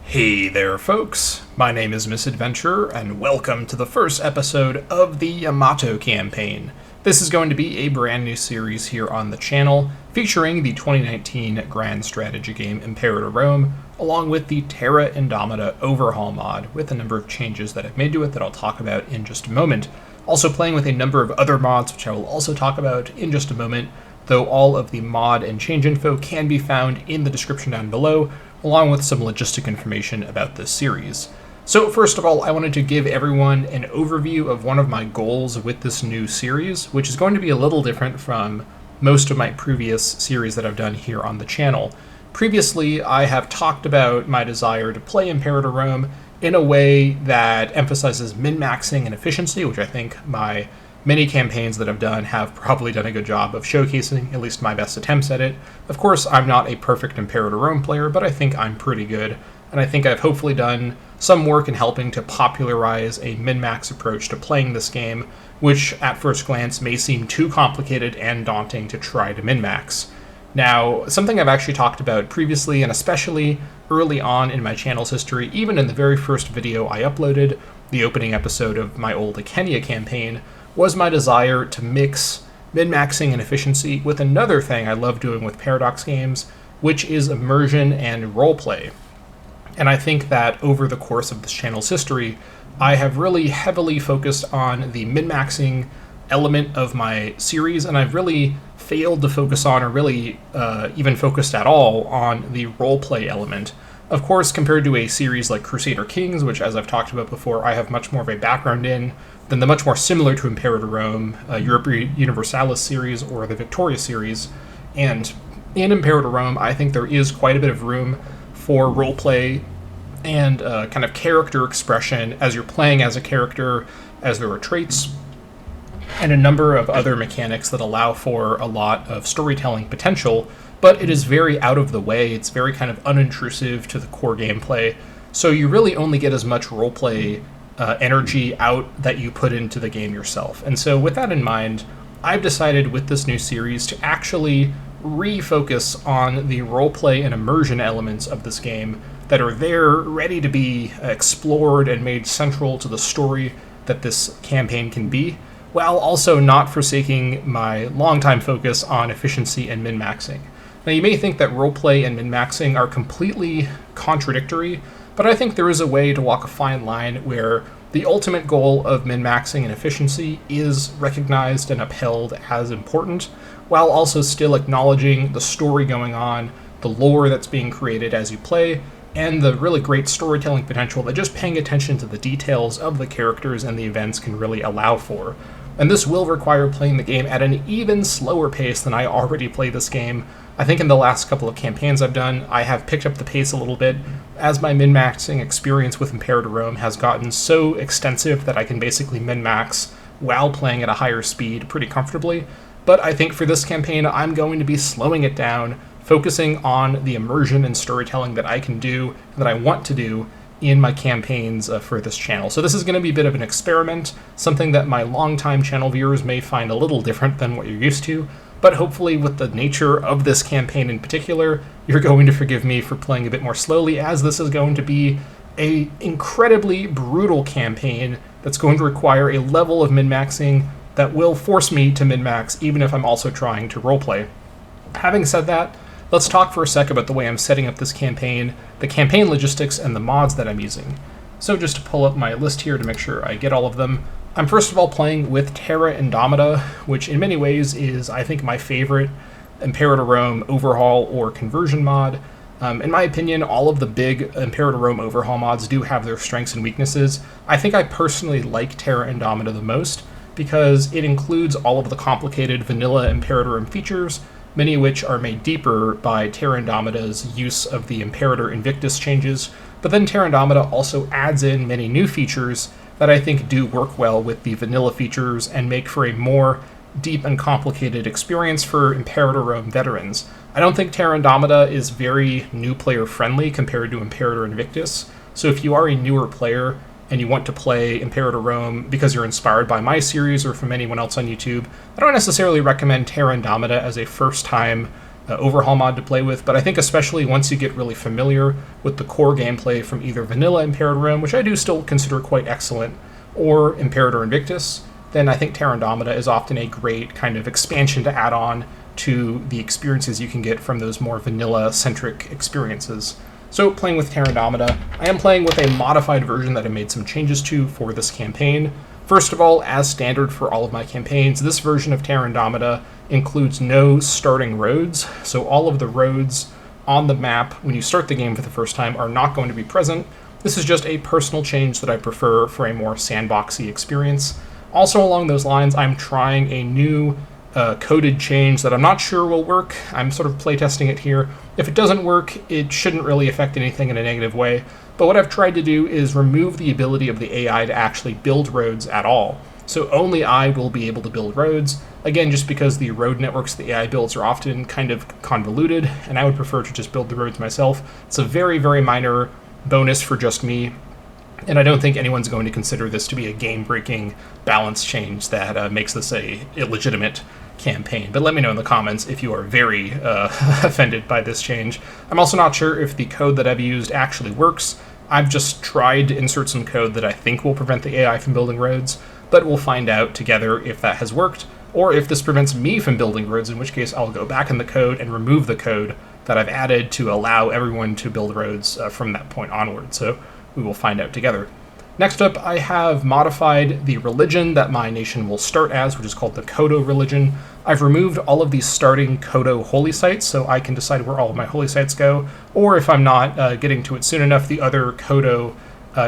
Hey there, folks. My name is Misadventure, and welcome to the first episode of the Yamato Campaign. This is going to be a brand new series here on the channel, featuring the 2019 grand strategy game Imperator Rome, along with the Terra Indomita overhaul mod, with a number of changes that I've made to it that I'll talk about in just a moment. Also playing with a number of other mods, which I will also talk about in just a moment, though all of the mod and change info can be found in the description down below, along with some logistic information about this series. So first of all, I wanted to give everyone an overview of one of my goals with this new series, which is going to be a little different from most of my previous series that I've done here on the channel. Previously, I have talked about my desire to play Imperator Rome in a way that emphasizes min-maxing and efficiency, which I think my many campaigns that I've done have probably done a good job of showcasing, at least my best attempts at it. Of course, I'm not a perfect Imperator Rome player, but I think I'm pretty good, and I think I've hopefully done some work in helping to popularize a min-max approach to playing this game, which at first glance may seem too complicated and daunting to try to min-max. Now, something I've actually talked about previously, and especially early on in my channel's history, even in the very first video I uploaded, the opening episode of my old Kenya campaign, was my desire to mix min-maxing and efficiency with another thing I love doing with Paradox games, which is immersion and roleplay. And I think that over the course of this channel's history, I have really heavily focused on the min-maxing element of my series, and I've really failed to focus on, or really even focused at all, on the roleplay element. Of course, compared to a series like Crusader Kings, which, as I've talked about before, I have much more of a background in, than the much more similar to Imperator Rome, Europa Universalis series, or the Victoria series. And in Imperator Rome, I think there is quite a bit of room for roleplay and kind of character expression as you're playing as a character, as there are traits, and a number of other mechanics that allow for a lot of storytelling potential, but it is very out of the way. It's very kind of unintrusive to the core gameplay, so you really only get as much roleplay energy out that you put into the game yourself. And so with that in mind, I've decided with this new series to actually refocus on the roleplay and immersion elements of this game that are there, ready to be explored and made central to the story that this campaign can be, while also not forsaking my longtime focus on efficiency and min-maxing. Now, you may think that roleplay and min-maxing are completely contradictory, but I think there is a way to walk a fine line where the ultimate goal of min-maxing and efficiency is recognized and upheld as important, while also still acknowledging the story going on, the lore that's being created as you play, and the really great storytelling potential that just paying attention to the details of the characters and the events can really allow for. And this will require playing the game at an even slower pace than I already play this game. I think in the last couple of campaigns I've done, I have picked up the pace a little bit, as my min-maxing experience with Imperator Rome has gotten so extensive that I can basically min-max while playing at a higher speed pretty comfortably. But I think for this campaign, I'm going to be slowing it down, focusing on the immersion and storytelling that I can do, that I want to do, in my campaigns for this channel. So this is going to be a bit of an experiment, something that my longtime channel viewers may find a little different than what you're used to, but hopefully with the nature of this campaign in particular, you're going to forgive me for playing a bit more slowly, as this is going to be an incredibly brutal campaign that's going to require a level of min-maxing that will force me to min-max, even if I'm also trying to roleplay. Having said that, let's talk for a sec about the way I'm setting up this campaign, the campaign logistics, and the mods that I'm using. So just to pull up my list here to make sure I get all of them, I'm first of all playing with Terra Indomita, which in many ways is, I think, my favorite Imperator Rome overhaul or conversion mod. In my opinion, all of the big Imperator Rome overhaul mods do have their strengths and weaknesses. I think I personally like Terra Indomita the most, because it includes all of the complicated vanilla Imperator Rome features, many of which are made deeper by Terra Indomita's use of the Imperator Invictus changes, but then Terra Indomita also adds in many new features that I think do work well with the vanilla features and make for a more deep and complicated experience for Imperator Rome veterans. I don't think Terra Indomita is very new player friendly compared to Imperator Invictus, so if you are a newer player and you want to play Imperator Rome because you're inspired by my series or from anyone else on YouTube, I don't necessarily recommend Terra Indomita as a first-time overhaul mod to play with, but I think especially once you get really familiar with the core gameplay from either vanilla Imperator, which I do still consider quite excellent, or Imperator Invictus, then I think Terra Indomita is often a great kind of expansion to add on to the experiences you can get from those more vanilla-centric experiences. So playing with Terra Indomita, I am playing with a modified version that I made some changes to for this campaign. First of all, as standard for all of my campaigns, this version of Terra Indomita includes no starting roads, so all of the roads on the map when you start the game for the first time are not going to be present. This is just a personal change that I prefer for a more sandboxy experience. Also along those lines, I'm trying a new coded change that I'm not sure will work. I'm sort of playtesting it here. If it doesn't work, it shouldn't really affect anything in a negative way. But what I've tried to do is remove the ability of the AI to actually build roads at all. So only I will be able to build roads. Again, just because the road networks the AI builds are often kind of convoluted, and I would prefer to just build the roads myself. It's a very, very minor bonus for just me, and I don't think anyone's going to consider this to be a game-breaking balance change that makes this a illegitimate campaign. But let me know in the comments if you are very offended by this change. I'm also not sure if the code that I've used actually works. I've just tried to insert some code that I think will prevent the AI from building roads, but we'll find out together if that has worked, or if this prevents me from building roads, in which case I'll go back in the code and remove the code that I've added to allow everyone to build roads from that point onward. So we will find out together. Next up, I have modified the religion that my nation will start as, which is called the Kodo religion. I've removed all of these starting Kodo Holy Sites, so I can decide where all of my Holy Sites go, or if I'm not getting to it soon enough, the other Kodo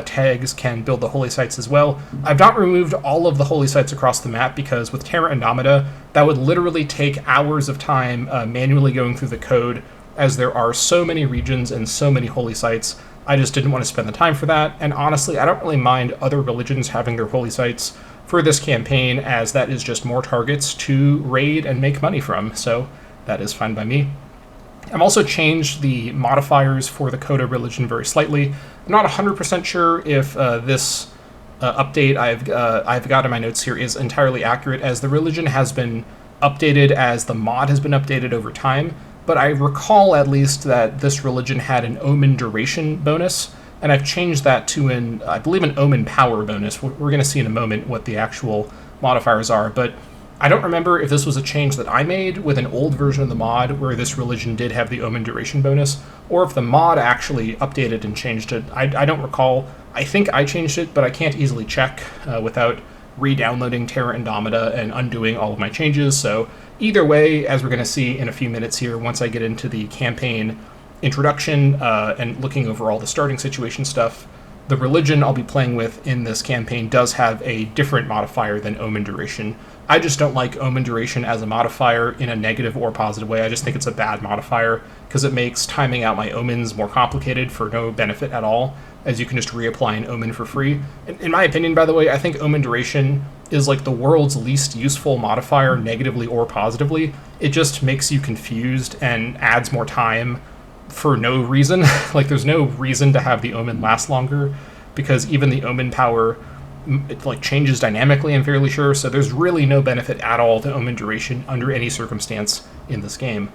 tags can build the Holy Sites as well. I've not removed all of the Holy Sites across the map because with Terra Indomita, that would literally take hours of time manually going through the code, as there are so many regions and so many Holy Sites. I just didn't want to spend the time for that, and honestly, I don't really mind other religions having their Holy Sites for this campaign, as that is just more targets to raid and make money from, so that is fine by me. I've also changed the modifiers for the Kodo religion very slightly. I'm not 100% sure if this update I've got in my notes here is entirely accurate, as the religion has been updated as the mod has been updated over time, but I recall at least that this religion had an Omen Duration bonus, and I've changed that to I believe an Omen Power bonus. We're going to see in a moment what the actual modifiers are, but I don't remember if this was a change that I made with an old version of the mod where this religion did have the Omen Duration bonus, or if the mod actually updated and changed it. I don't recall. I think I changed it, but I can't easily check without re-downloading Terra Indomita and undoing all of my changes, so either way, as we're going to see in a few minutes here, once I get into the campaign introduction and looking over all the starting situation stuff, the religion I'll be playing with in this campaign does have a different modifier than Omen Duration. I just don't like Omen Duration as a modifier in a negative or positive way. I just think it's a bad modifier because it makes timing out my omens more complicated for no benefit at all, as you can just reapply an omen for free. In my opinion, by the way, I think Omen Duration is like the world's least useful modifier, negatively or positively. It just makes you confused and adds more time for no reason. Like, there's no reason to have the omen last longer, because even the Omen Power, it like changes dynamically, I'm fairly sure, so there's really no benefit at all to Omen Duration under any circumstance in this game.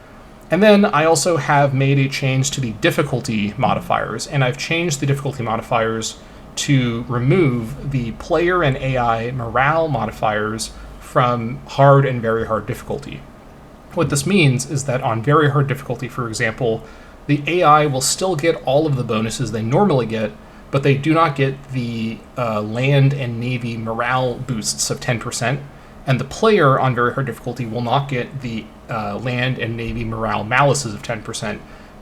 And then I also have made a change to the difficulty modifiers, and I've changed the difficulty modifiers to remove the player and AI morale modifiers from hard and very hard difficulty. What this means is that on very hard difficulty, for example, the AI will still get all of the bonuses they normally get, but they do not get the land and navy morale boosts of 10%, and the player on very hard difficulty will not get the land and navy morale malices of 10%.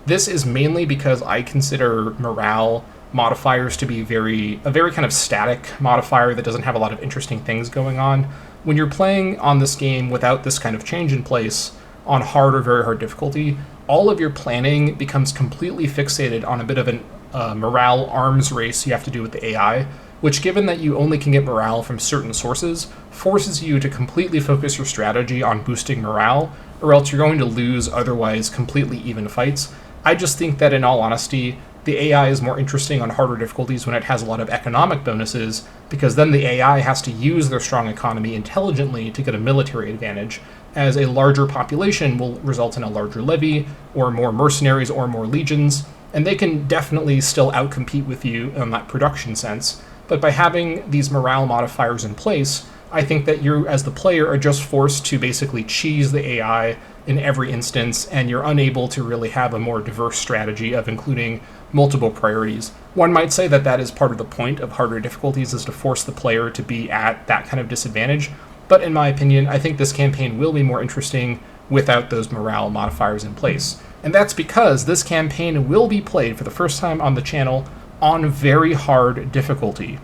This is mainly because I consider morale modifiers to be a very kind of static modifier that doesn't have a lot of interesting things going on. When you're playing on this game without this kind of change in place on hard or very hard difficulty, all of your planning becomes completely fixated on a bit of a morale arms race you have to do with the AI, which, given that you only can get morale from certain sources, forces you to completely focus your strategy on boosting morale, or else you're going to lose otherwise completely even fights. I just think that, in all honesty, the AI is more interesting on harder difficulties when it has a lot of economic bonuses, because then the AI has to use their strong economy intelligently to get a military advantage, as a larger population will result in a larger levy, or more mercenaries, or more legions, and they can definitely still outcompete with you in that production sense. But by having these morale modifiers in place, I think that you, as the player, are just forced to basically cheese the AI in every instance, and you're unable to really have a more diverse strategy of including multiple priorities. One might say that that is part of the point of harder difficulties, is to force the player to be at that kind of disadvantage. But in my opinion, I think this campaign will be more interesting without those morale modifiers in place. And that's because this campaign will be played for the first time on the channel on very hard difficulty.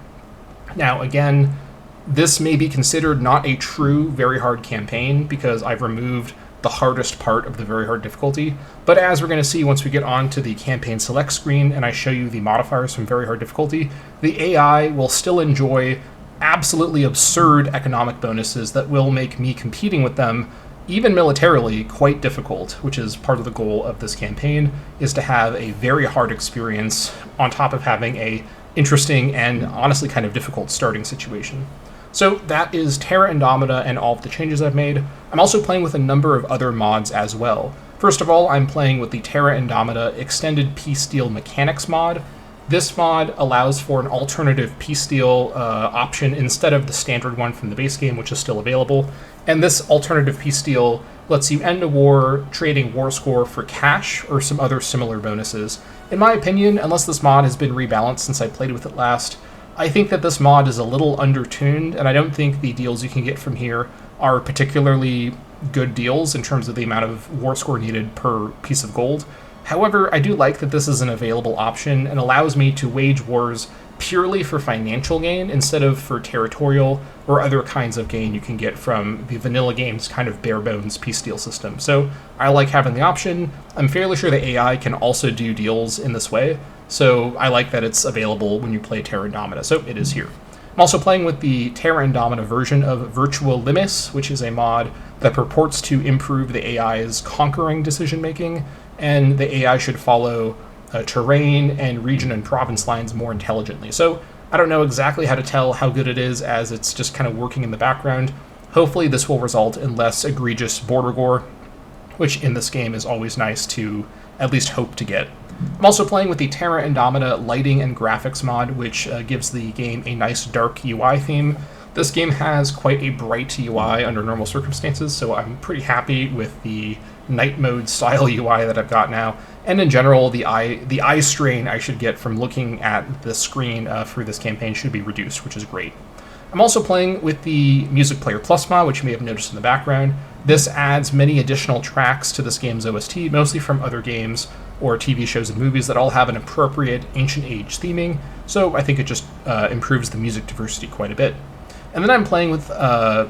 Now, again, this may be considered not a true very hard campaign because I've removed the hardest part of the very hard difficulty, but as we're going to see once we get on to the campaign select screen and I show you the modifiers from very hard difficulty, the AI will still enjoy absolutely absurd economic bonuses that will make me competing with them, even militarily, quite difficult, which is part of the goal of this campaign, is to have a very hard experience on top of having a interesting and honestly kind of difficult starting situation. So that is Terra Indomita and all of the changes I've made. I'm also playing with a number of other mods as well. First of all, I'm playing with the Terra Indomita Extended Peace Deal Mechanics mod. This mod allows for an alternative peace deal option instead of the standard one from the base game, which is still available. And this alternative peace deal lets you end a war trading war score for cash or some other similar bonuses. In my opinion, unless this mod has been rebalanced since I played with it last, I think that this mod is a little undertuned, and I don't think the deals you can get from here are particularly good deals in terms of the amount of war score needed per piece of gold. However, I do like that this is an available option and allows me to wage wars purely for financial gain instead of for territorial or other kinds of gain you can get from the vanilla game's kind of bare bones peace deal system. So I like having the option. I'm fairly sure the AI can also do deals in this way, so I like that it's available when you play Terra Indomita, so it is here. I'm also playing with the Terra Indomita version of Virtual Limis, which is a mod that purports to improve the AI's conquering decision-making, and the AI should follow terrain and region and province lines more intelligently. So I don't know exactly how to tell how good it is, as it's just kind of working in the background. Hopefully this will result in less egregious border gore, which in this game is always nice to at least hope to get. I'm also playing with the Terra Indomita Lighting and Graphics mod, which gives the game a nice dark UI theme. This game has quite a bright UI under normal circumstances, so I'm pretty happy with the night mode style UI that I've got now. And in general, the eye strain I should get from looking at the screen through this campaign should be reduced, which is great. I'm also playing with the Music Player Plus mod, which you may have noticed in the background. This adds many additional tracks to this game's OST, mostly from other games or TV shows and movies that all have an appropriate ancient age theming, so I think it just improves the music diversity quite a bit. And then I'm playing with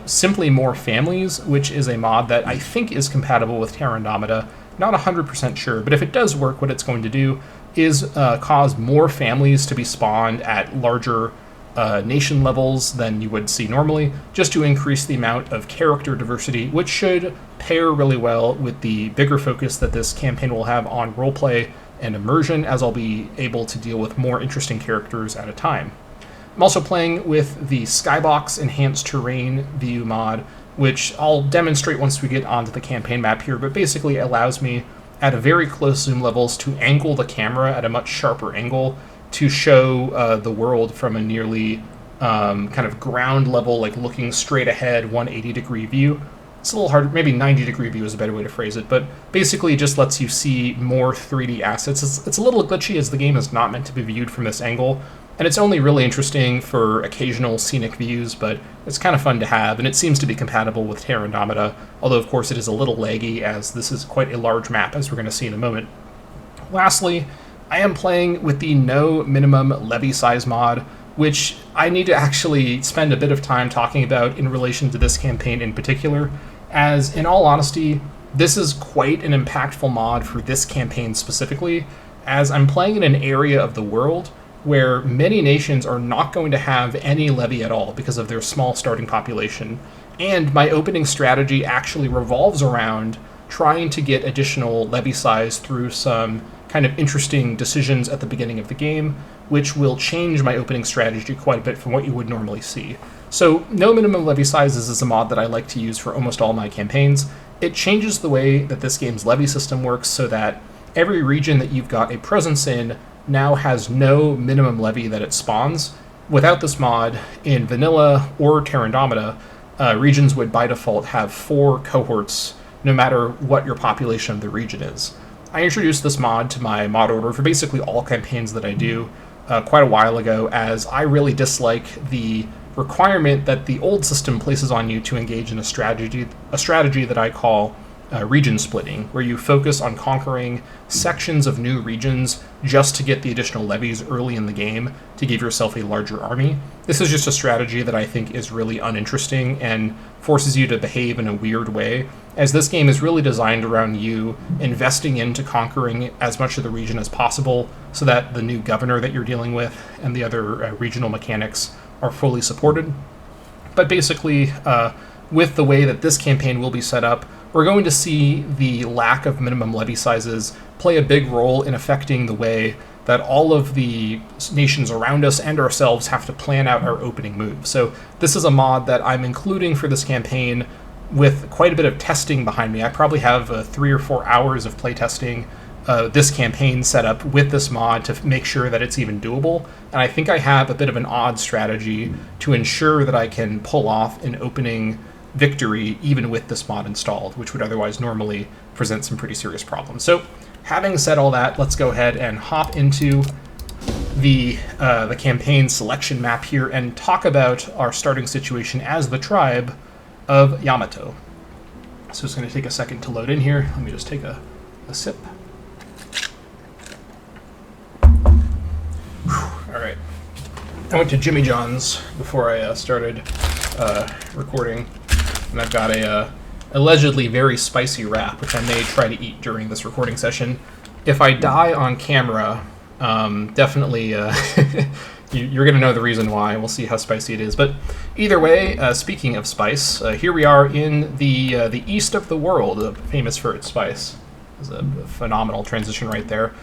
Simply More Families, which is a mod that I think is compatible with Terra Indomita. Not 100% sure, but if it does work, what it's going to do is cause more families to be spawned at larger nation levels than you would see normally, just to increase the amount of character diversity, which should pair really well with the bigger focus that this campaign will have on roleplay and immersion, as I'll be able to deal with more interesting characters at a time. I'm also playing with the Skybox Enhanced Terrain View mod, which I'll demonstrate once we get onto the campaign map here, but basically allows me at a very close zoom levels to angle the camera at a much sharper angle to show the world from a nearly kind of ground level, like looking straight ahead 180-degree view. It's a little hard, maybe 90-degree view is a better way to phrase it, but basically it just lets you see more 3D assets. It's a little glitchy, as the game is not meant to be viewed from this angle, and it's only really interesting for occasional scenic views, but it's kind of fun to have, and it seems to be compatible with Terra Indomita, although of course it is a little laggy, as this is quite a large map, as we're going to see in a moment. Lastly, I am playing with the No Minimum Levy Size mod, which I need to actually spend a bit of time talking about in relation to this campaign in particular, as in all honesty, this is quite an impactful mod for this campaign specifically, as I'm playing in an area of the world where many nations are not going to have any levy at all because of their small starting population, and my opening strategy actually revolves around trying to get additional levy size through some kind of interesting decisions at the beginning of the game, which will change my opening strategy quite a bit from what you would normally see. So no minimum levy sizes is a mod that I like to use for almost all my campaigns. It changes the way that this game's levy system works so that every region that you've got a presence in now has no minimum levy that it spawns. Without this mod, in vanilla or Terra Indomita, regions would by default have 4 cohorts no matter what your population of the region is. I introduced this mod to my mod order for basically all campaigns that I do quite a while ago, as I really dislike the requirement that the old system places on you to engage in a strategy that I call region splitting, where you focus on conquering sections of new regions just to get the additional levies early in the game to give yourself a larger army. This is just a strategy that I think is really uninteresting and forces you to behave in a weird way, as this game is really designed around you investing into conquering as much of the region as possible so that the new governor that you're dealing with and the other regional mechanics are fully supported. But basically, with the way that this campaign will be set up, we're going to see the lack of minimum levy sizes play a big role in affecting the way that all of the nations around us and ourselves have to plan out our opening move. So this is a mod that I'm including for this campaign with quite a bit of testing behind me. I probably have 3 or 4 hours of playtesting this campaign set up with this mod to make sure that it's even doable. And I think I have a bit of an odd strategy to ensure that I can pull off an opening victory even with this mod installed, which would otherwise normally present some pretty serious problems. So having said all that, let's go ahead and hop into the campaign selection map here and talk about our starting situation as the tribe of Yamato. So it's going to take a second to load in here. Let me just take a sip. Whew. All right. I went to Jimmy John's before I started recording, and I've got a allegedly very spicy wrap, which I may try to eat during this recording session. If I die on camera, definitely you're going to know the reason why. We'll see how spicy it is. But either way, speaking of spice, here we are in the east of the world, famous for its spice. It's a phenomenal transition right there.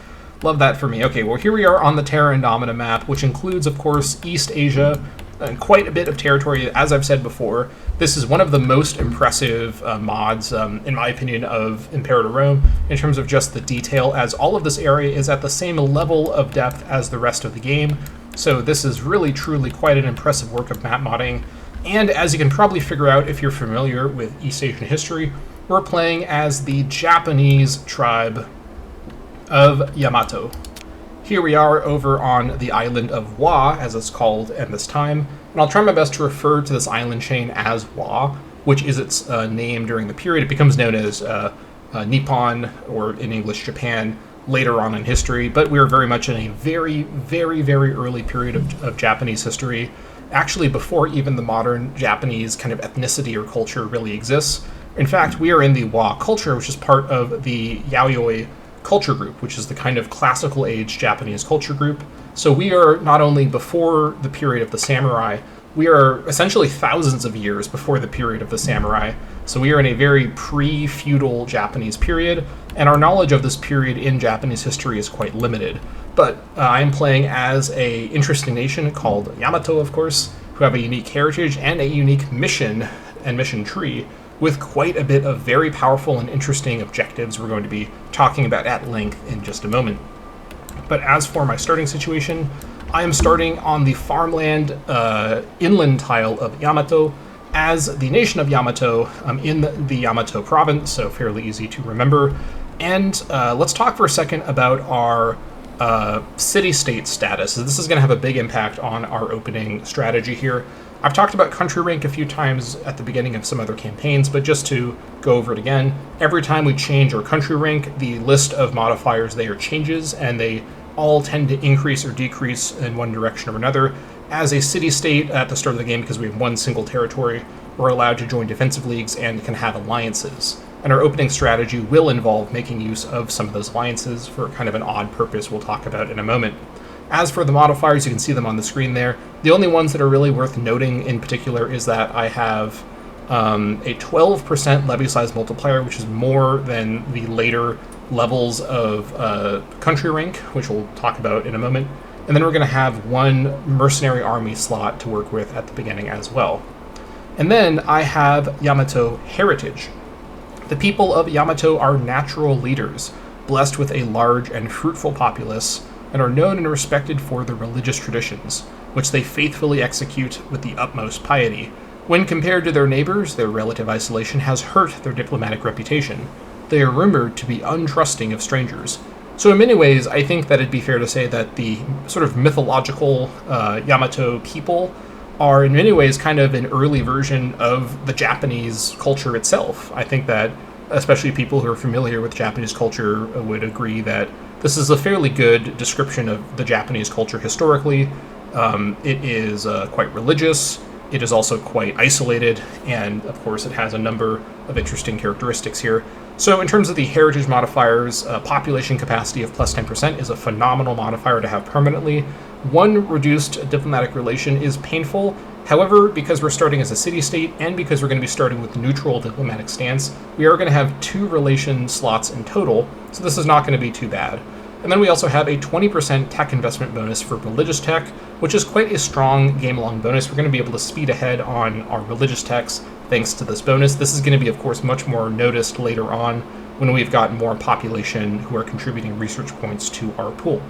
Love that for me. Okay, well, here we are on the Terra Indomita map, which includes, of course, East Asia, and quite a bit of territory. As I've said before, this is one of the most impressive mods, in my opinion, of Imperator Rome, in terms of just the detail, as all of this area is at the same level of depth as the rest of the game. So this is really, truly quite an impressive work of map modding. And as you can probably figure out if you're familiar with East Asian history, we're playing as the Japanese tribe of Yamato. Here we are over on the island of Wa, as it's called at this time, and I'll try my best to refer to this island chain as Wa, which is its name during the period. It becomes known as Nippon, or in English, Japan, later on in history, but we're very much in a very, very, very early period of Japanese history, actually before even the modern Japanese kind of ethnicity or culture really exists. In fact, we are in the Wa culture, which is part of the Yayoi culture group, which is the kind of classical age Japanese culture group. So we are not only before the period of the samurai, we are essentially thousands of years before the period of the samurai. So we are in a very pre-feudal Japanese period, and our knowledge of this period in Japanese history is quite limited. But I'm playing as a interesting nation called Yamato, of course, who have a unique heritage and a unique mission and mission tree, with quite a bit of very powerful and interesting objectives we're going to be talking about at length in just a moment. But as for my starting situation, I am starting on the farmland inland tile of Yamato as the nation of Yamato in the Yamato province, so fairly easy to remember. And let's talk for a second about our city-state status. This is going to have a big impact on our opening strategy here. I've talked about country rank a few times at the beginning of some other campaigns, but just to go over it again, every time we change our country rank, the list of modifiers there changes, and they all tend to increase or decrease in one direction or another. As a city-state at the start of the game, because we have one single territory, we're allowed to join defensive leagues and can have alliances. And our opening strategy will involve making use of some of those alliances for kind of an odd purpose we'll talk about in a moment. As for the modifiers, you can see them on the screen there. The only ones that are really worth noting in particular is that I have a 12% levy size multiplier, which is more than the later levels of country rank, which we'll talk about in a moment. And then we're going to have one mercenary army slot to work with at the beginning as well. And then I have Yamato Heritage. The people of Yamato are natural leaders, blessed with a large and fruitful populace, and are known and respected for their religious traditions, which they faithfully execute with the utmost piety. When compared to their neighbors, their relative isolation has hurt their diplomatic reputation. They are rumored to be untrusting of strangers. So in many ways, I think that it'd be fair to say that the sort of mythological Yamato people are in many ways kind of an early version of the Japanese culture itself. I think that especially people who are familiar with Japanese culture would agree that this is a fairly good description of the Japanese culture historically. It is quite religious. It is also quite isolated, and of course it has a number of interesting characteristics here. So in terms of the heritage modifiers, population capacity of plus 10% is a phenomenal modifier to have permanently. One reduced diplomatic relation is painful. However, because we're starting as a city-state, and because we're going to be starting with neutral diplomatic stance, we are going to have 2 relation slots in total, so this is not going to be too bad. And then we also have a 20% tech investment bonus for religious tech, which is quite a strong game-long bonus. We're going to be able to speed ahead on our religious techs thanks to this bonus. This is going to be, of course, much more noticed later on when we've got more population who are contributing research points to our pool.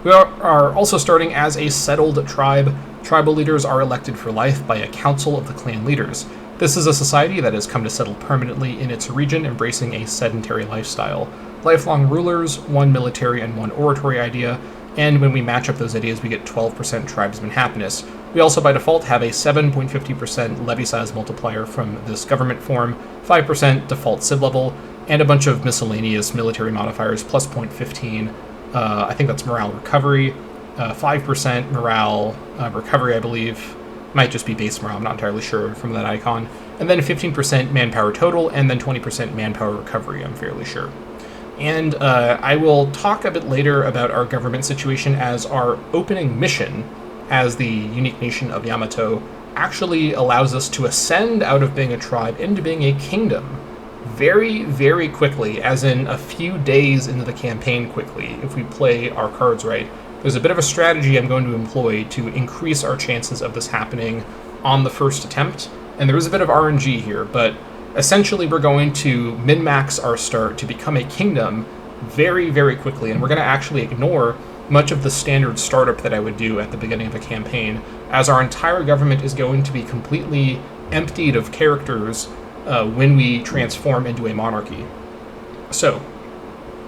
We are also starting as a settled tribe. Tribal leaders are elected for life by a council of the clan leaders. This is a society that has come to settle permanently in its region, embracing a sedentary lifestyle. Lifelong rulers, 1 military and 1 oratory idea, and when we match up those ideas, we get 12% tribesman happiness. We also, by default, have a 7.50% levy size multiplier from this government form, 5% default civ level, and a bunch of miscellaneous military modifiers, plus 0.15. I think that's morale recovery, 5% morale recovery, I believe. Might just be base morale, I'm not entirely sure from that icon. And then 15% manpower total, and then 20% manpower recovery, I'm fairly sure. And I will talk a bit later about our government situation, as our opening mission as the unique nation of Yamato actually allows us to ascend out of being a tribe into being a kingdom very, very quickly, as in a few days into the campaign quickly, if we play our cards right. There's a bit of a strategy I'm going to employ to increase our chances of this happening on the first attempt, and there is a bit of RNG here, but essentially we're going to min-max our start to become a kingdom very, very quickly, and we're going to actually ignore much of the standard startup that I would do at the beginning of a campaign, as our entire government is going to be completely emptied of characters when we transform into a monarchy. So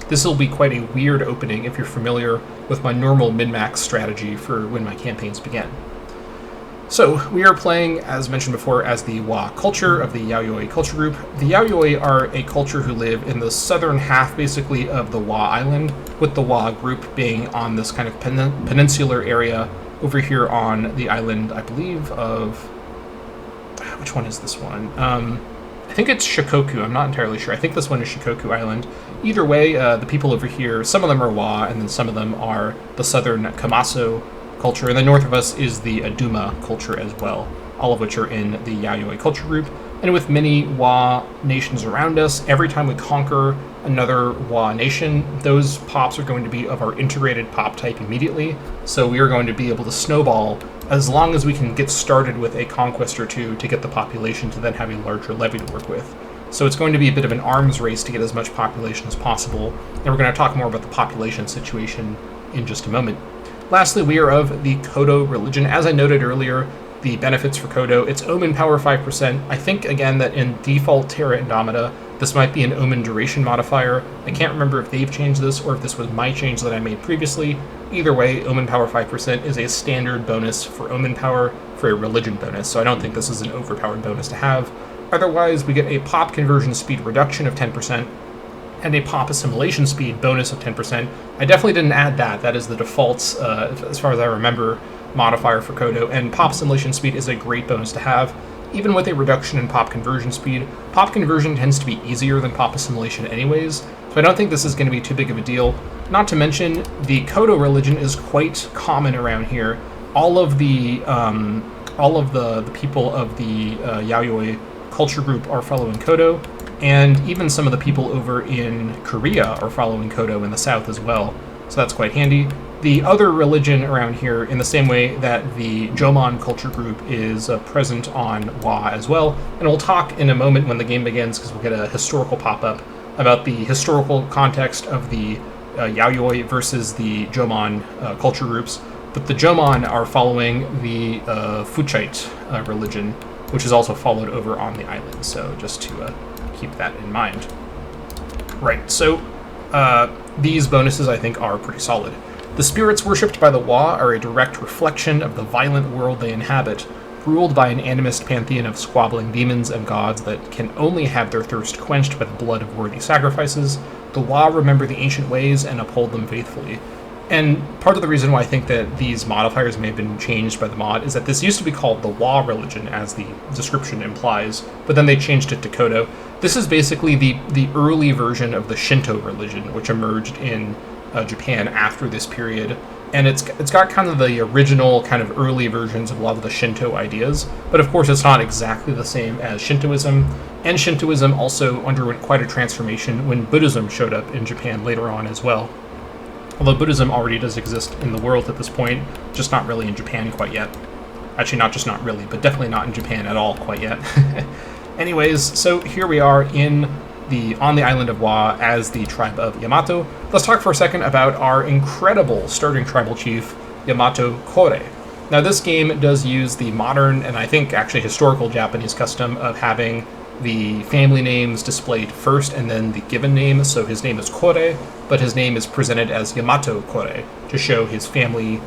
this will be quite a weird opening if you're familiar with my normal min-max strategy for when my campaigns begin. So we are playing, as mentioned before, as the Wa culture of the Yayoi culture group. The Yayoi are a culture who live in the southern half, basically, of the Wa island, with the Wa group being on this kind of peninsular area over here on the island, I believe, of... Which one is this one? I think it's Shikoku, I'm not entirely sure. I think this one is Shikoku Island. Either way, the people over here, some of them are Wa, and then some of them are the southern Kamaso culture, and then north of us is the Aduma culture as well, all of which are in the Yayoi culture group. And with many Wa nations around us, every time we conquer another Wa nation, those pops are going to be of our integrated pop type immediately, so we are going to be able to snowball as long as we can get started with a conquest or two to get the population to then have a larger levy to work with. So it's going to be a bit of an arms race to get as much population as possible, and we're going to talk more about the population situation in just a moment. Lastly, we are of the Kodo religion. As I noted earlier, the benefits for Kodo, it's Omen Power 5%. I think, again, that in default Terra Indomita, this might be an Omen Duration modifier. I can't remember if they've changed this or if this was my change that I made previously. Either way, Omen Power 5% is a standard bonus for Omen Power for a religion bonus, so I don't think this is an overpowered bonus to have. Otherwise, we get a pop conversion speed reduction of 10%, and a pop assimilation speed bonus of 10%. I definitely didn't add that. That is the default, as far as I remember, modifier for Kodo, and pop assimilation speed is a great bonus to have. Even with a reduction in pop conversion speed, pop conversion tends to be easier than pop assimilation anyways, so I don't think this is going to be too big of a deal. Not to mention, the Kodo religion is quite common around here. All of the people of the Yayoi culture group are following Kodo, and even some of the people over in Korea are following Kodo in the south as well, so that's quite handy. The other religion around here, in the same way that the Jomon culture group is present on Wa as well, and we'll talk in a moment when the game begins, because we'll get a historical pop-up about the historical context of the Yaoyoi versus the Jomon culture groups, but the Jomon are following the Fuchite religion, which is also followed over on the island, so just to keep that in mind. Right, so these bonuses I think are pretty solid. The spirits worshipped by the Wa are a direct reflection of the violent world they inhabit, ruled by an animist pantheon of squabbling demons and gods that can only have their thirst quenched by the blood of worthy sacrifices. The Wa remember the ancient ways and uphold them faithfully. And part of the reason why I think that these modifiers may have been changed by the mod is that this used to be called the Wa religion, as the description implies, but then they changed it to Kodo. This is basically the early version of the Shinto religion, which emerged in Japan after this period, and it's got kind of the original kind of early versions of a lot of the Shinto ideas, but of course it's not exactly the same as Shintoism, and Shintoism also underwent quite a transformation when Buddhism showed up in Japan later on as well. Although Buddhism already does exist in the world at this point, just not really in Japan quite yet. Actually, not just not really, but definitely not in Japan at all quite yet. Anyways, so here we are on the island of Wa as the tribe of Yamato. Let's talk for a second about our incredible starting tribal chief, Yamato Kore. Now this game does use the modern, and I think actually historical Japanese custom of having the family names displayed first and then the given name, so his name is Kore, but his name is presented as Yamato Kore to show his family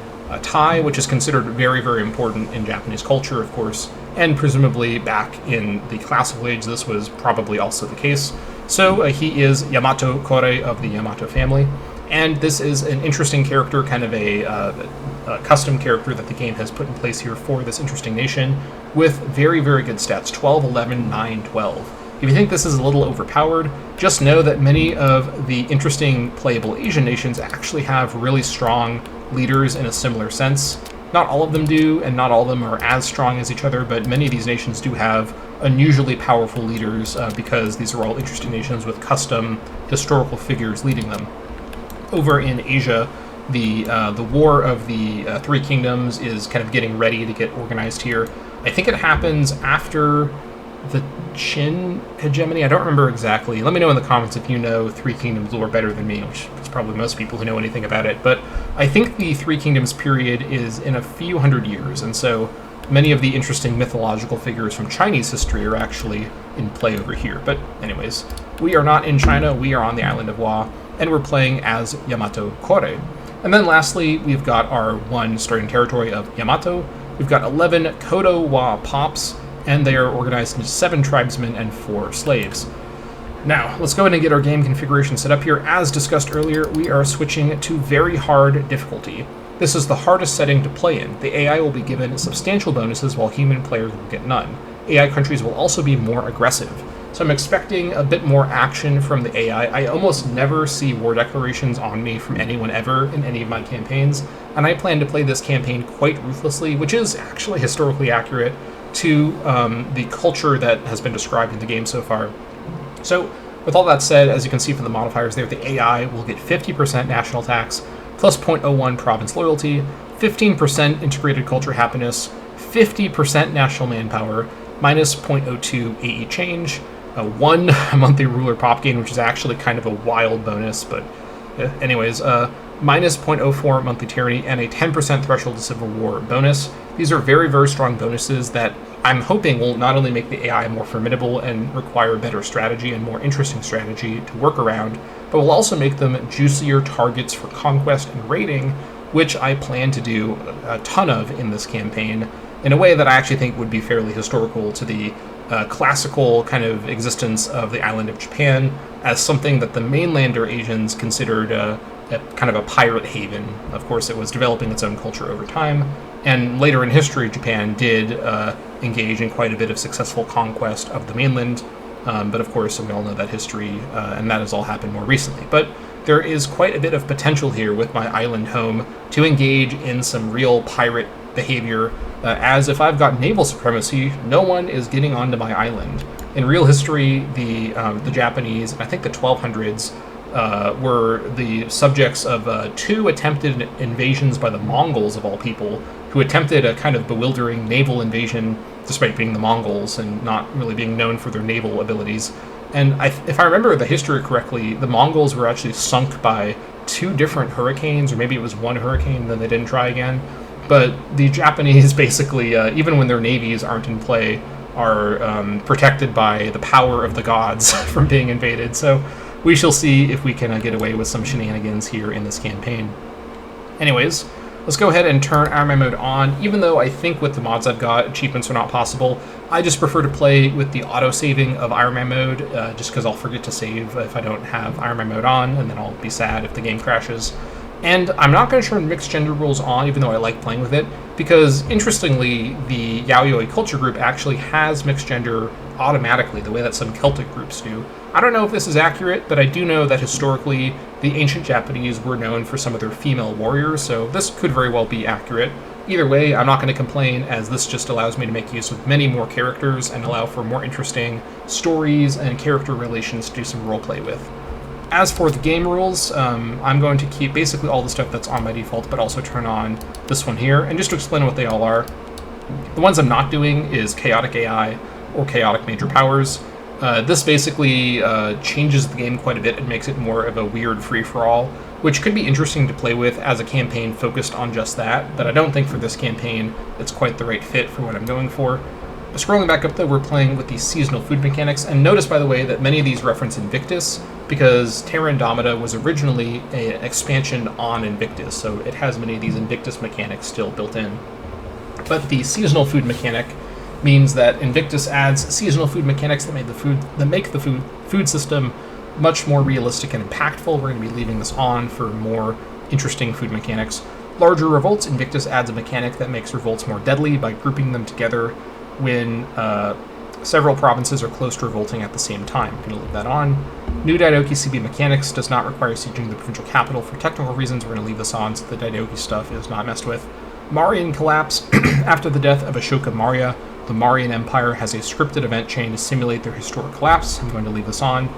tie, which is considered very, very important in Japanese culture, of course, and presumably back in the classical age this was probably also the case. So he is Yamato Kore of the Yamato family, and this is an interesting character, kind of a custom character that the game has put in place here for this interesting nation, with very, very good stats, 12, 11, 9, 12. If you think this is a little overpowered, just know that many of the interesting playable Asian nations actually have really strong leaders in a similar sense. Not all of them do, and not all of them are as strong as each other, but many of these nations do have unusually powerful leaders because these are all interesting nations with custom historical figures leading them. Over in Asia, the War of the Three Kingdoms is kind of getting ready to get organized here. I think it happens after the Qin hegemony. I don't remember exactly. Let me know in the comments if you know Three Kingdoms lore better than me, which is probably most people who know anything about it. But I think the Three Kingdoms period is in a few hundred years, and so many of the interesting mythological figures from Chinese history are actually in play over here. But anyways, we are not in China, we are on the island of Wa, and we're playing as Yamato Kore. And then lastly, we've got our one starting territory of Yamato. We've got 11 Kodo Wa Pops, and they are organized into 7 tribesmen and 4 slaves. Now, let's go ahead and get our game configuration set up here. As discussed earlier, we are switching to very hard difficulty. This is the hardest setting to play in. The AI will be given substantial bonuses while human players will get none. AI countries will also be more aggressive. So I'm expecting a bit more action from the AI. I almost never see war declarations on me from anyone ever in any of my campaigns, and I plan to play this campaign quite ruthlessly, which is actually historically accurate to the culture that has been described in the game so far. So with all that said, as you can see from the modifiers there, the AI will get 50% national tax, plus 0.01 province loyalty, 15% integrated culture happiness, 50% national manpower, minus 0.02 AE change, 1 monthly ruler pop gain, which is actually kind of a wild bonus, but anyways, minus 0.04 monthly tyranny, and a 10% threshold to civil war bonus. These are very, very strong bonuses that I'm hoping will not only make the AI more formidable and require better strategy and more interesting strategy to work around, but will also make them juicier targets for conquest and raiding, which I plan to do a ton of in this campaign, in a way that I actually think would be fairly historical to the classical kind of existence of the island of Japan as something that the mainlander Asians considered kind of a pirate haven. Of course, it was developing its own culture over time, and later in history, Japan did engage in quite a bit of successful conquest of the mainland, but of course, we all know that history, and that has all happened more recently. But there is quite a bit of potential here with my island home to engage in some real pirate behavior, as if I've got naval supremacy, no one is getting onto my island. In real history, the Japanese, and I think the 1200s, were the subjects of 2 attempted invasions by the Mongols, of all people, who attempted a kind of bewildering naval invasion, despite being the Mongols and not really being known for their naval abilities. And if I remember the history correctly, the Mongols were actually sunk by 2 different hurricanes, or maybe it was 1 hurricane, and then they didn't try again. But the Japanese basically, even when their navies aren't in play, are protected by the power of the gods from being invaded. So we shall see if we can get away with some shenanigans here in this campaign. Anyways, let's go ahead and turn Ironman mode on. Even though I think with the mods I've got, achievements are not possible, I just prefer to play with the auto-saving of Ironman mode, just because I'll forget to save if I don't have Ironman mode on, and then I'll be sad if the game crashes. And I'm not going to turn mixed gender rules on, even though I like playing with it, because interestingly, the Yaoi culture group actually has mixed gender automatically, the way that some Celtic groups do. I don't know if this is accurate, but I do know that historically, the ancient Japanese were known for some of their female warriors, so this could very well be accurate. Either way, I'm not going to complain, as this just allows me to make use of many more characters and allow for more interesting stories and character relations to do some roleplay with. As for the game rules, I'm going to keep basically all the stuff that's on my default, but also turn on this one here. And just to explain what they all are, the ones I'm not doing is Chaotic AI or Chaotic Major Powers. This basically changes the game quite a bit and makes it more of a weird free-for-all, which could be interesting to play with as a campaign focused on just that, but I don't think for this campaign it's quite the right fit for what I'm going for. Scrolling back up though, we're playing with these seasonal food mechanics, and notice by the way that many of these reference Invictus, because Terra Indomita was originally an expansion on Invictus, so it has many of these Invictus mechanics still built in. But the seasonal food mechanic means that Invictus adds seasonal food mechanics that make the food system much more realistic and impactful. We're going to be leaving this on for more interesting food mechanics. Larger revolts, Invictus adds a mechanic that makes revolts more deadly by grouping them together when several provinces are close to revolting at the same time. I'm going to leave that on. New Daidoki CB mechanics does not require sieging the provincial capital for technical reasons. We're going to leave this on so the Daidoki stuff is not messed with. Marian collapse. After the death of Ashoka Maurya, the Marian Empire has a scripted event chain to simulate their historic collapse. I'm going to leave this on.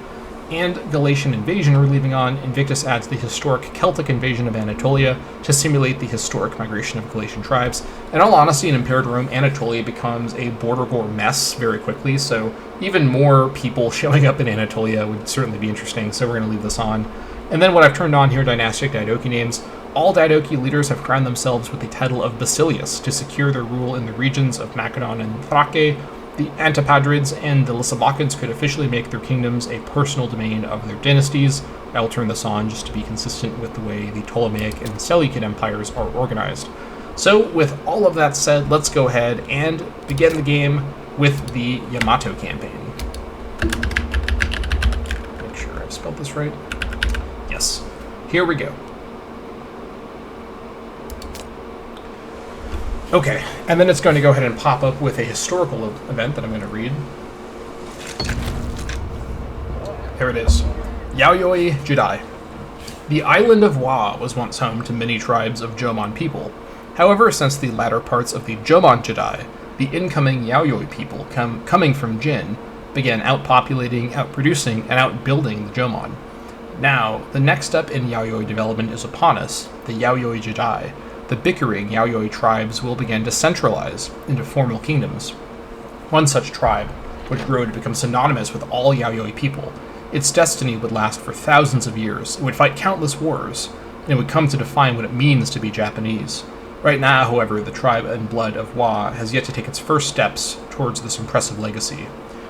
And Galatian invasion we're leaving on. Invictus adds the historic Celtic invasion of Anatolia to simulate the historic migration of Galatian tribes. In all honesty, in Imperator Rome, Anatolia becomes a border gore mess very quickly, so even more people showing up in Anatolia would certainly be interesting, so we're going to leave this on. And then what I've turned on here, dynastic Daidoki names. All Daidoki leaders have crowned themselves with the title of Basilius to secure their rule in the regions of Macedon and Thrace. The Antipadrids and the Lysibakids could officially make their kingdoms a personal domain of their dynasties. I'll turn this on just to be consistent with the way the Ptolemaic and Seleucid empires are organized. So with all of that said, let's go ahead and begin the game with the Yamato Campaign. Make sure I've spelled this right. Yes. Here we go. Okay, and then it's going to go ahead and pop up with a historical event that I'm going to read. Here it is. Yaoi Jidai. The island of Wa was once home to many tribes of Jomon people. However, since the latter parts of the Jomon Jidai, the incoming Yaoi people coming from Jin began outpopulating, outproducing, and outbuilding the Jomon. Now, the next step in Yaoi development is upon us, the Yaoi Jidai. The bickering Yaoi tribes will begin to centralize into formal kingdoms. One such tribe would grow to become synonymous with all Yaoi people. Its destiny would last for thousands of years. It would fight countless wars, and it would come to define what it means to be Japanese. Right now, however, the tribe and blood of Wa has yet to take its first steps towards this impressive legacy.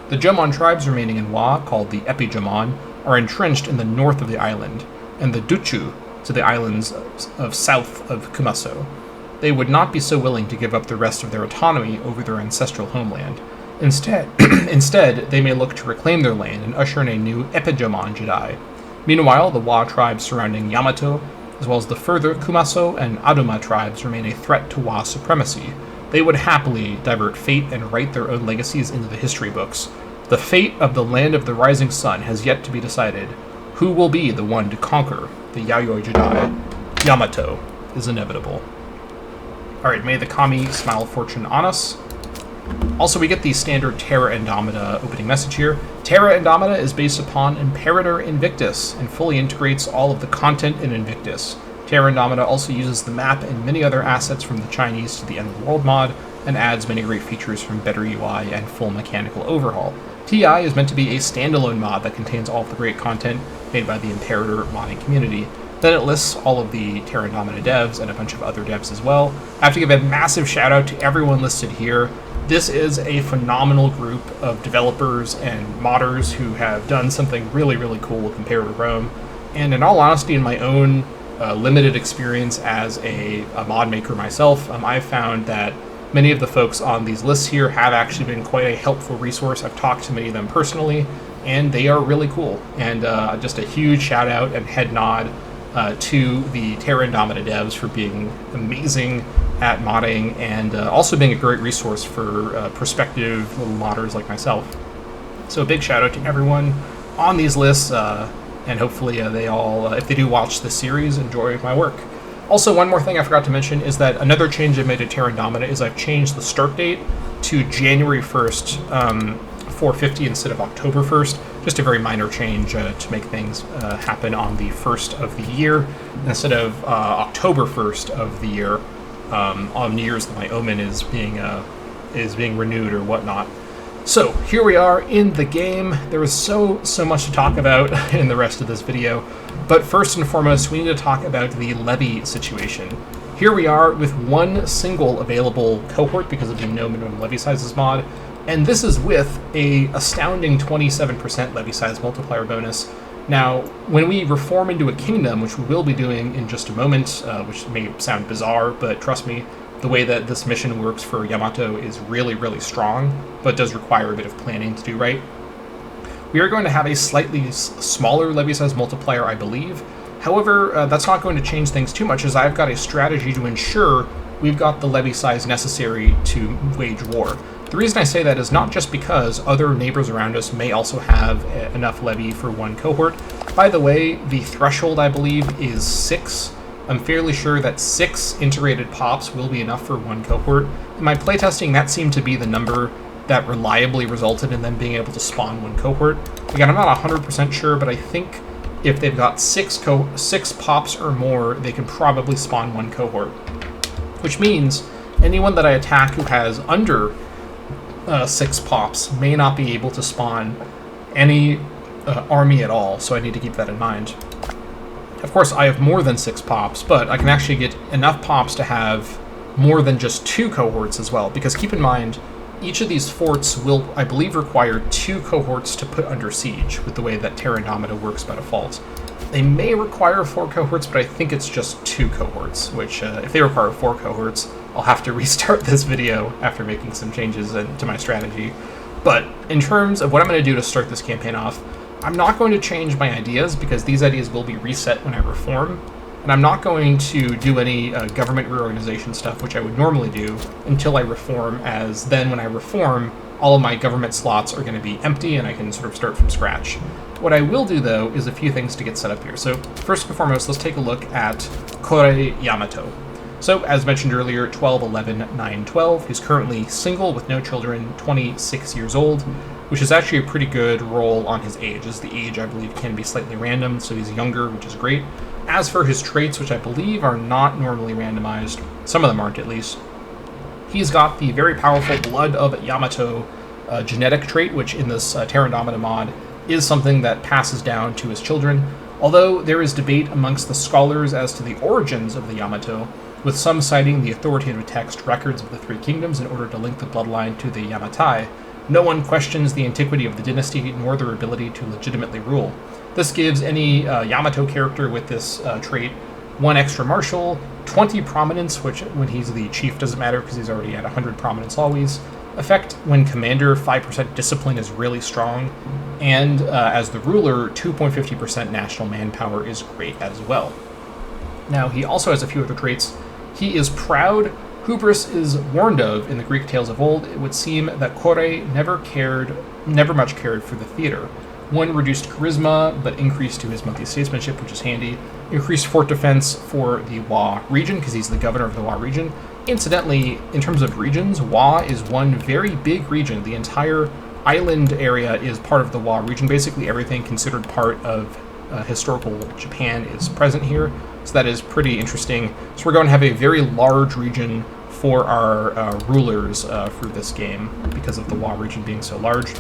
The Jomon tribes remaining in Wa, called the Epi-Jomon, are entrenched in the north of the island, and the Duchu to the islands of south of Kumaso. They would not be so willing to give up the rest of their autonomy over their ancestral homeland. Instead, they may look to reclaim their land and usher in a new Epijomon Jidai. Meanwhile, the Wa tribes surrounding Yamato, as well as the further Kumaso and Adoma tribes, remain a threat to Wa supremacy. They would happily divert fate and write their own legacies into the history books. The fate of the land of the rising sun has yet to be decided. Who will be the one to conquer the Yaoi Jidai? Yamato is inevitable. Alright, may the Kami smile fortune on us. Also, we get the standard Terra Indomita opening message here. Terra Indomita is based upon Imperator Invictus and fully integrates all of the content in Invictus. Terra Indomita also uses the map and many other assets from the Chinese to the End of the World mod, and adds many great features from better UI and full mechanical overhaul. TI is meant to be a standalone mod that contains all of the great content made by the Imperator modding community. Then it lists all of the Terra Indomita devs and a bunch of other devs as well. I have to give a massive shout out to everyone listed here. This is a phenomenal group of developers and modders who have done something really, really cool with Imperator Rome. And in all honesty, in my own limited experience as a mod maker myself, I've found that many of the folks on these lists here have actually been quite a helpful resource. I've talked to many of them personally, and they are really cool. And just a huge shout out and head nod to the Terra Indomita devs for being amazing at modding, and also being a great resource for prospective little modders like myself. So a big shout out to everyone on these lists, and hopefully they all, if they do watch this series, enjoy my work. Also, one more thing I forgot to mention is that another change I made to Terra Indomita is I've changed the start date to January 1st, 450 instead of October 1st. Just a very minor change to make things happen on the 1st of the year instead of October 1st of the year, on years that my Omen is being renewed or whatnot. So here we are in the game. There was so much to talk about in the rest of this video, but first and foremost, we need to talk about the Levy situation. Here we are with one single available cohort because of the no minimum levy sizes mod, and this is with a astounding 27% levy size multiplier bonus. Now, when we reform into a kingdom, which we will be doing in just a moment, which may sound bizarre, but trust me, the way that this mission works for Yamato is really, really strong, but does require a bit of planning to do right. We are going to have a slightly smaller levy size multiplier, I believe. However, that's not going to change things too much, as I've got a strategy to ensure we've got the levy size necessary to wage war. The reason I say that is not just because other neighbors around us may also have enough levy for one cohort. By the way, the threshold, I believe, is 6. I'm fairly sure that 6 integrated pops will be enough for one cohort. In my playtesting, that seemed to be the number that reliably resulted in them being able to spawn one cohort. Again, I'm not 100% sure, but I think if they've got 6 pops or more, they can probably spawn one cohort. Which means anyone that I attack who has under 6 pops may not be able to spawn any army at all, so I need to keep that in mind. Of course, I have more than 6 pops, but I can actually get enough pops to have more than just 2 cohorts as well, because keep in mind, each of these forts will, I believe, require 2 cohorts to put under siege, with the way that Terra Indomita works by default. They may require 4 cohorts, but I think it's just 2 cohorts, which, if they require 4 cohorts, I'll have to restart this video after making some changes to my strategy. But in terms of what I'm going to do to start this campaign off, I'm not going to change my ideas, because these ideas will be reset when I reform, and I'm not going to do any government reorganization stuff, which I would normally do, until I reform, as then when I reform, all of my government slots are going to be empty and I can sort of start from scratch. What I will do, though, is a few things to get set up here. So first and foremost, let's take a look at Kodo Yamato. So, as mentioned earlier, 12, 11, 9, 12. He's currently single with no children, 26 years old, which is actually a pretty good roll on his age, as the age, I believe, can be slightly random, so he's younger, which is great. As for his traits, which I believe are not normally randomized, some of them aren't at least, he's got the very powerful Blood of Yamato genetic trait, which in this Terra Indomita mod is something that passes down to his children, although there is debate amongst the scholars as to the origins of the Yamato, with some citing the authoritative text records of the Three Kingdoms in order to link the bloodline to the Yamatai. No one questions the antiquity of the dynasty nor their ability to legitimately rule. This gives any Yamato character with this trait 1 extra martial, 20 prominence, which when he's the chief doesn't matter because he's already at 100 prominence always. Effect when commander, 5% discipline is really strong, and as the ruler, 2.50% national manpower is great as well. Now, he also has a few other traits. He is proud. Hubris is warned of in the Greek tales of old. It would seem that Kore never much cared for the theater. 1 reduced charisma, but increased to his monthly statesmanship, which is handy. increased fort defense for the Wa region, because he's the governor of the Wa region. Incidentally, in terms of regions, Wa is one very big region. The entire island area is part of the Wa region. Basically everything considered part of historical Japan is present here, so that is pretty interesting. So we're going to have a very large region for our rulers for this game, because of the Wa region being so large.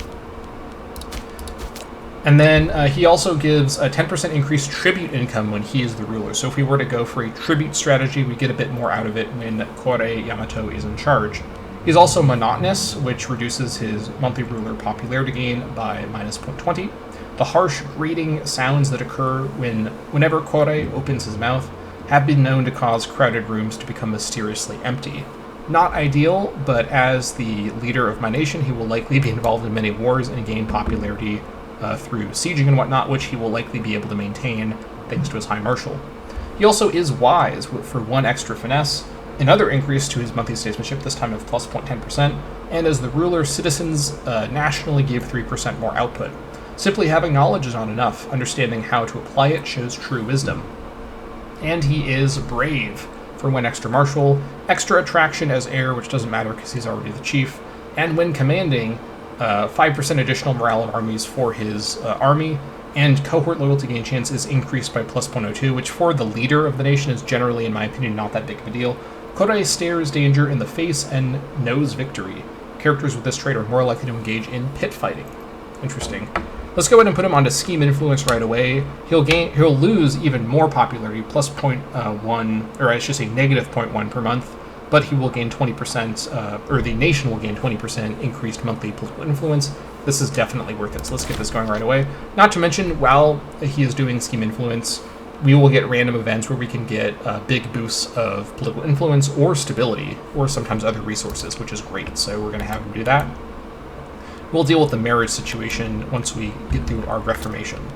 And then he also gives a 10% increased tribute income when he is the ruler. So if we were to go for a tribute strategy, we get a bit more out of it when Kore Yamato is in charge. He's also monotonous, which reduces his monthly ruler popularity gain by minus 0.20. The harsh grating sounds that occur whenever Kore opens his mouth have been known to cause crowded rooms to become mysteriously empty. Not ideal, but as the leader of my nation, he will likely be involved in many wars and gain popularity through sieging and whatnot, which he will likely be able to maintain thanks to his High Marshal. He also is wise for 1 extra finesse, another increase to his monthly statesmanship, this time of plus 0.10%, and as the ruler, citizens nationally give 3% more output. Simply having knowledge is not enough. Understanding how to apply it shows true wisdom. And he is brave for 1 extra marshal, extra attraction as heir, which doesn't matter because he's already the chief, and when commanding, 5% additional morale of armies for his army, and cohort loyalty gain chance is increased by plus 0.02, which for the leader of the nation is generally, in my opinion, not that big of a deal. Kore stares danger in the face and knows victory. Characters with this trait are more likely to engage in pit fighting. Interesting. Let's go ahead and put him onto Scheme Influence right away. He'll lose even more popularity, plus 0.1, or I should say negative 0.1 per month, but he will gain 20%, or the nation will gain 20% increased monthly political influence. This is definitely worth it, so let's get this going right away. Not to mention, while he is doing Scheme Influence, we will get random events where we can get big boosts of political influence or stability, or sometimes other resources, which is great, so we're going to have him do that. We'll deal with the marriage situation once we get through our Reformation.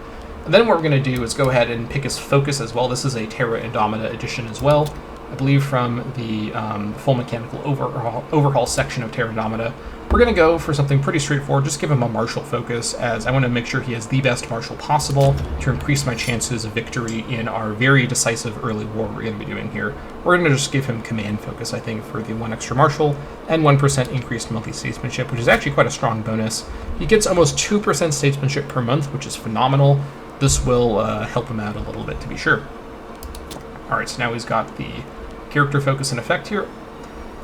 And then what we're going to do is go ahead and pick his focus as well. This is a Terra Indomita edition as well, I believe from the full mechanical overhaul section of Terra Indomita. We're going to go for something pretty straightforward, just give him a martial focus, as I want to make sure he has the best martial possible to increase my chances of victory in our very decisive early war we're going to be doing here. We're going to just give him command focus, I think, for the 1 extra martial, and 1% increased monthly statesmanship, which is actually quite a strong bonus. He gets almost 2% statesmanship per month, which is phenomenal. This will help him out a little bit, to be sure. Alright, so now he's got the character focus in effect here.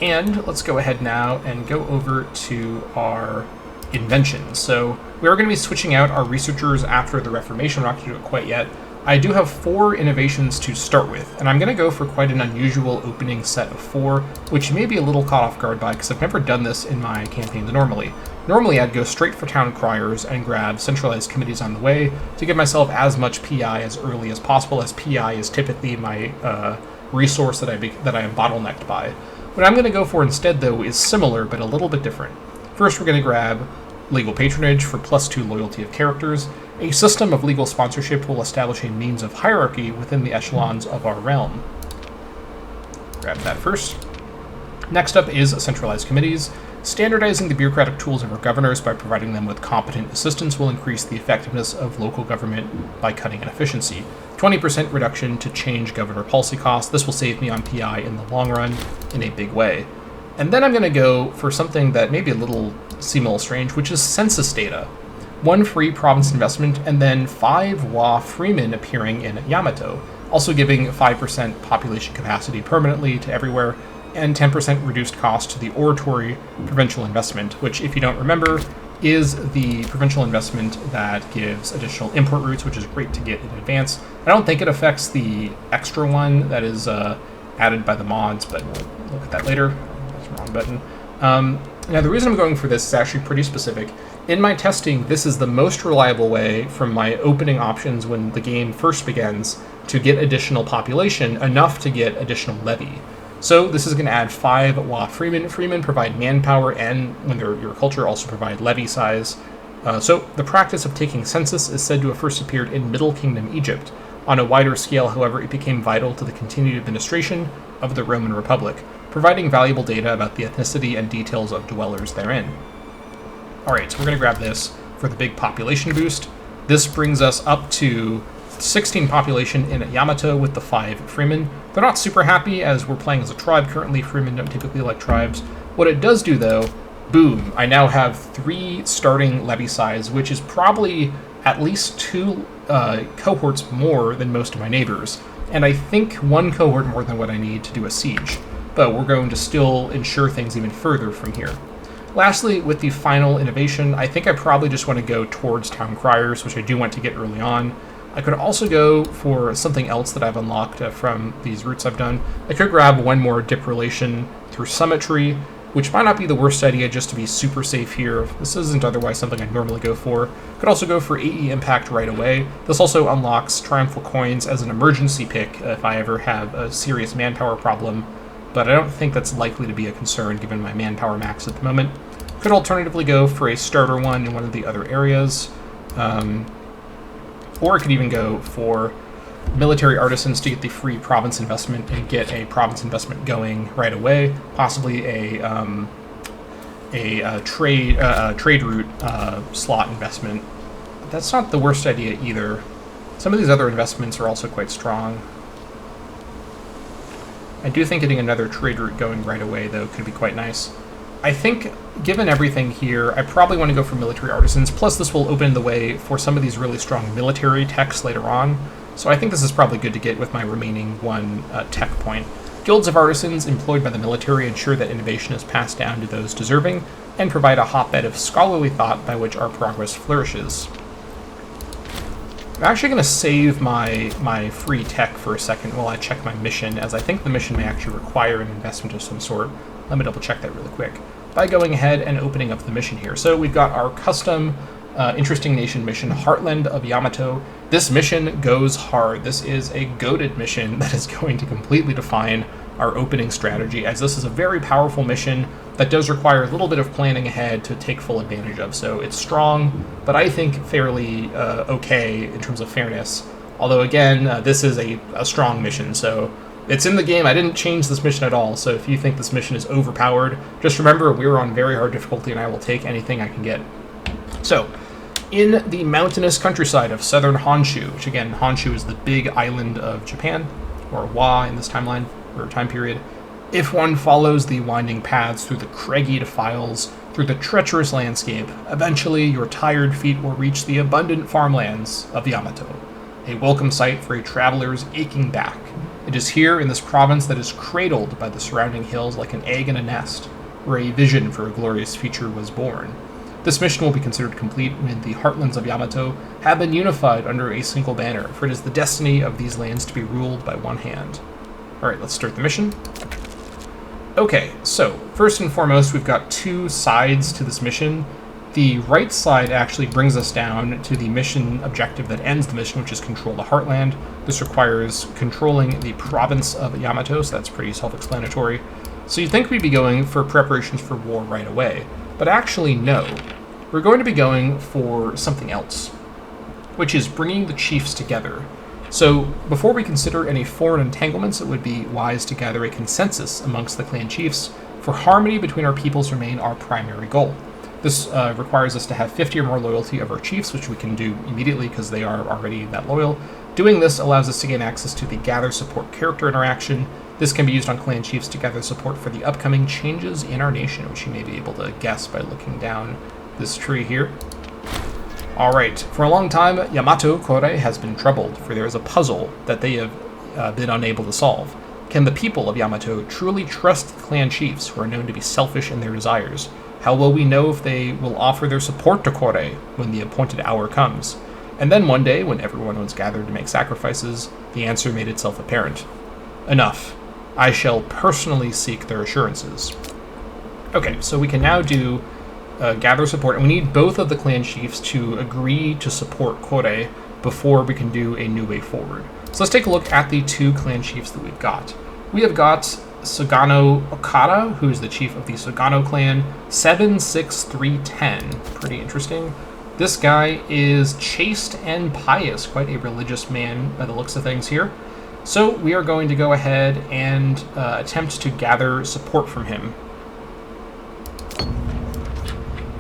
And let's go ahead now and go over to our inventions. So we are going to be switching out our researchers after the Reformation. We're not going to do it quite yet. I do have 4 innovations to start with, and I'm going to go for quite an unusual opening set of 4, which you may be a little caught off guard by, because I've never done this in my campaigns normally. Normally I'd go straight for town criers and grab centralized committees on the way to give myself as much PI as early as possible, as PI is typically my resource that I am bottlenecked by. What I'm going to go for instead, though, is similar, but a little bit different. First, we're going to grab legal patronage for +2 loyalty of characters. A system of legal sponsorship will establish a means of hierarchy within the echelons of our realm. Grab that first. Next up is centralized committees. Standardizing the bureaucratic tools of our governors by providing them with competent assistance will increase the effectiveness of local government by cutting inefficiency. 20% reduction to change governor policy costs. This will save me on PI in the long run in a big way. And then I'm going to go for something that may be seem a little strange, which is census data. 1 free province investment, and then 5 Wa freemen appearing in Yamato, also giving 5% population capacity permanently to everywhere, and 10% reduced cost to the oratory provincial investment, which, if you don't remember, is the provincial investment that gives additional import routes, which is great to get in advance. I don't think it affects the extra one that is added by the mods, but we'll look at that later. That's the wrong button. Now, the reason I'm going for this is actually pretty specific. In my testing, this is the most reliable way from my opening options when the game first begins to get additional population, enough to get additional levy. So this is going to add 5 Wa freemen. Freemen provide manpower, and when they're your culture, also provide levy size. So the practice of taking census is said to have first appeared in Middle Kingdom Egypt. On a wider scale, however, it became vital to the continued administration of the Roman Republic, providing valuable data about the ethnicity and details of dwellers therein. Alright, so we're going to grab this for the big population boost. This brings us up to 16 population in Yamato with the 5 freemen. They're not super happy as we're playing as a tribe currently. Freemen don't typically like tribes. What it does do though, boom, I now have 3 starting levy size, which is probably at least 2 cohorts more than most of my neighbors. And I think 1 cohort more than what I need to do a siege. But we're going to still ensure things even further from here. Lastly, with the final innovation, I think I probably just want to go towards Town Criers, which I do want to get early on. I could also go for something else that I've unlocked from these routes I've done. I could grab 1 more dip relation through Summitry, which might not be the worst idea just to be super safe here. This isn't otherwise something I'd normally go for. Could also go for AE Impact right away. This also unlocks Triumphal Coins as an emergency pick if I ever have a serious manpower problem, but I don't think that's likely to be a concern given my manpower max at the moment. Could alternatively go for a starter one in one of the other areas, or I could even go for military artisans to get the free province investment and get a province investment going right away. Possibly a trade route slot investment. That's not the worst idea either. Some of these other investments are also quite strong. I do think getting another trade route going right away, though, could be quite nice. I think, given everything here, I probably want to go for military artisans, plus this will open the way for some of these really strong military techs later on, so I think this is probably good to get with my remaining 1 tech point. Guilds of artisans employed by the military ensure that innovation is passed down to those deserving, and provide a hotbed of scholarly thought by which our progress flourishes. I'm actually going to save my free tech for a second while I check my mission, as I think the mission may actually require an investment of some sort. Let me double check that really quick by going ahead and opening up the mission here. So we've got our custom Interesting Nation mission, Heartland of Yamato. This mission goes hard. This is a goated mission that is going to completely define our opening strategy, as this is a very powerful mission that does require a little bit of planning ahead to take full advantage of. So it's strong, but I think fairly okay in terms of fairness. Although again, this is a strong mission, so it's in the game. I didn't change this mission at all, so if you think this mission is overpowered, just remember we're on very hard difficulty and I will take anything I can get. So, in the mountainous countryside of southern Honshu, which again, Honshu is the big island of Japan, or Wa in this timeline, or time period, if one follows the winding paths through the craggy defiles, through the treacherous landscape, eventually your tired feet will reach the abundant farmlands of Yamato, a welcome sight for a traveler's aching back. It is here in this province that is cradled by the surrounding hills like an egg in a nest, where a vision for a glorious future was born. This mission will be considered complete when the heartlands of Yamato have been unified under a single banner, for it is the destiny of these lands to be ruled by one hand. Alright, let's start the mission. Okay, so first and foremost, we've got 2 sides to this mission. The right side actually brings us down to the mission objective that ends the mission, which is control the Heartland. This requires controlling the province of Yamato, so that's pretty self-explanatory. So you'd think we'd be going for preparations for war right away, but actually no. We're going to be going for something else, which is bringing the chiefs together. So before we consider any foreign entanglements, it would be wise to gather a consensus amongst the clan chiefs, for harmony between our peoples remain our primary goal. This requires us to have 50 or more loyalty of our chiefs, which we can do immediately because they are already that loyal. Doing this allows us to gain access to the gather support character interaction. This can be used on clan chiefs to gather support for the upcoming changes in our nation, which you may be able to guess by looking down this tree here. Alright, for a long time, Yamato Kore has been troubled, for there is a puzzle that they have been unable to solve. Can the people of Yamato truly trust the clan chiefs, who are known to be selfish in their desires? How will we know if they will offer their support to Kore when the appointed hour comes? And then one day, when everyone was gathered to make sacrifices, the answer made itself apparent. Enough. I shall personally seek their assurances. Okay, so we can now do gather support, and we need both of the clan chiefs to agree to support Kore before we can do a new way forward. So let's take a look at the 2 clan chiefs that we've got. We have got Sugano Okada, who's the chief of the Sugano clan, 76310. Pretty interesting. This guy is chaste and pious, quite a religious man by the looks of things here. So we are going to go ahead and attempt to gather support from him.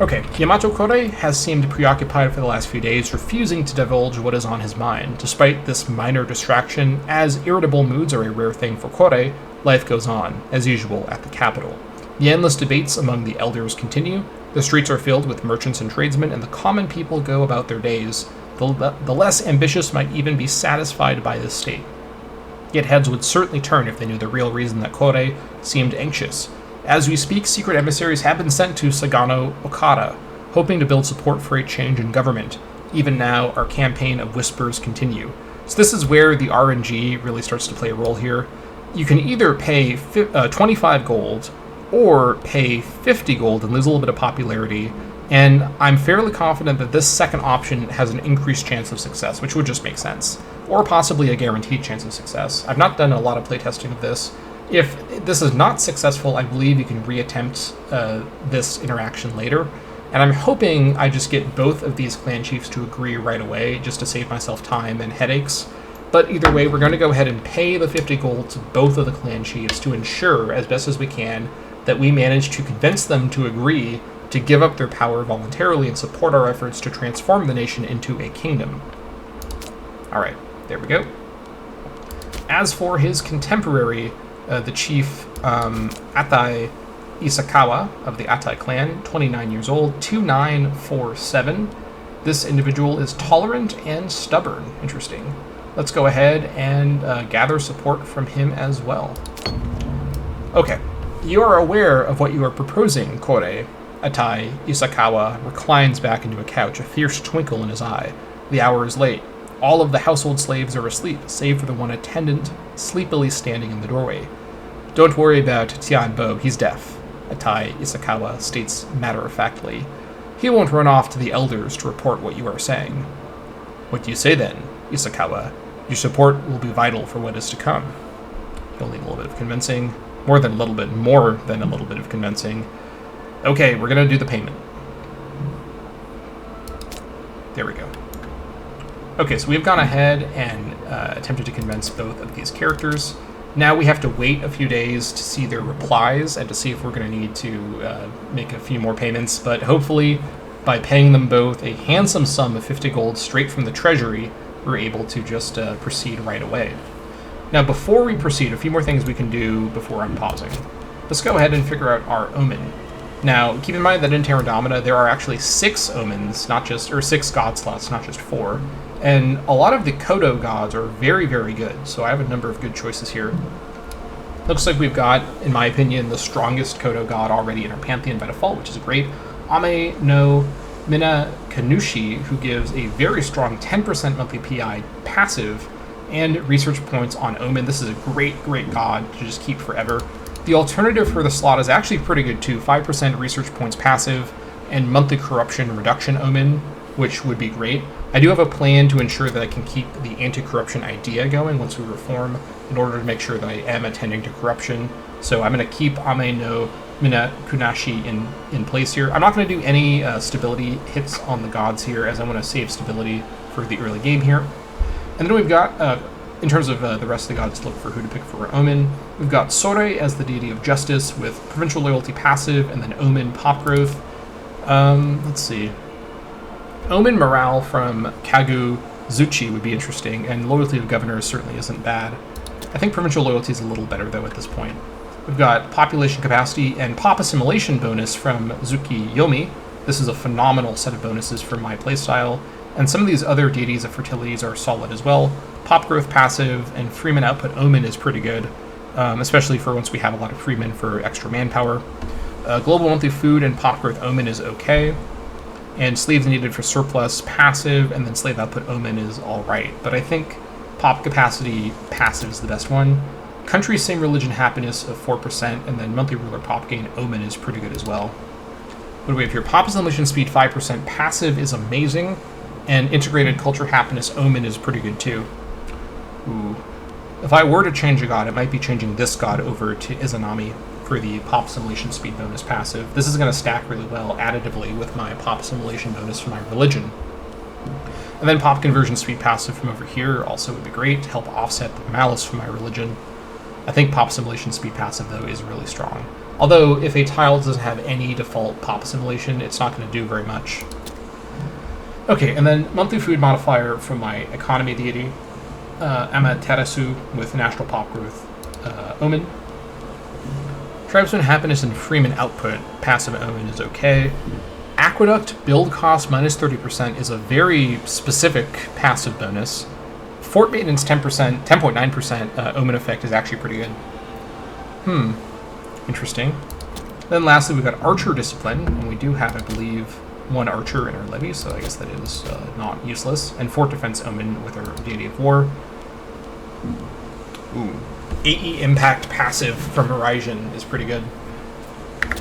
Okay, Yamato Kore has seemed preoccupied for the last few days, refusing to divulge what is on his mind. Despite this minor distraction, as irritable moods are a rare thing for Kore, life goes on, as usual, at the capital. The endless debates among the elders continue, the streets are filled with merchants and tradesmen, and the common people go about their days. The less ambitious might even be satisfied by this state. Yet heads would certainly turn if they knew the real reason that Kore seemed anxious. As we speak, secret emissaries have been sent to Sagano Okada, hoping to build support for a change in government. Even now, our campaign of whispers continue. So this is where the RNG really starts to play a role here. You can either pay 25 gold or pay 50 gold and lose a little bit of popularity, and I'm fairly confident that this second option has an increased chance of success, which would just make sense, or possibly a guaranteed chance of success. I've not done a lot of playtesting of this. If this is not successful, I believe you can reattempt this interaction later, and I'm hoping I just get both of these clan chiefs to agree right away, just to save myself time and headaches. But either way, we're going to go ahead and pay the 50 gold to both of the clan chiefs to ensure, as best as we can, that we manage to convince them to agree to give up their power voluntarily and support our efforts to transform the nation into a kingdom. Alright, there we go. As for his contemporary, the chief Atai Isakawa of the Atai clan, 29 years old, 2947. This individual is tolerant and stubborn. Interesting. Let's go ahead and gather support from him as well. Okay, you are aware of what you are proposing, Kore. Atai Isakawa reclines back into a couch, a fierce twinkle in his eye. The hour is late. All of the household slaves are asleep, save for the one attendant sleepily standing in the doorway. Don't worry about Tianbo, he's deaf, Atai Isakawa states matter-of-factly. He won't run off to the elders to report what you are saying. What do you say then, Isakawa? Your support will be vital for what is to come. He'll need a little bit of convincing. More than a little bit of convincing. Okay, we're going to do the payment. There we go. Okay, so we've gone ahead and attempted to convince both of these characters. Now we have to wait a few days to see their replies and to see if we're going to need to make a few more payments, but hopefully by paying them both a handsome sum of 50 gold straight from the treasury, we're able to just proceed right away. Now before we proceed, a few more things we can do before I'm pausing. Let's go ahead and figure out our Omen. Now, keep in mind that in Terra Indomita, there are actually 6 omens, or 6 god slots, not just 4. And a lot of the Kodo gods are very, very good, so I have a number of good choices here. Looks like we've got, in my opinion, the strongest Kodo god already in our pantheon by default, which is great. Ame no Mina Kanushi, who gives a very strong 10% monthly PI passive and research points on Omen. This is a great, great god to just keep forever. The alternative for the slot is actually pretty good too, 5% research points passive and monthly corruption reduction Omen, which would be great. I do have a plan to ensure that I can keep the anti-corruption idea going once we reform in order to make sure that I am attending to corruption. So I'm going to keep Ame no Mina Kunashi in place here. I'm not going to do any stability hits on the gods here, as I want to save stability for the early game here. And then we've got, in terms of the rest of the gods to look for who to pick for Omen, we've got Sore as the deity of justice with provincial loyalty passive, and then Omen pop growth. Let's see. Omen morale from Kagu Zuchi would be interesting, and loyalty to governors certainly isn't bad. I think provincial loyalty is a little better though at this point. We've got population capacity and pop assimilation bonus from Zuki Yomi. This is a phenomenal set of bonuses for my playstyle, and some of these other deities of fertilities are solid as well. Pop growth passive and freeman output Omen is pretty good, especially for once we have a lot of freemen for extra manpower. Global monthly food and pop growth Omen is okay. And slaves needed for surplus passive, and then slave output Omen is alright. But I think pop capacity passive is the best one. Country same religion happiness of 4%, and then monthly ruler pop gain Omen is pretty good as well. What do we have here? Pop assimilation speed 5%, passive is amazing, and integrated culture happiness Omen is pretty good too. Ooh. If I were to change a god, it might be changing this god over to Izanami for the pop assimilation speed bonus passive. This is going to stack really well additively with my pop assimilation bonus for my religion. And then pop conversion speed passive from over here also would be great to help offset the malice for my religion. I think pop simulation speed passive, though, is really strong. Although, if a tile doesn't have any default pop simulation, it's not going to do very much. Okay, and then monthly food modifier from my economy deity, Amaterasu with national pop growth, Omen. Tribesman happiness and freeman output, passive Omen is okay. Aqueduct build cost minus 30% is a very specific passive bonus. Fort maintenance 10%, 10.9% Omen effect is actually pretty good. Interesting. Then lastly, we've got Archer Discipline, and we do have, I believe, one Archer in our Levy, so I guess that is not useless. And Fort Defense Omen with our Deity of War. Ooh. AE Impact passive from Horizon is pretty good.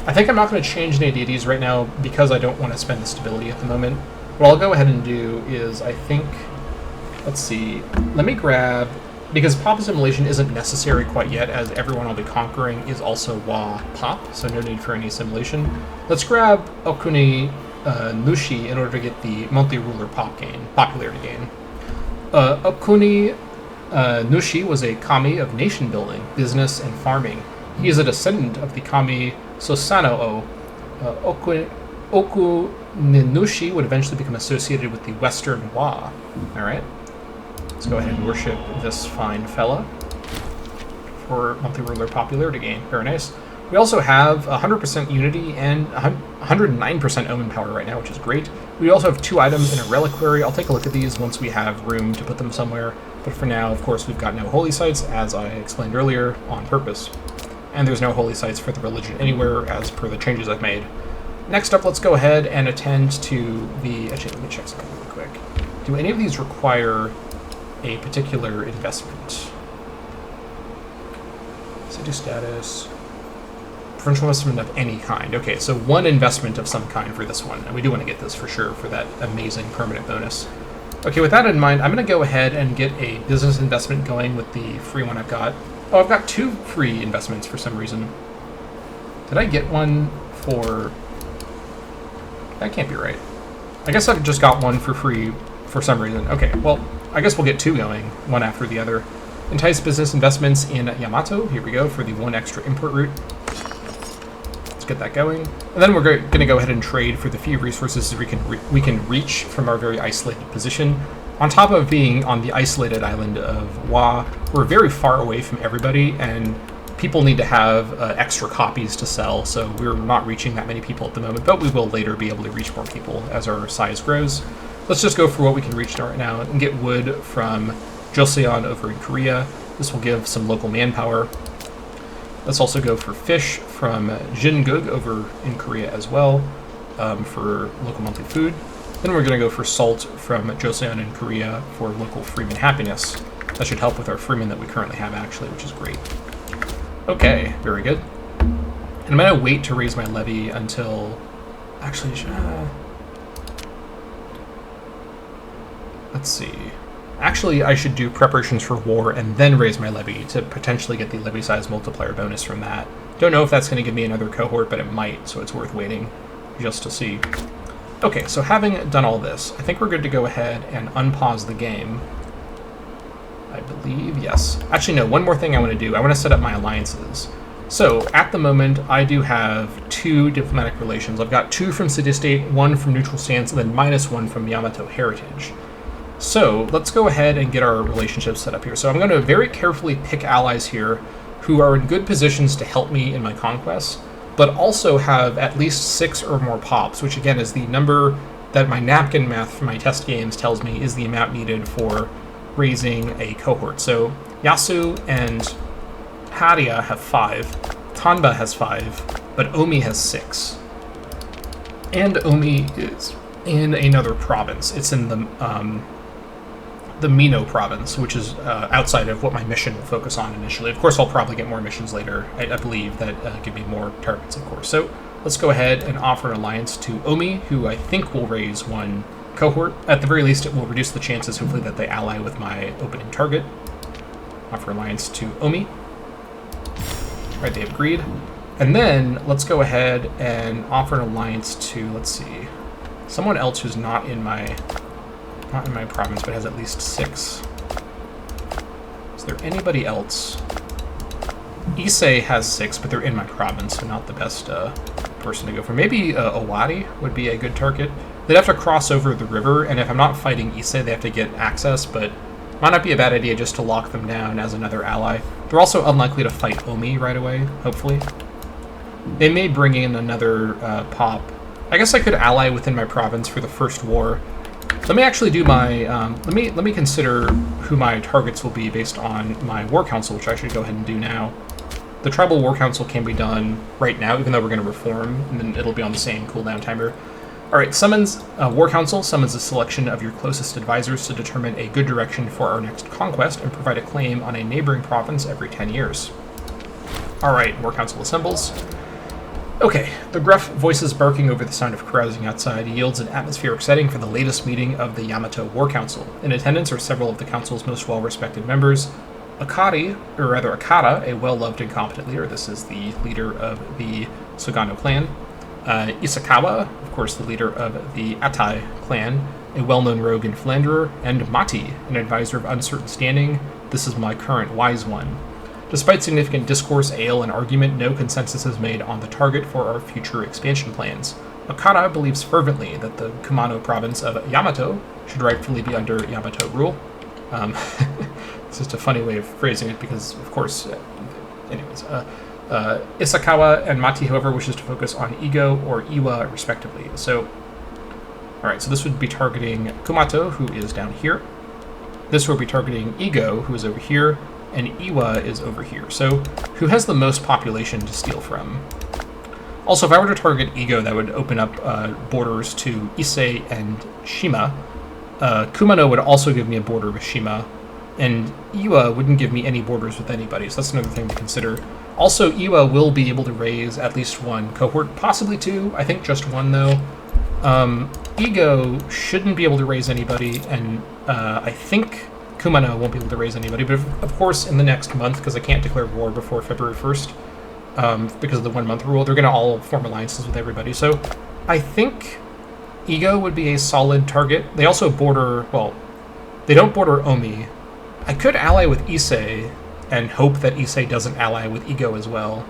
I think I'm not going to change any deities right now because I don't want to spend the stability at the moment. What I'll go ahead and do is, I think, let's see, let me grab, because pop simulation isn't necessary quite yet, as everyone I'll be conquering is also Wa pop, so no need for any simulation. Let's grab Okuni Nushi in order to get the monthly ruler popularity gain. Okuni Nushi was a kami of nation building, business, and farming. He is a descendant of the kami Sosano-o. Okuninushi would eventually become associated with the Western Wa. Alright. Let's go ahead and worship this fine fella for monthly ruler popularity gain. Very nice. We also have 100% unity and 109% Omen Power right now, which is great. We also have 2 items in a reliquary. I'll take a look at these once we have room to put them somewhere. But for now, of course, we've got no Holy Sites, as I explained earlier, on purpose. And there's no Holy Sites for the religion anywhere, as per the changes I've made. Next up, let's go ahead and attend to the... Actually, let me check something really quick. Do any of these require a particular investment? City status... Provincial investment of any kind. Okay, so 1 investment of some kind for this one. And we do want to get this for sure for that amazing permanent bonus. Okay, with that in mind, I'm going to go ahead and get a business investment going with the free one I've got. Oh, I've got 2 free investments for some reason. Did I get one for... That can't be right. I guess I've just got one for free for some reason. Okay, well, I guess we'll get 2 going, one after the other. Entice business investments in Yamato. Here we go for the 1 extra import route. Get that going, and then we're going to go ahead and trade for the few resources we can reach from our very isolated position. On top of being on the isolated island of Wa, we're very far away from everybody, and people need to have extra copies to sell, so we're not reaching that many people at the moment, but we will later be able to reach more people as our size grows. Let's just go for what we can reach right now and get wood from Joseon over in Korea. This will give some local manpower. Let's also go for fish from Jingug over in Korea as well for local monthly food. Then we're going to go for salt from Joseon in Korea for local freeman happiness. That should help with our freeman that we currently have actually, which is great. Okay, very good. And I'm going to wait to raise my levy until... Actually, let's see. Actually, I should do preparations for war and then raise my levy to potentially get the levy size multiplier bonus from that. Don't know if that's going to give me another cohort, but it might, so it's worth waiting just to see. Okay, so having done all this, I think we're good to go ahead and unpause the game. I believe, yes. Actually, no, one more thing I want to do. I want to set up my alliances. So, at the moment, I do have 2 diplomatic relations. I've got 2 from City-State, 1 from Neutral Stance, and then -1 from Yamato Heritage. So let's go ahead and get our relationships set up here. So I'm going to very carefully pick allies here who are in good positions to help me in my conquests, but also have at least 6 or more pops, which again is the number that my napkin math from my test games tells me is the amount needed for raising a cohort. So Yasu and Haria have 5, Tanba has 5, but Omi has 6. And Omi is in another province. It's in the Mino province, which is outside of what my mission will focus on initially. Of course, I'll probably get more missions later, I believe, that give me more targets, of course. So let's go ahead and offer an alliance to Omi, who I think will raise 1 cohort. At the very least, it will reduce the chances, hopefully, that they ally with my opening target. Offer alliance to Omi. All right, they have agreed. And then let's go ahead and offer an alliance to, let's see, someone else who's not in my province, but has at least 6. Is there anybody else Issei has 6, but they're in my province, so not the best person to go for. Maybe Owari would be a good target. They'd have to cross over the river, and if I'm not fighting Issei, they have to get access, but might not be a bad idea just to lock them down as another ally. They're also unlikely to fight Omi right away, hopefully. They may bring in another pop. I guess I could ally within my province for the first war. Let me actually do my, let me consider who my targets will be based on my war council, which I should go ahead and do now. The tribal war council can be done right now, even though we're going to reform, and then it'll be on the same cooldown timer. Alright, summons war council summons a selection of your closest advisors to determine a good direction for our next conquest and provide a claim on a neighboring province every 10 years. Alright, war council assembles. Okay, the gruff voices barking over the sound of carousing outside yields an atmospheric setting for the latest meeting of the Yamato War Council. In attendance are several of the council's most well-respected members. Akari, or rather Akata, a well-loved and competent leader. This is the leader of the Sugano clan. Isakawa, of course, the leader of the Atai clan, a well-known rogue and philanderer. And Mati, an advisor of uncertain standing. This is my current wise one. Despite significant discourse, ale, and argument, no consensus is made on the target for our future expansion plans. Akata believes fervently that the Kumano province of Yamato should rightfully be under Yamato rule. It's just a funny way of phrasing it because, of course, anyways. Isakawa and Mati, however, wishes to focus on Igo or Iwa, respectively. So, alright, so this would be targeting Kumato, who is down here. This would be targeting Igo, who is over here. And Iwa is over here. So, who has the most population to steal from? Also, if I were to target Igo, that would open up borders to Issei and Shima. Kumano would also give me a border with Shima. And Iwa wouldn't give me any borders with anybody, so that's another thing to consider. Also, Iwa will be able to raise at least one cohort, possibly two. I think just one, though. Igo shouldn't be able to raise anybody, and I think Kumano won't be able to raise anybody, but of course in the next month, because I can't declare war before February 1st, because of the 1 month rule, they're going to all form alliances with everybody. So I think Igo would be a solid target. They also border, well, they don't border Omi. I could ally with Issei and hope that Issei doesn't ally with Igo as well.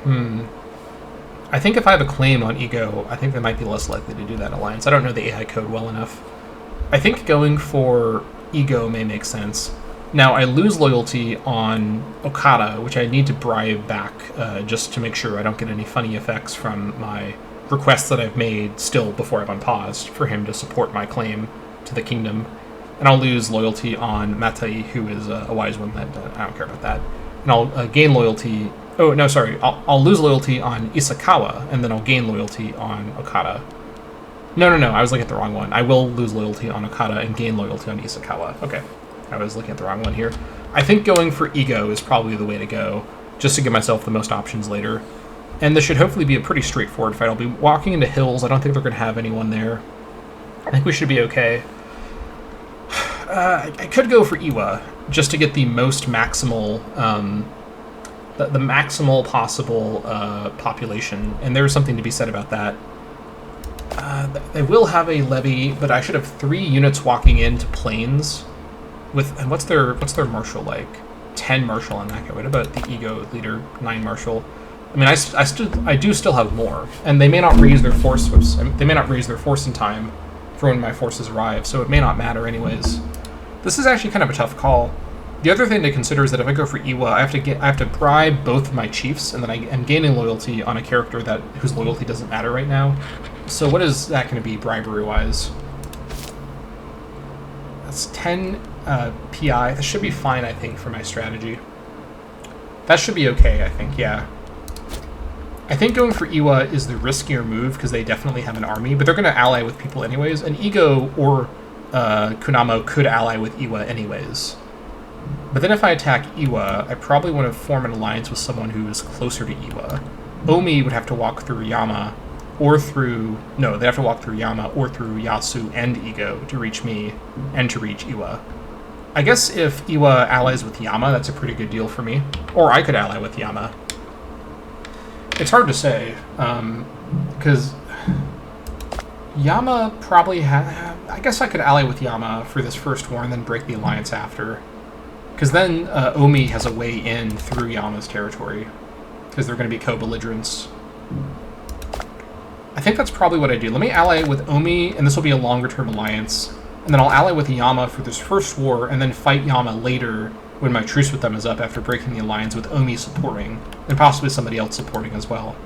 I think if I have a claim on Igo, I think they might be less likely to do that alliance. I don't know the AI code well enough. I think going for Igo may make sense. Now, I lose loyalty on Okada, which I need to bribe back just to make sure I don't get any funny effects from my requests that I've made still before I've unpaused for him to support my claim to the kingdom. And I'll lose loyalty on Matai, who is a wise one. That I don't care about that. And I'll gain loyalty... Oh, no, sorry. I'll lose loyalty on Isakawa, and then I'll gain loyalty on Okada. No, I was looking at the wrong one. I will lose loyalty on Okada and gain loyalty on Isakawa. Okay, I was looking at the wrong one here. I think going for Igo is probably the way to go, just to give myself the most options later. And this should hopefully be a pretty straightforward fight. I'll be walking into hills. I don't think they're going to have anyone there. I think we should be okay. I could go for Iwa, just to get the most maximal, the maximal possible population. And there's something to be said about that. They will have a levy, but I should have 3 units walking into plains. And what's their martial like? 10 martial on that guy. What about the Ego leader? 9 martial. I mean, I do still have more, and they may not raise their force. They may not raise their force in time for when my forces arrive, so it may not matter anyways. This is actually kind of a tough call. The other thing to consider is that if I go for Iwa, I have to bribe both of my chiefs, and then I am gaining loyalty on a character whose loyalty doesn't matter right now. So what is that going to be bribery-wise? That's 10 PI. That should be fine, I think, for my strategy. That should be okay, I think, yeah. I think going for Iwa is the riskier move because they definitely have an army, but they're going to ally with people anyways, and Igo or Kunamo could ally with Iwa anyways. But then if I attack Iwa, I probably want to form an alliance with someone who is closer to Iwa. Omi would have to walk through Yama, or through... No, they'd have to walk through Yama or through Yasu and Igo to reach me, and to reach Iwa. I guess if Iwa allies with Yama, that's a pretty good deal for me. Or I could ally with Yama. It's hard to say, because Yama probably I guess I could ally with Yama for this first war and then break the alliance after. Because then Omi has a way in through Yama's territory, because they're going to be co-belligerents. I think that's probably what I do. Let me ally with Omi, and this will be a longer-term alliance. And then I'll ally with Yama for this first war, and then fight Yama later when my truce with them is up after breaking the alliance with Omi supporting, and possibly somebody else supporting as well.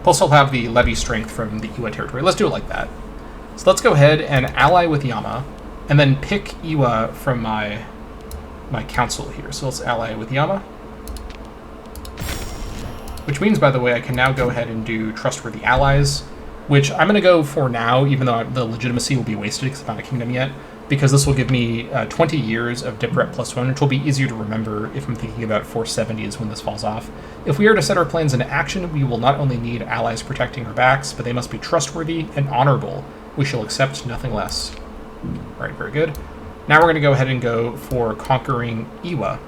Plus I'll have the Levy strength from the Iwa territory. Let's do it like that. So let's go ahead and ally with Yama, and then pick Iwa from my council here. So let's ally with Yama. Which means, by the way, I can now go ahead and do trustworthy allies, which I'm going to go for now, even though the legitimacy will be wasted because I'm not a kingdom yet, because this will give me 20 years of dip rep +1, which will be easier to remember if I'm thinking about 470 is when this falls off. If we are to set our plans into action, we will not only need allies protecting our backs, but they must be trustworthy and honorable. We shall accept nothing less. All right, very good. Now we're going to go ahead and go for conquering Iwa.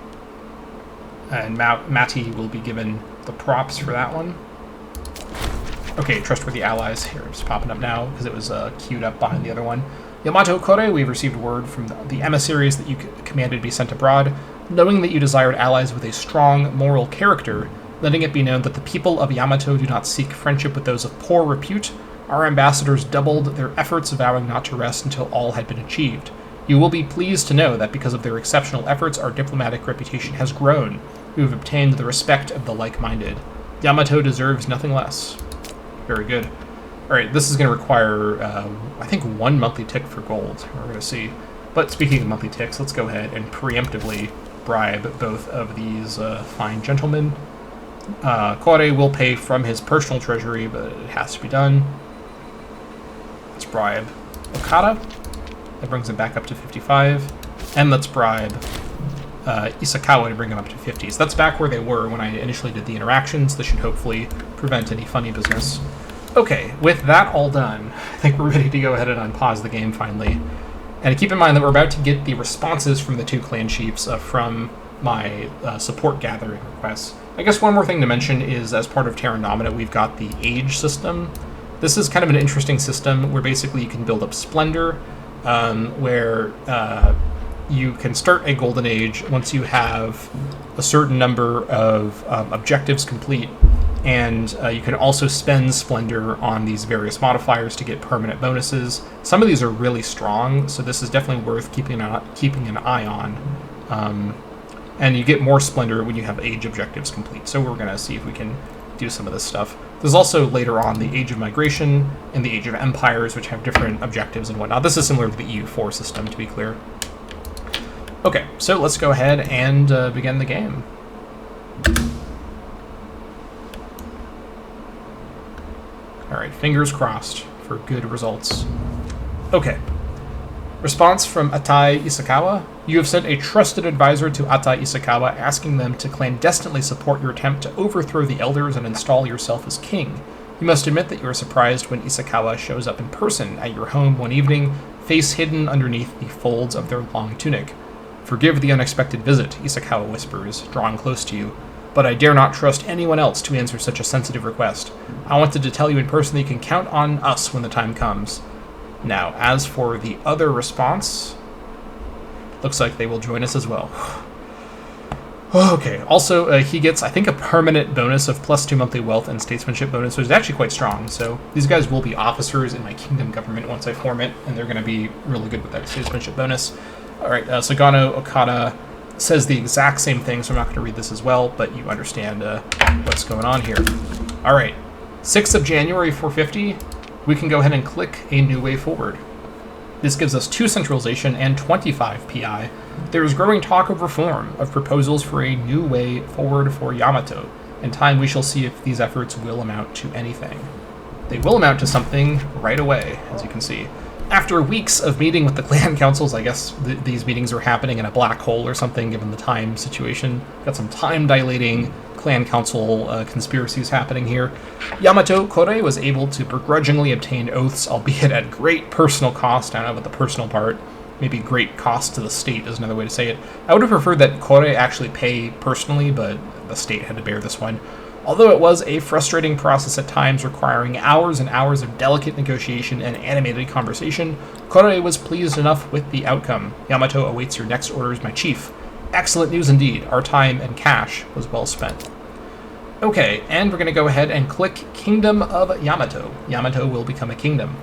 And Mati will be given the props for that one. Okay, trustworthy allies. Here, it's popping up now because it was queued up behind the other one. Yamato Kore, we've received word from the emissaries that you commanded be sent abroad, knowing that you desired allies with a strong moral character, letting it be known that the people of Yamato do not seek friendship with those of poor repute. Our ambassadors doubled their efforts, vowing not to rest until all had been achieved. You will be pleased to know that because of their exceptional efforts, our diplomatic reputation has grown. We have obtained the respect of the like-minded. Yamato deserves nothing less. Very good. All right, this is going to require, I think, 1 monthly tick for gold. We're going to see. But speaking of monthly ticks, let's go ahead and preemptively bribe both of these fine gentlemen. Kore will pay from his personal treasury, but it has to be done. Let's bribe Okada. That brings him back up to 55. And let's bribe Isakawa to bring him up to 50. So that's back where they were when I initially did the interactions. This should hopefully prevent any funny business. Okay, with that all done, I think we're ready to go ahead and unpause the game finally. And keep in mind that we're about to get the responses from the two clan chiefs from my support gathering requests. I guess one more thing to mention is, as part of Terra Indomita, we've got the age system. This is kind of an interesting system where basically you can build up splendor, where you can start a golden age once you have a certain number of objectives complete, and you can also spend splendor on these various modifiers to get permanent bonuses. Some of these are really strong, so this is definitely worth keeping an eye on. And you get more splendor when you have age objectives complete, so we're going to see if we can do some of this stuff. There's also later on the Age of Migration and the Age of Empires, which have different objectives and whatnot. This is similar to the EU4 system, to be clear. Okay, so let's go ahead and begin the game. Alright, fingers crossed for good results. Okay. Response from Atai Isakawa. You have sent a trusted advisor to Atai Isakawa, asking them to clandestinely support your attempt to overthrow the elders and install yourself as king. You must admit that you are surprised when Isakawa shows up in person at your home one evening, face hidden underneath the folds of their long tunic. Forgive the unexpected visit, Isakawa whispers, drawing close to you, but I dare not trust anyone else to answer such a sensitive request. I wanted to tell you in person that you can count on us when the time comes. Now, as for the other response, looks like they will join us as well. Okay, also he gets, I think, a permanent bonus of +2 monthly wealth and statesmanship bonus, which is actually quite strong. So these guys will be officers in my kingdom government once I form it, and they're going to be really good with that statesmanship bonus. All right, Sagano Okada says the exact same thing, so I'm not going to read this as well, but you understand what's going on here. All right, 6th of January, 450. We can go ahead and click a new way forward. This gives us 2 centralization and 25 PI. There is growing talk of reform, of proposals for a new way forward for Yamato. In time, we shall see if these efforts will amount to anything. They will amount to something right away, as you can see. After weeks of meeting with the clan councils, I guess these meetings are happening in a black hole or something, given the time situation. Got some time-dilating clan council conspiracies happening here. Yamato Kore was able to begrudgingly obtain oaths, albeit at great personal cost. I don't know about the personal part. Maybe great cost to the state is another way to say it. I would have preferred that Kore actually pay personally, but the state had to bear this one. Although it was a frustrating process at times, requiring hours and hours of delicate negotiation and animated conversation, Kore was pleased enough with the outcome. Yamato awaits your next orders, my chief. Excellent news indeed. Our time and cash was well spent. Okay, and we're going to go ahead and click Kingdom of Yamato. Yamato will become a kingdom.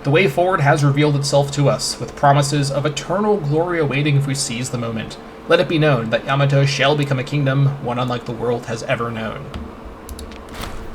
The way forward has revealed itself to us, with promises of eternal glory awaiting if we seize the moment. Let it be known that Yamato shall become a kingdom, one unlike the world has ever known.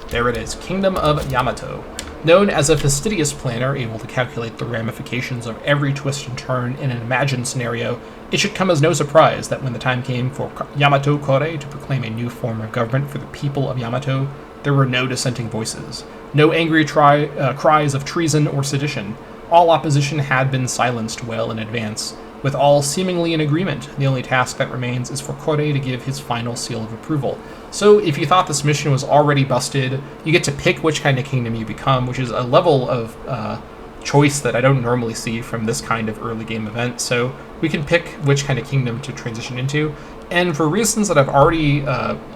There it is, Kingdom of Yamato. Known as a fastidious planner, able to calculate the ramifications of every twist and turn in an imagined scenario, it should come as no surprise that when the time came for Yamato Kore to proclaim a new form of government for the people of Yamato, there were no dissenting voices, no angry cries of treason or sedition. All opposition had been silenced well in advance, with all seemingly in agreement. The only task that remains is for Kore to give his final seal of approval. So if you thought this mission was already busted, you get to pick which kind of kingdom you become, which is a level of choice that I don't normally see from this kind of early game event. So we can pick which kind of kingdom to transition into. And for reasons that I've already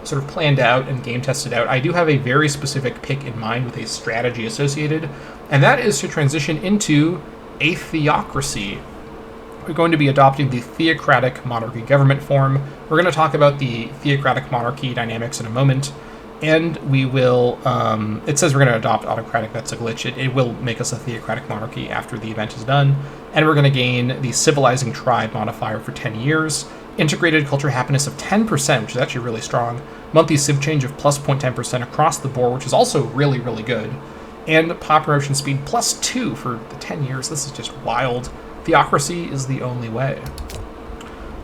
sort of planned out and game tested out, I do have a very specific pick in mind with a strategy associated, and that is to transition into a theocracy. We're going to be adopting the theocratic monarchy government form. We're going to talk about the theocratic monarchy dynamics in a moment, and we will, it says we're going to adopt autocratic, that's a glitch. It will make us a theocratic monarchy after the event is done, and we're going to gain the civilizing tribe modifier for 10 years, integrated culture happiness of 10%, which is actually really strong, monthly civ change of plus 0.10% across the board, which is also really, really good, and pop promotion speed plus 2 for the 10 years. This is just wild. Theocracy is the only way.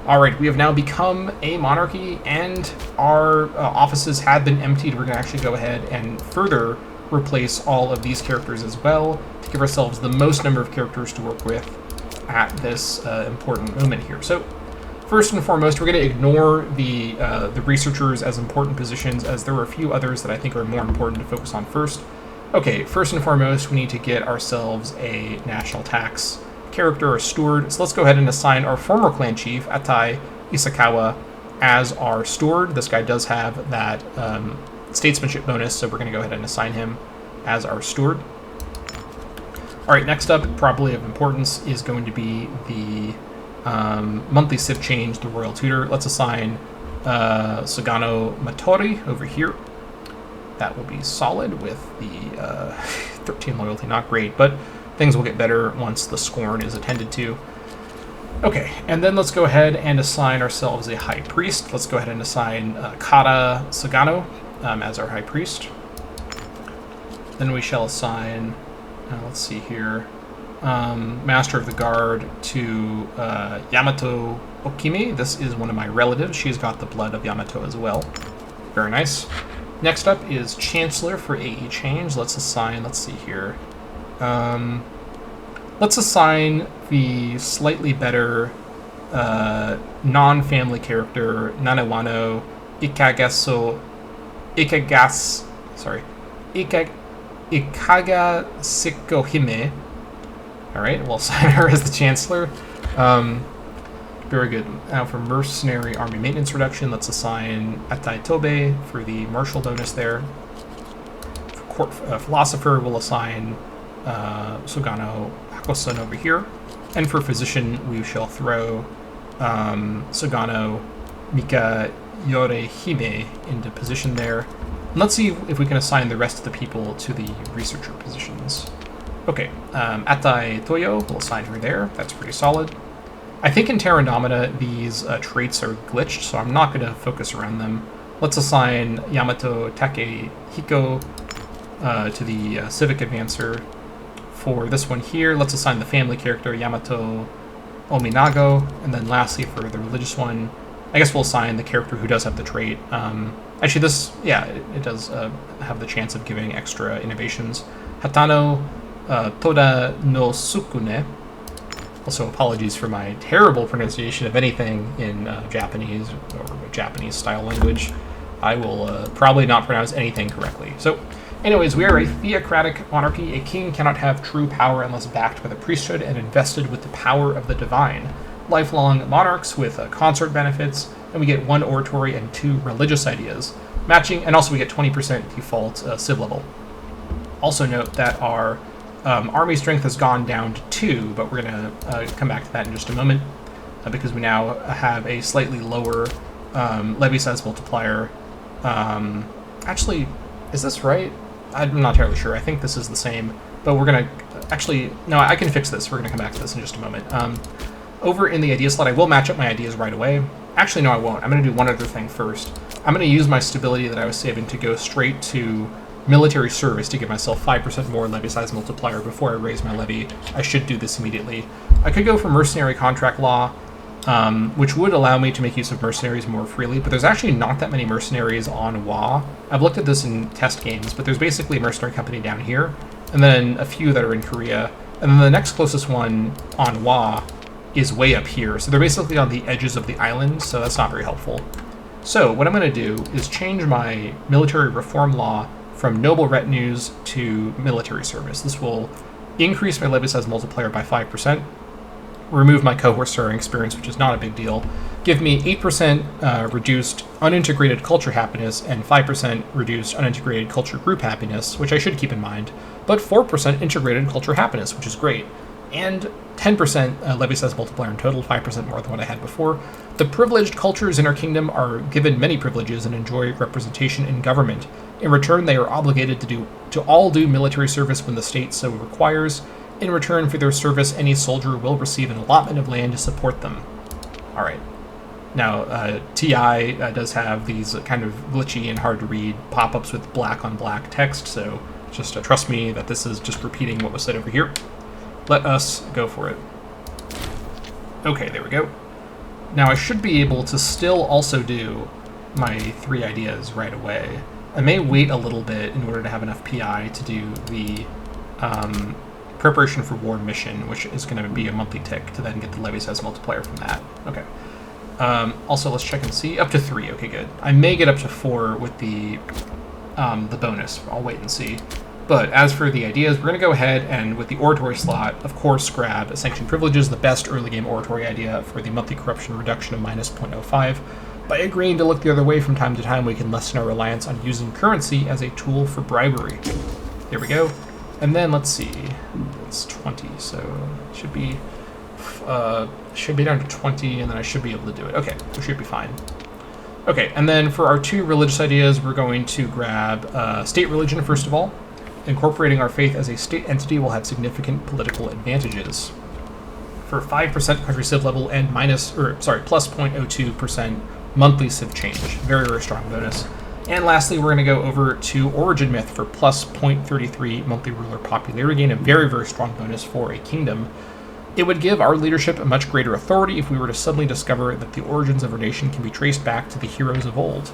Alright, we have now become a monarchy, and our offices have been emptied. We're going to actually go ahead and further replace all of these characters as well to give ourselves the most number of characters to work with at this important moment here. So, first and foremost, we're going to ignore the researchers as important positions, as there are a few others that I think are more important to focus on first. Okay, first and foremost, we need to get ourselves a national tax character or steward. So let's go ahead and assign our former clan chief, Atai Isakawa, as our steward. This guy does have that statesmanship bonus, so we're going to go ahead and assign him as our steward. All right, next up, probably of importance, is going to be the monthly civ change, the royal tutor. Let's assign Sugano Matori over here. That will be solid with the 13 loyalty, not great, but things will get better once the scorn is attended to. Okay, and then let's go ahead and assign ourselves a high priest. Let's go ahead and assign Kata Sugano as our high priest. Then we shall assign, let's see here, Master of the Guard to Yamato Okimi. This is one of my relatives. She's got the blood of Yamato as well. Very nice. Next up is Chancellor for AE change. Let's assign, let's see here. Let's assign the slightly better non-family character, Nanewano Ikagasikohime. Alright, we'll assign her as the Chancellor. Very good. Now for Mercenary Army Maintenance Reduction, let's assign Atai Tobe for the martial bonus there. For Court Philosopher, we'll assign Sugano Hakosun over here. And for Physician, we shall throw Sugano Mika Yorehime into position there. And let's see if we can assign the rest of the people to the researcher positions. Okay, Atai Toyo, we'll assign her there. That's pretty solid. I think in Terra Indomita, these traits are glitched, so I'm not going to focus around them. Let's assign Yamato Takehiko to the Civic Advancer. For this one here, let's assign the family character, Yamato Ominago. And then lastly, for the religious one, I guess we'll assign the character who does have the trait. Actually, this, yeah, it does have the chance of giving extra innovations. Hatano Toda no Sukune. Also, apologies for my terrible pronunciation of anything in Japanese or Japanese style language. I will probably not pronounce anything correctly. So, anyways, we are a theocratic monarchy. A king cannot have true power unless backed by the priesthood and invested with the power of the divine. Lifelong monarchs with consort benefits, and we get 1 oratory and 2 religious ideas. Matching, and also we get 20% default civ level. Also note that our army strength has gone down to 2, but we're going to come back to that in just a moment. because we now have a slightly lower levy size multiplier. Actually, is this right? I'm not entirely sure. I think this is the same, but we're going to... Actually, no, I can fix this. We're going to come back to this in just a moment. Over in the idea slot, I will match up my ideas right away. Actually, no, I won't. I'm going to do one other thing first. I'm going to use my stability that I was saving to go straight to military service to give myself 5% more levy size multiplier before I raise my levy. I should do this immediately. I could go for mercenary contract law, which would allow me to make use of mercenaries more freely, but there's actually not that many mercenaries on WoW. I've looked at this in test games, but there's basically a mercenary company down here, and then a few that are in Korea, and then the next closest one on WoW is way up here, so they're basically on the edges of the island, so that's not very helpful. So what I'm going to do is change my military reform law from noble retinues to military service. This will increase my levy size multiplier by 5%, remove my cohort starting experience, which is not a big deal, give me 8% reduced unintegrated culture happiness and 5% reduced unintegrated culture group happiness, which I should keep in mind, but 4% integrated culture happiness, which is great, and 10% levy size multiplier in total, 5% more than what I had before. The privileged cultures in our kingdom are given many privileges and enjoy representation in government. In return, they are obligated to all do military service when the state so requires. In return for their service, any soldier will receive an allotment of land to support them. All right. Now, TI does have these kind of glitchy and hard to read pop-ups with black on black text, so just trust me that this is just repeating what was said over here. Let us go for it. Okay, there we go. Now I should be able to still also do my 3 ideas right away. I may wait a little bit in order to have enough PI to do the preparation for war mission, which is going to be a monthly tick, to then get the levy size multiplier from that. Okay. Also, let's check and see. Up to 3. Okay, good. I may get up to 4 with the bonus. I'll wait and see. But as for the ideas, we're going to go ahead and, with the oratory slot, of course, grab Sanctioned Privileges, the best early game oratory idea for the monthly corruption reduction of minus 0.05. By agreeing to look the other way from time to time, we can lessen our reliance on using currency as a tool for bribery. There we go. And then let's see, it's 20, so it should be down to 20, and then I should be able to do it. Okay, we should be fine. Okay, and then for our 2 religious ideas, we're going to grab state religion first of all. Incorporating our faith as a state entity will have significant political advantages. For 5% country civ level and plus 0.02% monthly civ change. Very, very strong bonus. And lastly, we're going to go over to Origin Myth for plus 0.33 monthly ruler popularity gain, a very, very strong bonus for a kingdom. It would give our leadership a much greater authority if we were to suddenly discover that the origins of our nation can be traced back to the heroes of old.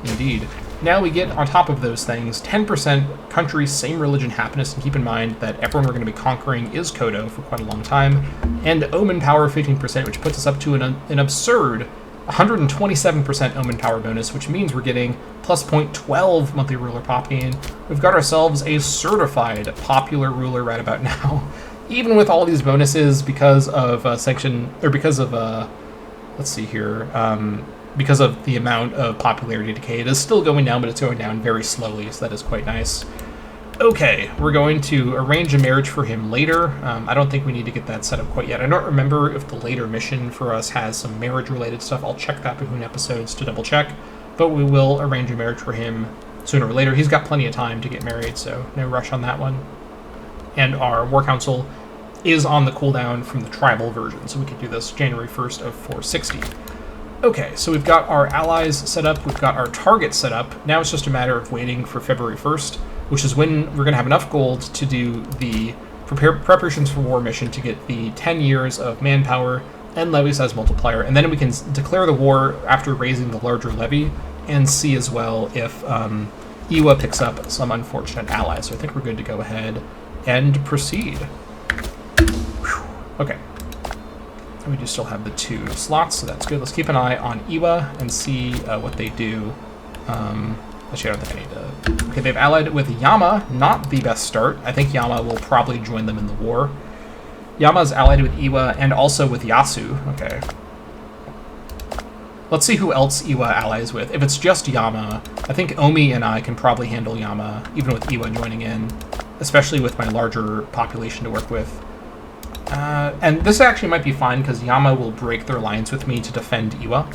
Indeed. Now we get, on top of those things, 10% country, same religion happiness, and keep in mind that everyone we're going to be conquering is Kodo for quite a long time, and Omen Power 15%, which puts us up to an absurd 127% Omen Power bonus, which means we're getting plus 0.12 monthly ruler pop gain. We've got ourselves a certified popular ruler right about now. Even with all these bonuses, because of let's see here, because of the amount of popularity decay, it is still going down, but it's going down very slowly, so that is quite nice. Okay, we're going to arrange a marriage for him later. I don't think we need to get that set up quite yet. I don't remember if the later mission for us has some marriage-related stuff. I'll check that between episodes to double-check, but we will arrange a marriage for him sooner or later. He's got plenty of time to get married, so no rush on that one. And our War Council is on the cooldown from the tribal version, so we can do this January 1st of 460. Okay, so we've got our allies set up, we've got our targets set up. Now it's just a matter of waiting for February 1st, which is when we're going to have enough gold to do the preparations for war mission to get the 10 years of manpower and levy size multiplier, and then we can declare the war after raising the larger levy and see as well if Iwa picks up some unfortunate allies. So I think we're good to go ahead and proceed. Whew. Okay. We do still have the 2 slots, so that's good. Let's keep an eye on Iwa and see what they do. Actually, I don't think I need to... Okay, they've allied with Yama, not the best start. I think Yama will probably join them in the war. Yama's allied with Iwa and also with Yasu. Okay. Let's see who else Iwa allies with. If it's just Yama, I think Omi and I can probably handle Yama, even with Iwa joining in, especially with my larger population to work with. And this actually might be fine, because Yama will break their alliance with me to defend Iwa.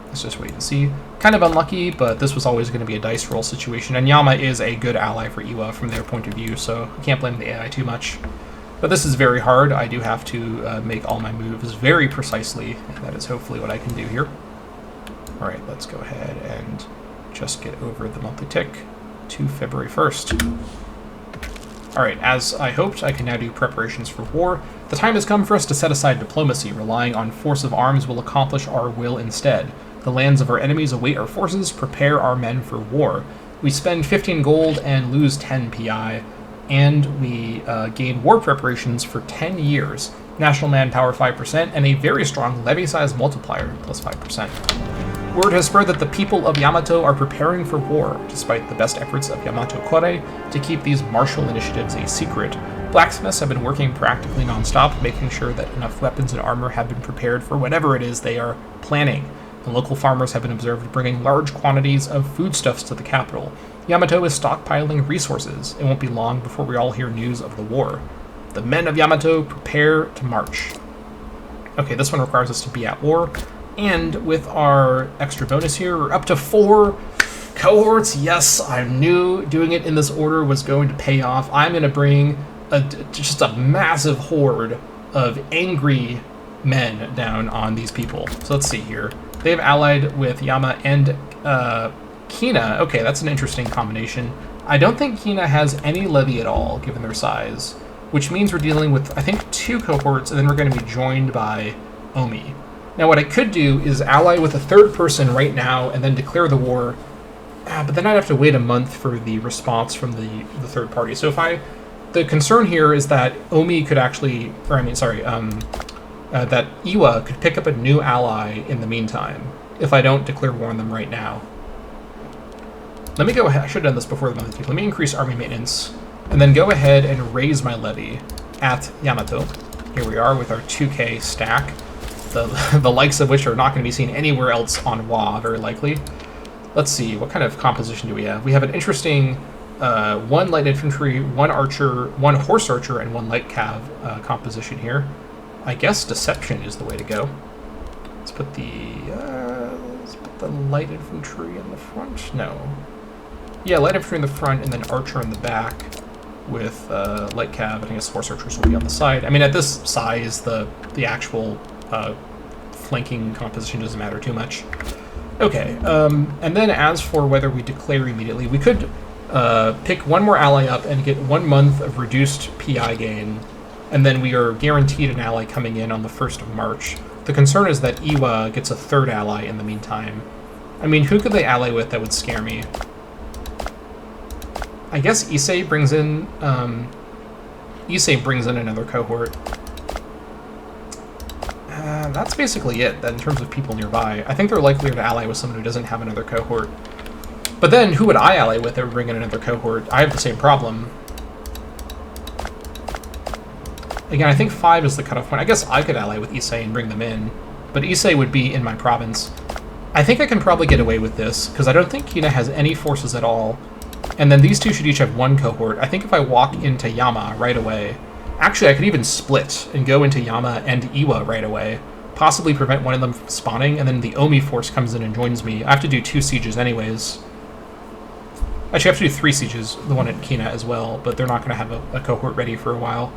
Let's just wait and see. Kind of unlucky, but this was always going to be a dice roll situation, and Yama is a good ally for Iwa from their point of view, so I can't blame the AI too much. But this is very hard. I do have to make all my moves very precisely, and that is hopefully what I can do here. Alright, let's go ahead and just get over the monthly tick to February 1st. Alright, as I hoped, I can now do preparations for war. The time has come for us to set aside diplomacy. Relying on force of arms will accomplish our will instead. The lands of our enemies await our forces. Prepare our men for war. We spend 15 gold and lose 10 PI, and we gain war preparations for 10 years. National manpower 5%, and a very strong levy size multiplier, plus 5%. Word has spread that the people of Yamato are preparing for war, despite the best efforts of Yamato Kore to keep these martial initiatives a secret. Blacksmiths have been working practically non-stop, making sure that enough weapons and armor have been prepared for whatever it is they are planning. The local farmers have been observed bringing large quantities of foodstuffs to the capital. Yamato is stockpiling resources. It won't be long before we all hear news of the war. The men of Yamato prepare to march. Okay, this one requires us to be at war. And with our extra bonus here, we're up to 4 cohorts. Yes, I knew doing it in this order was going to pay off. I'm going to bring just a massive horde of angry men down on these people. So let's see here. They've allied with Yama and Kina. Okay, that's an interesting combination. I don't think Kina has any levy at all, given their size, which means we're dealing with, I think, 2 cohorts, and then we're going to be joined by Omi. Now, what I could do is ally with a 3rd person right now and then declare the war, but then I'd have to wait a month for the response from the 3rd party. So the concern here is that Omi could actually, that Iwa could pick up a new ally in the meantime if I don't declare war on them right now. Let me go ahead, I should have done this before the monthly. Let me increase army maintenance, and then go ahead and raise my levy at Yamato. Here we are with our 2k stack. The likes of which are not going to be seen anywhere else on WoW, very likely. Let's see, what kind of composition do we have? We have an interesting 1 light infantry, 1 archer, 1 horse archer, and 1 light cav composition here. I guess deception is the way to go. Let's put the light infantry in the front. No. Yeah, light infantry in the front, and then archer in the back with light cav. I guess horse archers will be on the side. I mean, at this size, the actual flanking composition doesn't matter too much. Okay, and then as for whether we declare immediately, we could pick 1 more ally up and get 1 month of reduced PI gain, and then we are guaranteed an ally coming in on the 1st of March. The concern is that Iwa gets a 3rd ally in the meantime. I mean, who could they ally with that would scare me? I guess Issei brings in another cohort. That's basically it, in terms of people nearby. I think they're likelier to ally with someone who doesn't have another cohort. But then, who would I ally with that would bring in another cohort? I have the same problem. Again, I think 5 is the cutoff point. I guess I could ally with Issei and bring them in, but Issei would be in my province. I think I can probably get away with this, because I don't think Kina has any forces at all. And then these 2 should each have 1 cohort. I think if I walk into Yama right away... Actually, I could even split and go into Yama and Iwa right away. Possibly prevent one of them from spawning, and then the Omi force comes in and joins me. I have to do 2 sieges anyways. Actually, I have to do 3 sieges, the one at Kina as well, but they're not going to have a cohort ready for a while.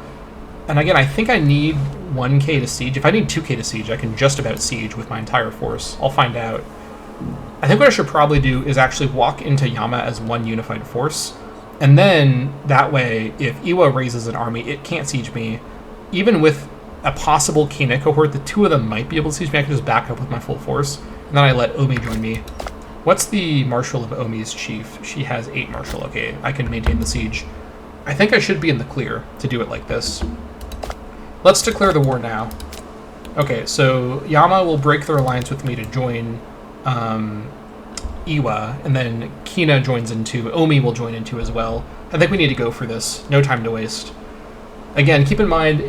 And again, I think I need 1k to siege. If I need 2k to siege, I can just about siege with my entire force. I'll find out. I think what I should probably do is actually walk into Yama as 1 unified force, and then, that way, if Iwa raises an army, it can't siege me. Even with a possible Kina cohort, the 2 of them might be able to siege me. I can just back up with my full force, and then I let Omi join me. What's the marshal of Omi's chief? She has 8 marshal. Okay, I can maintain the siege. I think I should be in the clear to do it like this. Let's declare the war now. Okay, so Yama will break their alliance with me to join Iwa, and then Kina joins into, Omi will join into as well. I think we need to go for this. No time to waste. Again, keep in mind,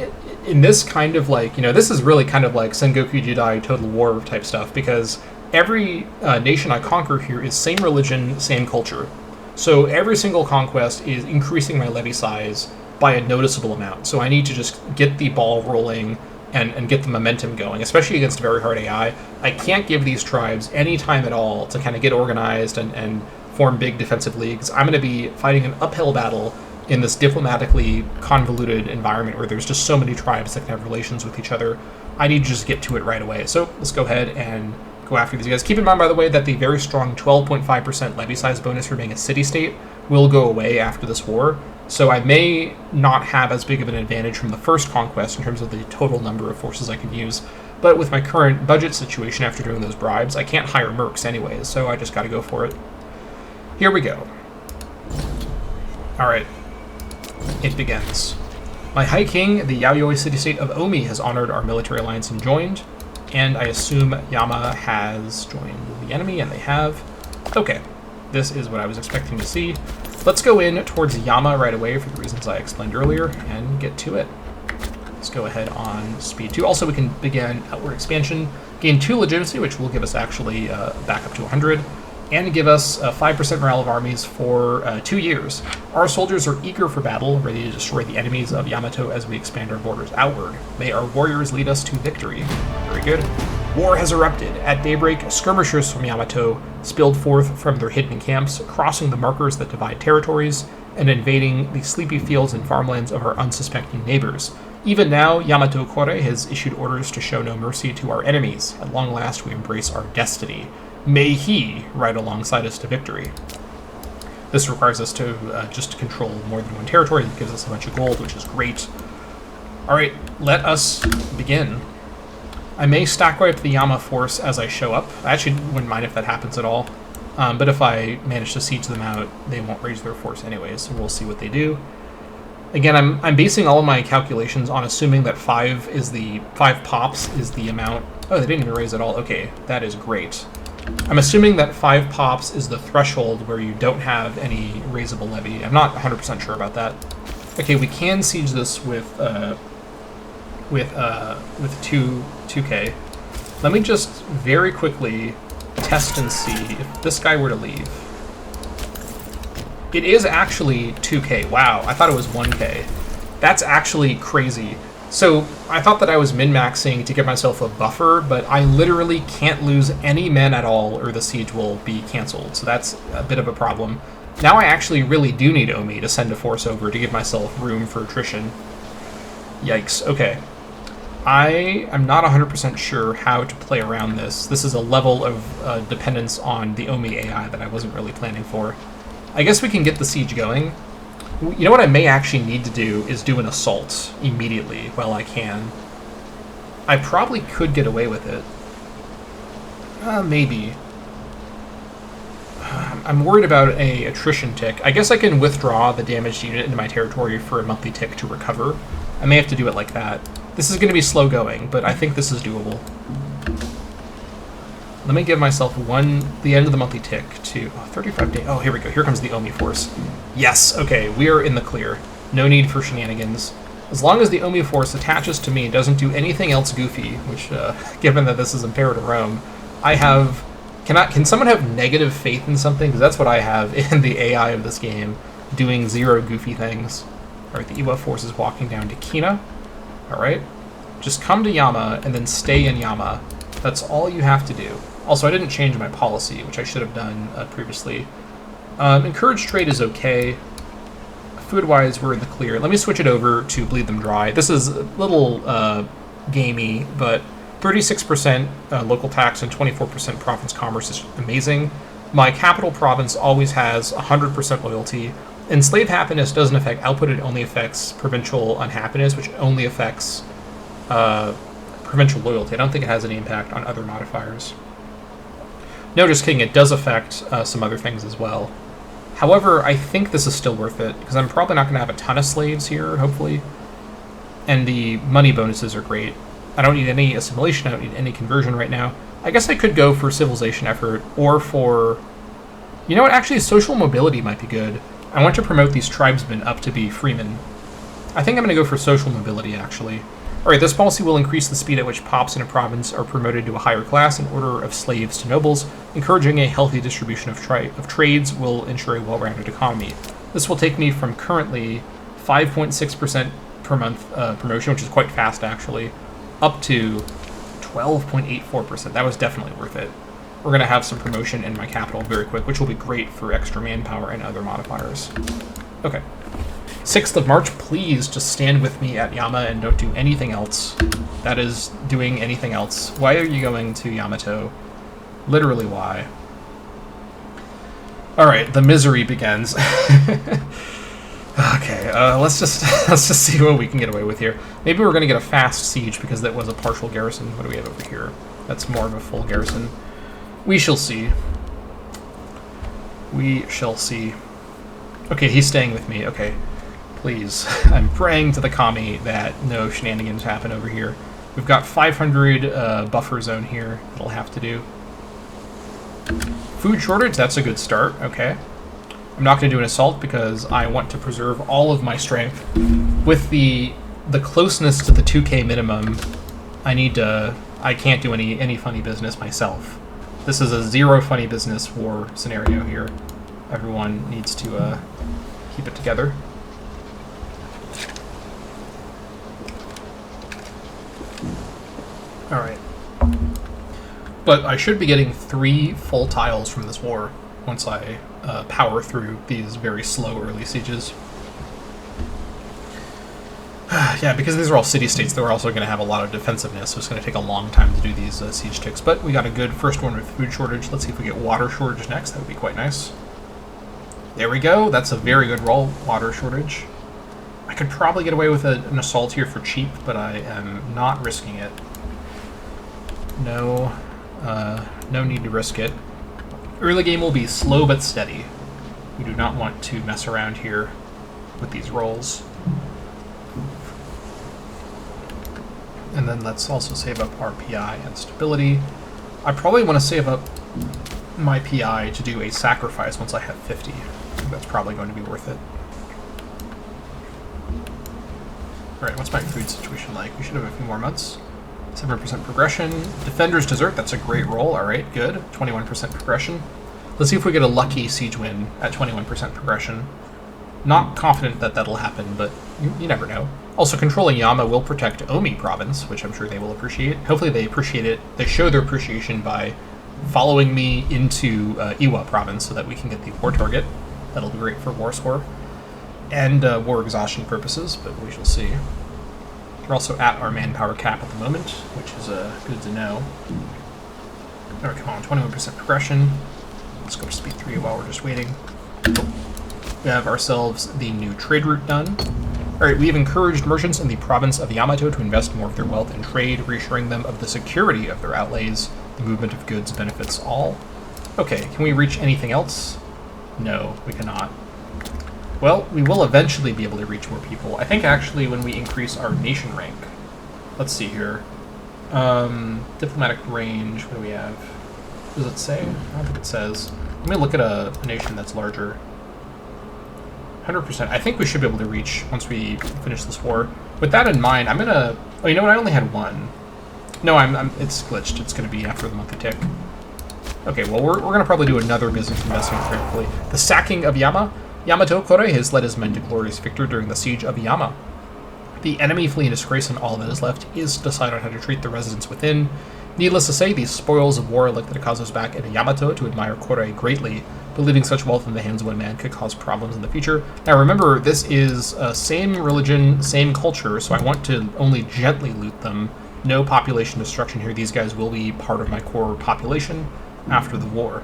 in this kind of like, this is really kind of like Sengoku Jidai Total War type stuff, because every nation I conquer here is same religion, same culture. So every single conquest is increasing my levy size, by a noticeable amount. So I need to just get the ball rolling and get the momentum going, especially against very hard AI. I can't give these tribes any time at all to kind of get organized and form big defensive leagues. I'm going to be fighting an uphill battle in this diplomatically convoluted environment where there's just so many tribes that can have relations with each other. I need to just get to it right away. So let's go ahead and go after these guys. Keep in mind, by the way, that the very strong 12.5% levy size bonus for being a city-state will go away after this war. So I may not have as big of an advantage from the first conquest in terms of the total number of forces I can use. But with my current budget situation after doing those bribes, I can't hire mercs anyways, so I just got to go for it. Here we go. All right. It begins. My High King, the Yayoi city-state of Omi, has honored our military alliance and joined, and I assume Yama has joined the enemy, and they have. Okay, this is what I was expecting to see. Let's go in towards Yama right away for the reasons I explained earlier, and get to it. Let's go ahead on speed 2. Also, we can begin outward expansion, gain 2 legitimacy, which will give us actually back up to 100, and give us 5% morale of armies for 2 years. Our soldiers are eager for battle, ready to destroy the enemies of Yamato as we expand our borders outward. May our warriors lead us to victory. Very good. War has erupted. At daybreak, skirmishers from Yamato spilled forth from their hidden camps, crossing the markers that divide territories, and invading the sleepy fields and farmlands of our unsuspecting neighbors. Even now, Yamato Kore has issued orders to show no mercy to our enemies. At long last, we embrace our destiny. May he ride alongside us to victory. This requires us to just control more than one territory. It gives us a bunch of gold, which is great. All right, let us begin. I may stack wipe the Yama force as I show up. I actually wouldn't mind if that happens at all. But if I manage to siege them out, they won't raise their force anyways, so we'll see what they do. Again, I'm basing all of my calculations on assuming that 5 pops is the amount. Oh, they didn't even raise at all. Okay, that is great. I'm assuming that 5 pops is the threshold where you don't have any raisable levy. I'm not 100% sure about that. Okay, we can siege this with 2k. Let me just very quickly test and see if this guy were to leave. It is actually 2k. Wow, I thought it was 1k. That's actually crazy. So I thought that I was min-maxing to give myself a buffer, but I literally can't lose any men at all or the siege will be canceled. So that's a bit of a problem. Now I actually really do need Omi to send a force over to give myself room for attrition. Yikes. Okay. I am not 100% sure how to play around this. This is a level of dependence on the Omi AI that I wasn't really planning for. I guess we can get the siege going. You know what I may actually need to do is do an assault immediately while I can. I probably could get away with it. Maybe. I'm worried about a attrition tick. I guess I can withdraw the damaged unit into my territory for a monthly tick to recover. I may have to do it like that. This is going to be slow going, but I think this is doable. Let me give myself the end of the monthly tick to 35 days. Oh, here we go. Here comes the Omi force. Yes, okay, we are in the clear. No need for shenanigans. As long as the Omi force attaches to me and doesn't do anything else goofy, which, given that this is Imperator Rome, I have... Can someone have negative faith in something? Because that's what I have in the AI of this game, doing 0 goofy things. All right, the Iwa force is walking down to Kina. All right, just come to Yama and then stay in Yama. That's all you have to do. Also, I didn't change my policy, which I should have done previously. Encourage trade is okay. Food-wise, we're in the clear. Let me switch it over to bleed them dry. This is a little gamey, but 36% local tax and 24% province commerce is amazing. My capital province always has 100% loyalty. Enslaved happiness doesn't affect output, it only affects provincial unhappiness, which only affects provincial loyalty. I don't think it has any impact on other modifiers. No, just kidding, it does affect some other things as well. However, I think this is still worth it, because I'm probably not going to have a ton of slaves here, hopefully. And the money bonuses are great. I don't need any assimilation, I don't need any conversion right now. I guess I could go for civilization effort, or for... You know what, actually social mobility might be good. I want to promote these tribesmen up to be freemen. I think I'm going to go for social mobility, actually. Alright, this policy will increase the speed at which pops in a province are promoted to a higher class in order of slaves to nobles. Encouraging a healthy distribution of trades will ensure a well-rounded economy. This will take me from currently 5.6% per month promotion, which is quite fast actually, up to 12.84%. That was definitely worth it. We're going to have some promotion in my capital very quick, which will be great for extra manpower and other modifiers. Okay. 6th of March, please just stand with me at Yama and don't do anything else. That is doing anything else. Why are you going to Yamato? Literally, why? Alright, the misery begins. Okay, let's just see what we can get away with here. Maybe we're going to get a fast siege because that was a partial garrison. What do we have over here? That's more of a full garrison. We shall see. We shall see. Okay, he's staying with me. Okay, please. I'm praying to the kami that no shenanigans happen over here. We've got 500 buffer zone here. That'll have to do. Food shortage, that's a good start. Okay. I'm not going to do an assault because I want to preserve all of my strength. With the closeness to the 2k minimum, I can't do any funny business myself. This is a zero funny business war scenario here. Everyone needs to keep it together. Alright. But I should be getting 3 full tiles from this war once I power through these very slow early sieges. Yeah, because these are all city-states, they're also going to have a lot of defensiveness, so it's going to take a long time to do these siege ticks. But we got a good first one with food shortage. Let's see if we get water shortage next. That would be quite nice. There we go. That's a very good roll, water shortage. I could probably get away with an assault here for cheap, but I am not risking it. No need to risk it. Early game will be slow but steady. We do not want to mess around here with these rolls. And then let's also save up our PI and stability. I probably want to save up my PI to do a sacrifice once I have 50. I think that's probably going to be worth it. Alright, what's my food situation like? We should have a few more months. 7% progression. Defender's Desert, that's a great roll. Alright, good. 21% progression. Let's see if we get a lucky siege win at 21% progression. Not confident that that'll happen, but you never know. Also, controlling Yama will protect Omi province, which I'm sure they will appreciate. Hopefully they appreciate it. They show their appreciation by following me into Iwa province so that we can get the war target. That'll be great for war score and war exhaustion purposes, but we shall see. We're also at our manpower cap at the moment, which is good to know. Alright, come on, 21% progression. Let's go to speed 3 while we're just waiting. We have ourselves the new trade route done. Alright, we have encouraged merchants in the province of Yamato to invest more of their wealth in trade, reassuring them of the security of their outlays. The movement of goods benefits all. Okay, can we reach anything else? No, we cannot. Well, we will eventually be able to reach more people. I think actually when we increase our nation rank. Let's see here. Diplomatic range, what do we have? Does it say? I don't think it says. Let me look at a nation that's larger. 100%. I think we should be able to reach once we finish this war. With that in mind, I'm gonna... Oh, you know what? I only had one. No, it's glitched. It's gonna be after the monthly tick. Okay, well, we're gonna probably do another business investment very quickly. The sacking of Yamato Kore has led his men to glorious victory during the siege of Yama. The enemy flee in disgrace, and all that is left is to decide on how to treat the residents within. Needless to say, these spoils of war led the Takazos back into Yamato to admire Kore greatly, but leaving such wealth in the hands of one man could cause problems in the future. Now remember, this is same religion, same culture, so I want to only gently loot them. No population destruction here. These guys will be part of my core population after the war.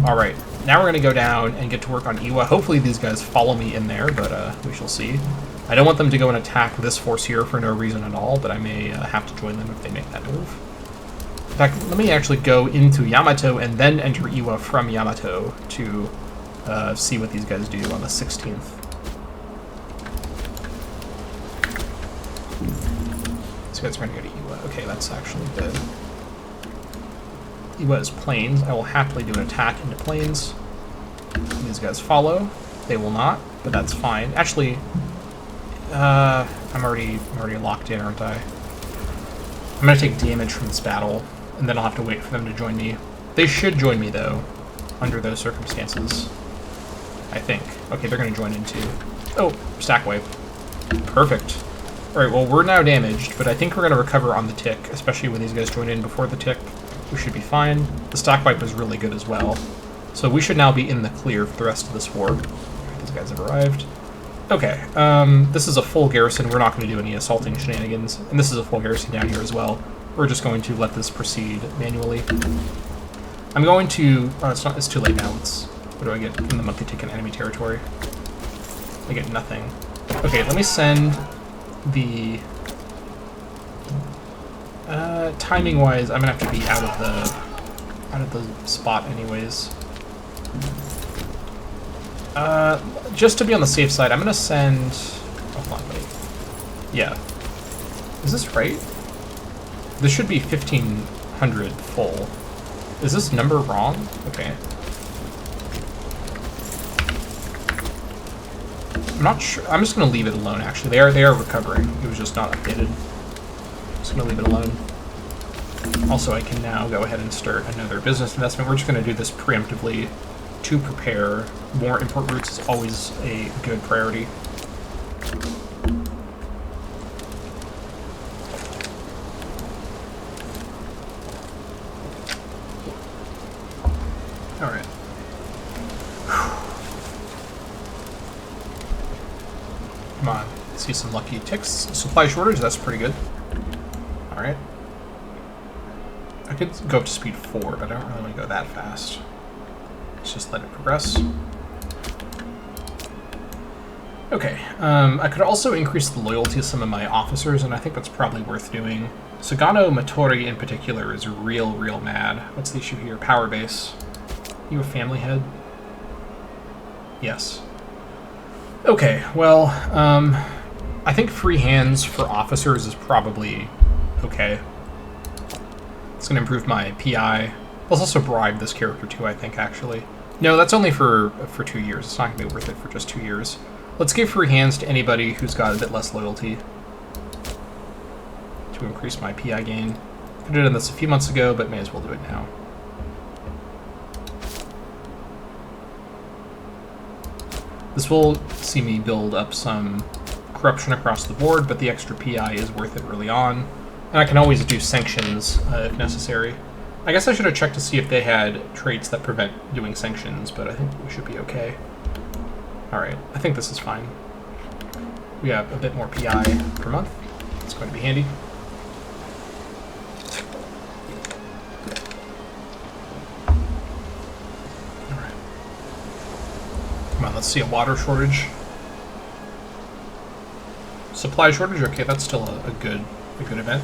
Alright, now we're going to go down and get to work on Iwa. Hopefully these guys follow me in there, but we shall see. I don't want them to go and attack this force here for no reason at all, but I may have to join them if they make that move. In fact, let me actually go into Yamato and then enter Iwa from Yamato to see what these guys do on the 16th. These guys are going to go to Iwa. Okay, that's actually good. Iwa is plains. I will happily do an attack into plains. These guys follow. They will not, but that's fine. Actually, I'm already locked in, aren't I? I'm going to take damage from this battle, and then I'll have to wait for them to join me. They should join me, though, under those circumstances. I think. Okay, they're going to join in, too. Oh, stack wipe. Perfect. Alright, well, we're now damaged, but I think we're going to recover on the tick, especially when these guys join in before the tick. We should be fine. The stack wipe was really good as well. So we should now be in the clear for the rest of this war. These guys have arrived. Okay, this is a full garrison. We're not going to do any assaulting shenanigans. And this is a full garrison down here as well. We're just going to let this proceed manually. I'm going to... Oh, it's too late now. What do I get in the monthly ticket enemy territory? I get nothing. Okay, let me send the... timing-wise, I'm gonna have to be out of the spot anyways. Just to be on the safe side, I'm gonna send... Hold on, wait. Yeah. Is this right? This should be 1,500 full. Is this number wrong? Okay. I'm not sure. I'm just gonna leave it alone, actually. They are recovering. It was just not updated. Just gonna leave it alone. Also, I can now go ahead and start another business investment. We're just gonna do this preemptively to prepare. More import routes is always a good priority. All right. Come on, see some lucky ticks. Supply shortage, that's pretty good. All right. I could go up to speed 4, but I don't really want to go that fast. Let's just let it progress. Okay, I could also increase the loyalty of some of my officers, and I think that's probably worth doing. Sugano Matori in particular is real mad. What's the issue here? Power base. You a family head? Yes. Okay, well, I think free hands for officers is probably okay. It's going to improve my PI. Let's also bribe this character too, I think, actually. No, that's only for 2 years. It's not going to be worth it for just 2 years. Let's give free hands to anybody who's got a bit less loyalty to increase my PI gain. Could have done this a few months ago, but may as well do it now. This will see me build up some corruption across the board, but the extra PI is worth it early on. And I can always do sanctions if necessary. I guess I should have checked to see if they had traits that prevent doing sanctions, but I think we should be okay. Alright, I think this is fine. We have a bit more PI per month. It's going to be handy. Alright. Come on, let's see a water shortage. Supply shortage, okay, that's still a good event.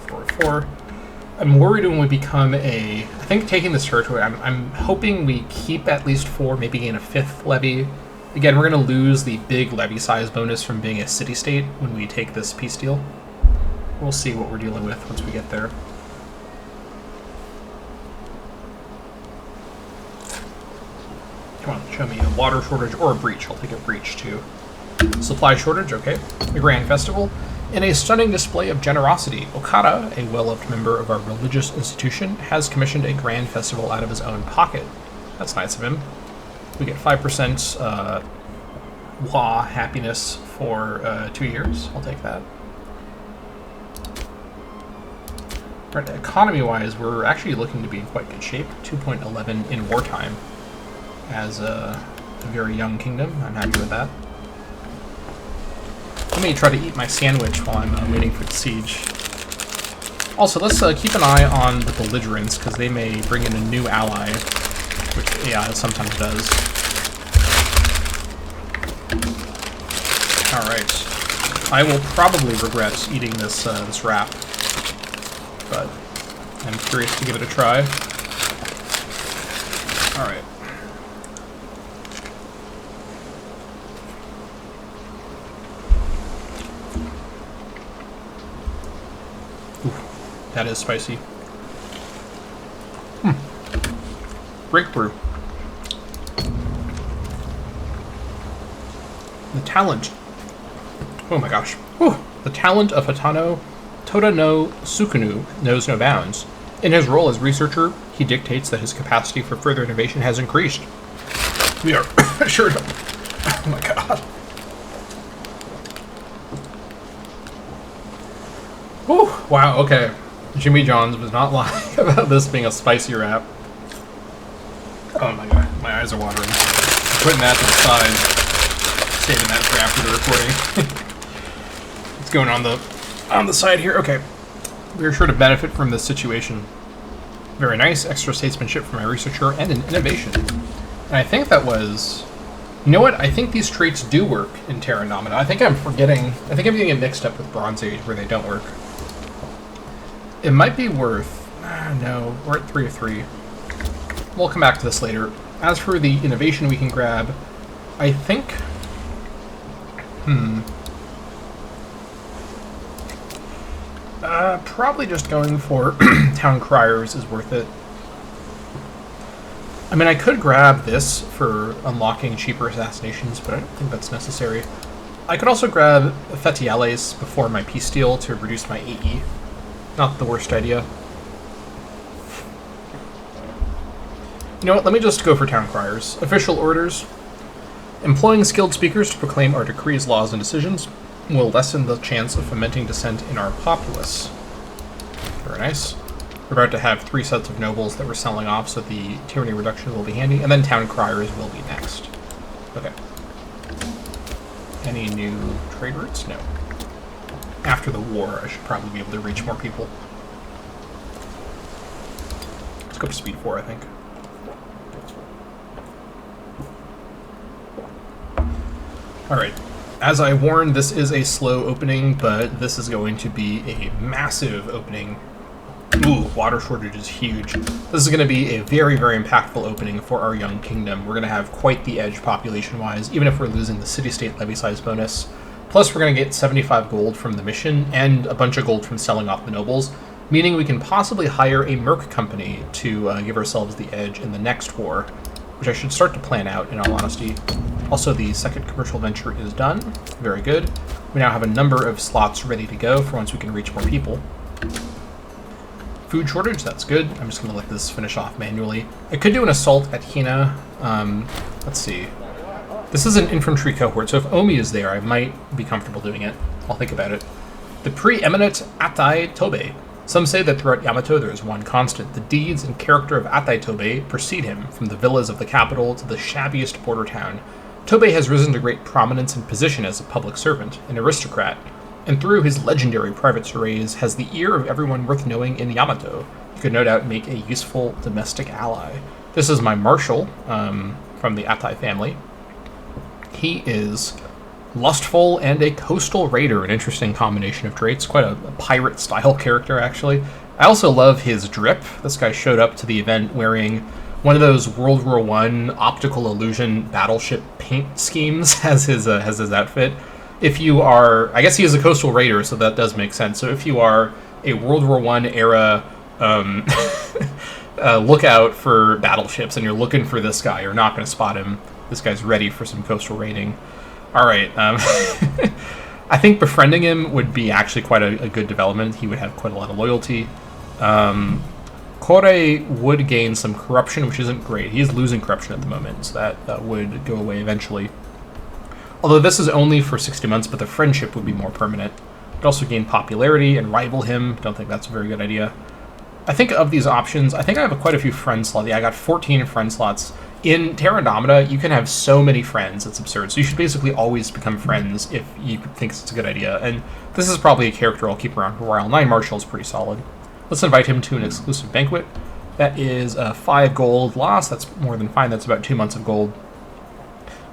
4-4. I'm worried when we become I think taking this territory, I'm hoping we keep at least 4, maybe gain a 5th levy. Again, we're going to lose the big levy size bonus from being a city-state when we take this peace deal. We'll see what we're dealing with once we get there. Come on, show me a water shortage or a breach. I'll take a breach too. Supply shortage, okay. The Grand Festival. In a stunning display of generosity, Okada, a well-loved member of our religious institution, has commissioned a grand festival out of his own pocket. That's nice of him. We get 5% Wa happiness for 2 years. I'll take that. Right, economy-wise, we're actually looking to be in quite good shape. 2.11 in wartime as a very young kingdom. I'm happy with that. Let me try to eat my sandwich while I'm waiting for the siege. Also, let's keep an eye on the belligerents, because they may bring in a new ally, which AI sometimes does. Alright. I will probably regret eating this wrap, but I'm curious to give it a try. Alright. That is spicy. Break brew. The talent. Oh my gosh. Whew. The talent of Hatano Toda no Sukunu knows no bounds. In his role as researcher, he dictates that his capacity for further innovation has increased. We are sure to... Oh my god. Whew, wow, okay. Jimmy Johns was not lying about this being a spicy wrap. Oh my god, my eyes are watering. I'm putting that to the side, saving that for after the recording. What's going on the side here? Okay. We are sure to benefit from this situation. Very nice, extra statesmanship from my researcher, and an innovation. And I think that was... You know what? I think these traits do work in Terra Indomita. I think I'm getting it mixed up with Bronze Age where they don't work. It might be worth... no, we're at 3 of 3. We'll come back to this later. As for the innovation we can grab, I think... probably just going for Town Criers is worth it. I mean, I could grab this for unlocking cheaper assassinations, but I don't think that's necessary. I could also grab Fetiales before my Peace Deal to reduce my AE. Not the worst idea. You know what, let me just go for Town Criers. Official orders. Employing skilled speakers to proclaim our decrees, laws, and decisions will lessen the chance of fomenting dissent in our populace. Very nice. We're about to have 3 sets of nobles that we're selling off, so the tyranny reduction will be handy, and then Town Criers will be next. Okay. Any new trade routes? No. After the war, I should probably be able to reach more people. Let's go to speed 4, I think. Alright. As I warned, this is a slow opening, but this is going to be a massive opening. Ooh, water shortage is huge. This is going to be a very, very impactful opening for our young kingdom. We're going to have quite the edge population-wise, even if we're losing the city-state levy size bonus. Plus, we're going to get 75 gold from the mission, and a bunch of gold from selling off the nobles, meaning we can possibly hire a merc company to give ourselves the edge in the next war, which I should start to plan out, in all honesty. Also, the second commercial venture is done. Very good. We now have a number of slots ready to go for once we can reach more people. Food shortage, that's good. I'm just going to let this finish off manually. I could do an assault at Hina. Let's see. This is an infantry cohort, so if Omi is there, I might be comfortable doing it. I'll think about it. The preeminent Atai Tobe. Some say that throughout Yamato there is one constant. The deeds and character of Atai Tobe precede him, from the villas of the capital to the shabbiest border town. Tobe has risen to great prominence and position as a public servant, an aristocrat, and through his legendary private soirees has the ear of everyone worth knowing in Yamato. He could no doubt make a useful domestic ally. This is my marshal from the Atai family. He is lustful and a coastal raider, an interesting combination of traits. Quite a pirate-style character, actually. I also love his drip. This guy showed up to the event wearing one of those World War I optical illusion battleship paint schemes as his outfit. If you are, I guess he is a coastal raider, so that does make sense. So if you are a World War I era lookout for battleships and you're looking for this guy, you're not going to spot him. This guy's ready for some coastal raiding. All right. I think befriending him would be actually quite a good development. He would have quite a lot of loyalty. Kore would gain some corruption, which isn't great. He is losing corruption at the moment, so that would go away eventually. Although this is only for 60 months, but the friendship would be more permanent. It would also gain popularity and rival him. Don't think that's a very good idea. I think of these options, I think I have quite a few friend slots. Yeah, I got 14 friend slots. In Terra Indomita, you can have so many friends, it's absurd. So you should basically always become friends if you think it's a good idea. And this is probably a character I'll keep around for a while. 9 Marshal is pretty solid. Let's invite him to an exclusive banquet. That is 5 gold loss. That's more than fine. That's about 2 months of gold.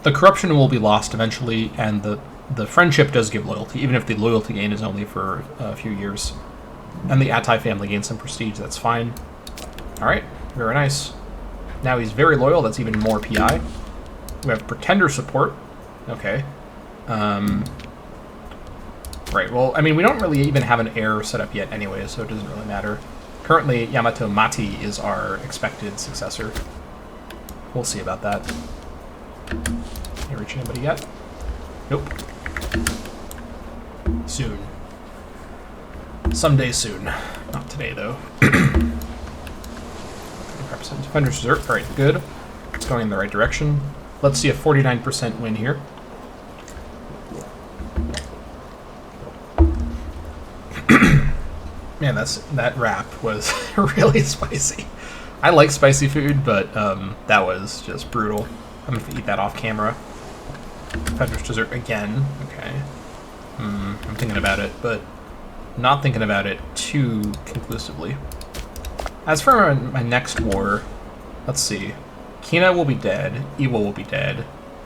The corruption will be lost eventually, and the friendship does give loyalty, even if the loyalty gain is only for a few years. And the Atai family gains some prestige. That's fine. All right. Very nice. Now he's very loyal. That's even more PI. We have Pretender support. Okay. Right, well, I mean, we don't really even have an heir set up yet anyway, so it doesn't really matter. Currently, Yamato Mati is our expected successor. We'll see about that. Can you reach anybody yet? Nope. Soon. Someday soon. Not today, though. Represent Defender's Dessert. Alright, good. It's going in the right direction. Let's see a 49% win here. Man, that wrap was really spicy. I like spicy food, but that was just brutal. I'm going to eat that off camera. Peppers dessert again. Okay. I'm thinking about it, but not thinking about it too conclusively. As for my next war, let's see. Kina will be dead. Iwa will be dead.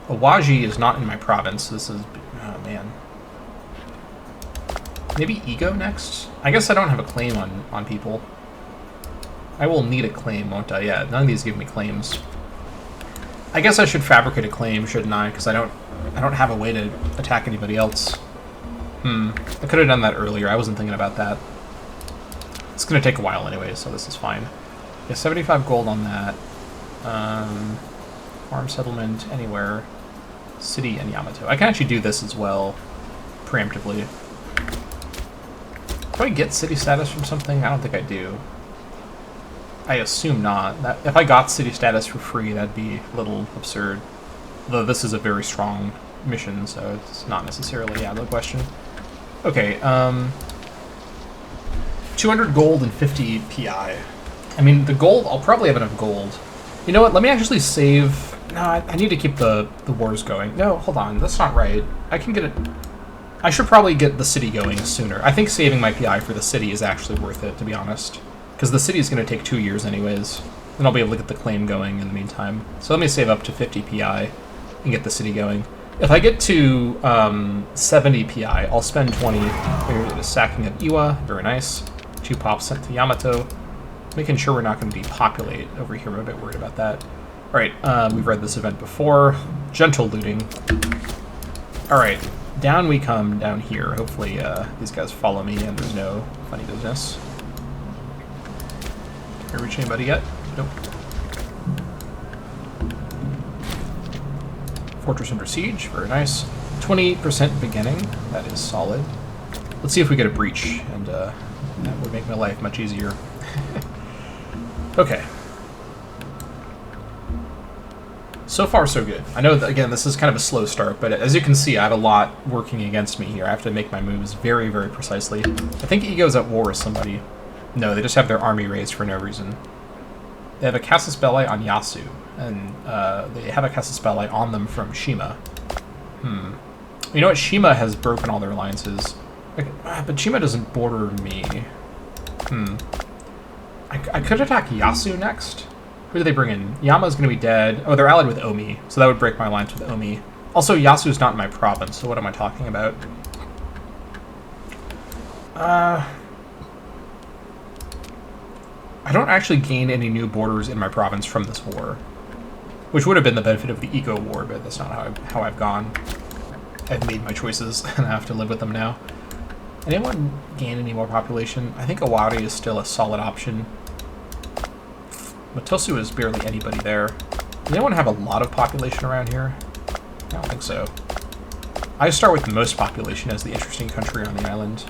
Awaji is not in my province. This is... oh, man. Maybe Ego next? I guess I don't have a claim on people. I will need a claim, won't I? Yeah, none of these give me claims. I guess I should fabricate a claim, shouldn't I? Because I don't have a way to attack anybody else. I could have done that earlier. I wasn't thinking about that. It's going to take a while anyway, so this is fine. Yeah, 75 gold on that. Farm settlement anywhere. City and Yamato. I can actually do this as well, preemptively. Do I get city status from something? I don't think I do. I assume not. If I got city status for free, that'd be a little absurd. Though this is a very strong mission, so it's not necessarily out of the question. Okay, 200 gold and 50 PI. I mean, the gold, I'll probably have enough gold. You know what, let me actually save... No, I need to keep the wars going. No, hold on, that's not right. I can get it... I should probably get the city going sooner. I think saving my PI for the city is actually worth it, to be honest. Because the city is going to take 2 years anyways. Then I'll be able to get the claim going in the meantime. So let me save up to 50 PI and get the city going. If I get to 70 PI, I'll spend 20. Here's the sacking of Iwa, very nice. 2 pops sent to Yamato. Making sure we're not going to depopulate over here. I'm a bit worried about that. Alright, we've read this event before. Gentle looting. Alright, down we come down here. Hopefully these guys follow me and there's no funny business. Can I reach anybody yet? Nope. Fortress under siege, very nice. 20% beginning, that is solid. Let's see if we get a breach, and that would make my life much easier. Okay. So far, so good. I know that, again, this is kind of a slow start, but as you can see, I have a lot working against me here. I have to make my moves very, very precisely. I think Ego's at war with somebody. No, they just have their army raised for no reason. They have a Casus Belli on Yasu, and they have a Casus Belli on them from Shima. You know what? Shima has broken all their alliances. But Shima doesn't border me. I could attack Yasu next. Who do they bring in? Yama's going to be dead. Oh, they're allied with Omi, so that would break my alliance with Omi. Also, Yasu's not in my province, so what am I talking about? I don't actually gain any new borders in my province from this war, which would have been the benefit of the Eco War, but that's not how I've gone. I've made my choices, and I have to live with them now. Anyone gain any more population? I think Owari is still a solid option. Matosu is barely anybody there. Does anyone have a lot of population around here? I don't think so. I start with the most population as the interesting country on the island.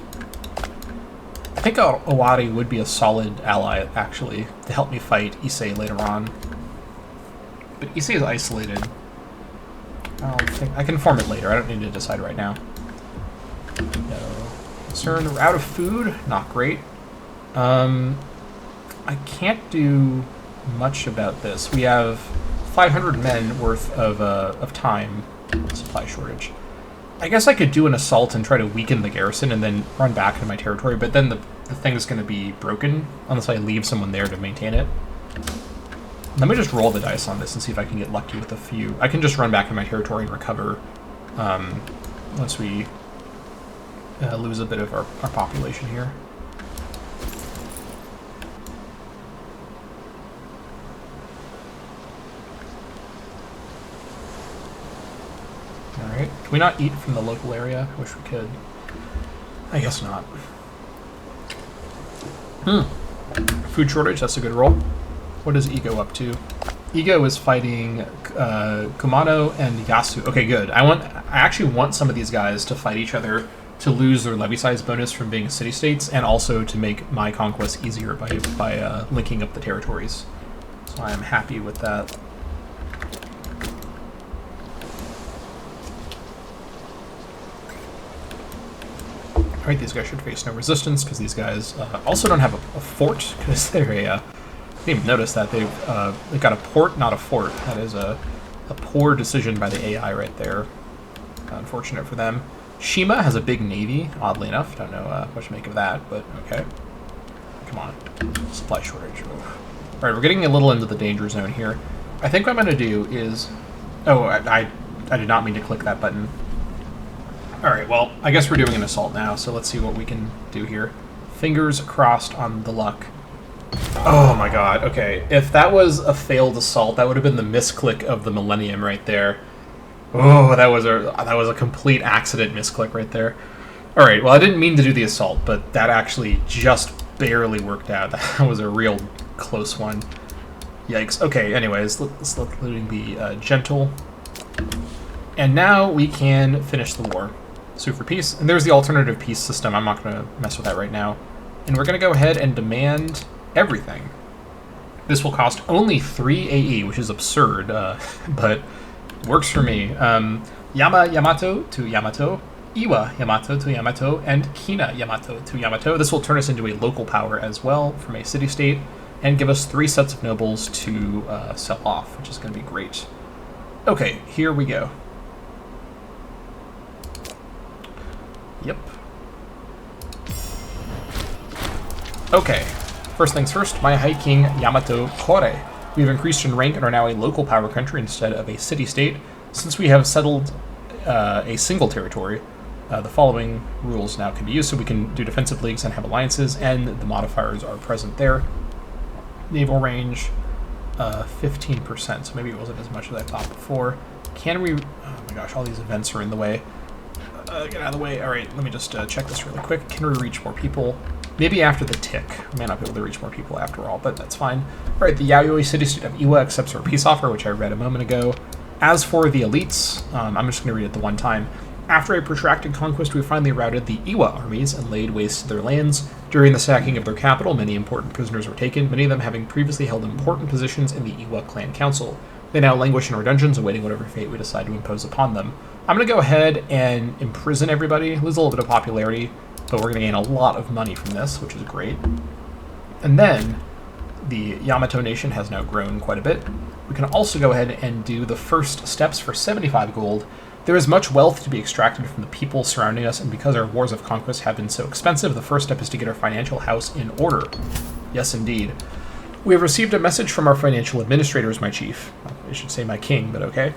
I think Owari would be a solid ally, actually, to help me fight Issei later on. But Issei is isolated. I can form it later. I don't need to decide right now. No. Concern, we're out of food. Not great. I can't do much about this. We have 500 men worth of time supply shortage. I guess I could do an assault and try to weaken the garrison and then run back into my territory, but then the thing is going to be broken unless I leave someone there to maintain it. Let me just roll the dice on this and see if I can get lucky with a few. I can just run back in my territory and recover once we lose a bit of our population here. Alright, can we not eat from the local area? I wish we could. I guess not. Food shortage, that's a good roll. What is Ego up to? Ego is fighting Kumano and Yasu. Okay, good. I actually want some of these guys to fight each other to lose their levy size bonus from being city-states, and also to make my conquest easier by linking up the territories. So I am happy with that. Alright, these guys should face no resistance, because these guys also don't have a fort, because they're a... I didn't even notice that. They've got a port, not a fort. That is a poor decision by the AI right there. Unfortunate for them. Shima has a big navy, oddly enough. Don't know what to make of that, but okay. Come on. Supply shortage. Alright, we're getting a little into the danger zone here. I think what I'm going to do is... Oh, I did not mean to click that button. Alright, well, I guess we're doing an assault now, so let's see what we can do here. Fingers crossed on the luck. Oh my god, okay. If that was a failed assault, that would have been the misclick of the millennium right there. Oh, that was a complete accident misclick right there. Alright, well, I didn't mean to do the assault, but that actually just barely worked out. That was a real close one. Yikes. Okay, anyways, let's let looting be gentle. And now we can finish the war. Sue for peace. And there's the alternative peace system. I'm not going to mess with that right now. And we're going to go ahead and demand everything. This will cost only 3 AE, which is absurd, but works for me. Yamato to Yamato, Iwa Yamato to Yamato, and Kina Yamato to Yamato. This will turn us into a local power as well from a city-state, and give us 3 sets of nobles to sell off, which is going to be great. Okay, here we go. Yep. Okay, first things first, my High King Yamato Kore. We've increased in rank and are now a local power country instead of a city-state. Since we have settled a single territory, the following rules now can be used, so we can do defensive leagues and have alliances, and the modifiers are present there. Naval range, 15%, so maybe it wasn't as much as I thought before. Can we... Oh my gosh, all these events are in the way. Get out of the way. Alright, let me just check this really quick. Can we reach more people? Maybe after the tick. We may not be able to reach more people after all, but that's fine. Alright, the Yayoi city-state of Iwa accepts our peace offer, which I read a moment ago. As for the elites, I'm just going to read it the one time. After a protracted conquest, we finally routed the Iwa armies and laid waste to their lands. During the sacking of their capital, many important prisoners were taken, many of them having previously held important positions in the Iwa clan council. They now languish in our dungeons, awaiting whatever fate we decide to impose upon them. I'm going to go ahead and imprison everybody, lose a little bit of popularity, but we're going to gain a lot of money from this, which is great. And then, the Yamato nation has now grown quite a bit. We can also go ahead and do the first steps for 75 gold. There is much wealth to be extracted from the people surrounding us, and because our wars of conquest have been so expensive, the first step is to get our financial house in order. Yes, indeed. We have received a message from our financial administrators, my chief. I should say my king, but okay.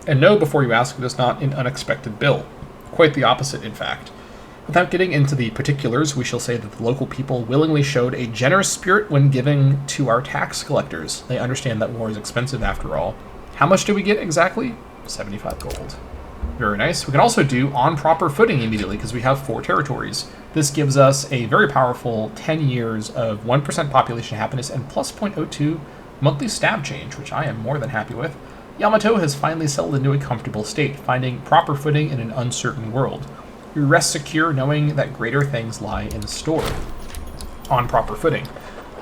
And no, before you ask, it is not an unexpected bill. Quite the opposite, in fact. Without getting into the particulars, we shall say that the local people willingly showed a generous spirit when giving to our tax collectors. They understand that war is expensive after all. How much do we get exactly? 75 gold. Very nice. We can also do on proper footing immediately because we have 4 territories. This gives us a very powerful 10 years of 1% population happiness and plus 0.02 monthly stab change, which I am more than happy with. Yamato has finally settled into a comfortable state, finding proper footing in an uncertain world. We rest secure knowing that greater things lie in store. On proper footing.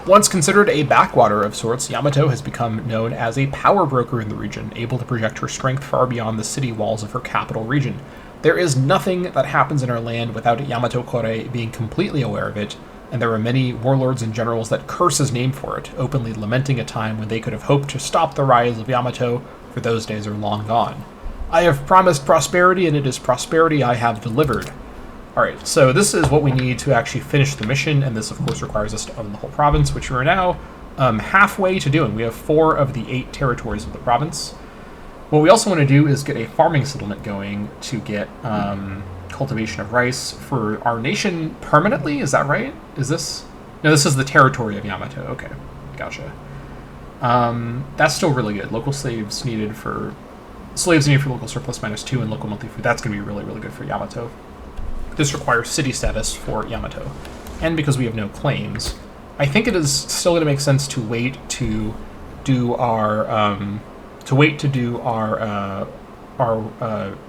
Once considered a backwater of sorts, Yamato has become known as a power broker in the region, able to project her strength far beyond the city walls of her capital region. There is nothing that happens in our land without Yamato Kore being completely aware of it, and there are many warlords and generals that curse his name for it, openly lamenting a time when they could have hoped to stop the rise of Yamato, for those days are long gone. I have promised prosperity, and it is prosperity I have delivered. Alright, so this is what we need to actually finish the mission, and this of course requires us to own the whole province, which we're now halfway to doing. We have 4 of the 8 territories of the province. What we also want to do is get a farming settlement going to get cultivation of rice for our nation permanently, is that right? Is this? No, this is the territory of Yamato, okay, gotcha. That's still really good. Local slaves needed for local surplus -2 and local monthly food. That's going to be really, really good for Yamato. This requires city status for Yamato. And because we have no claims, I think it is still going to make sense to wait to do our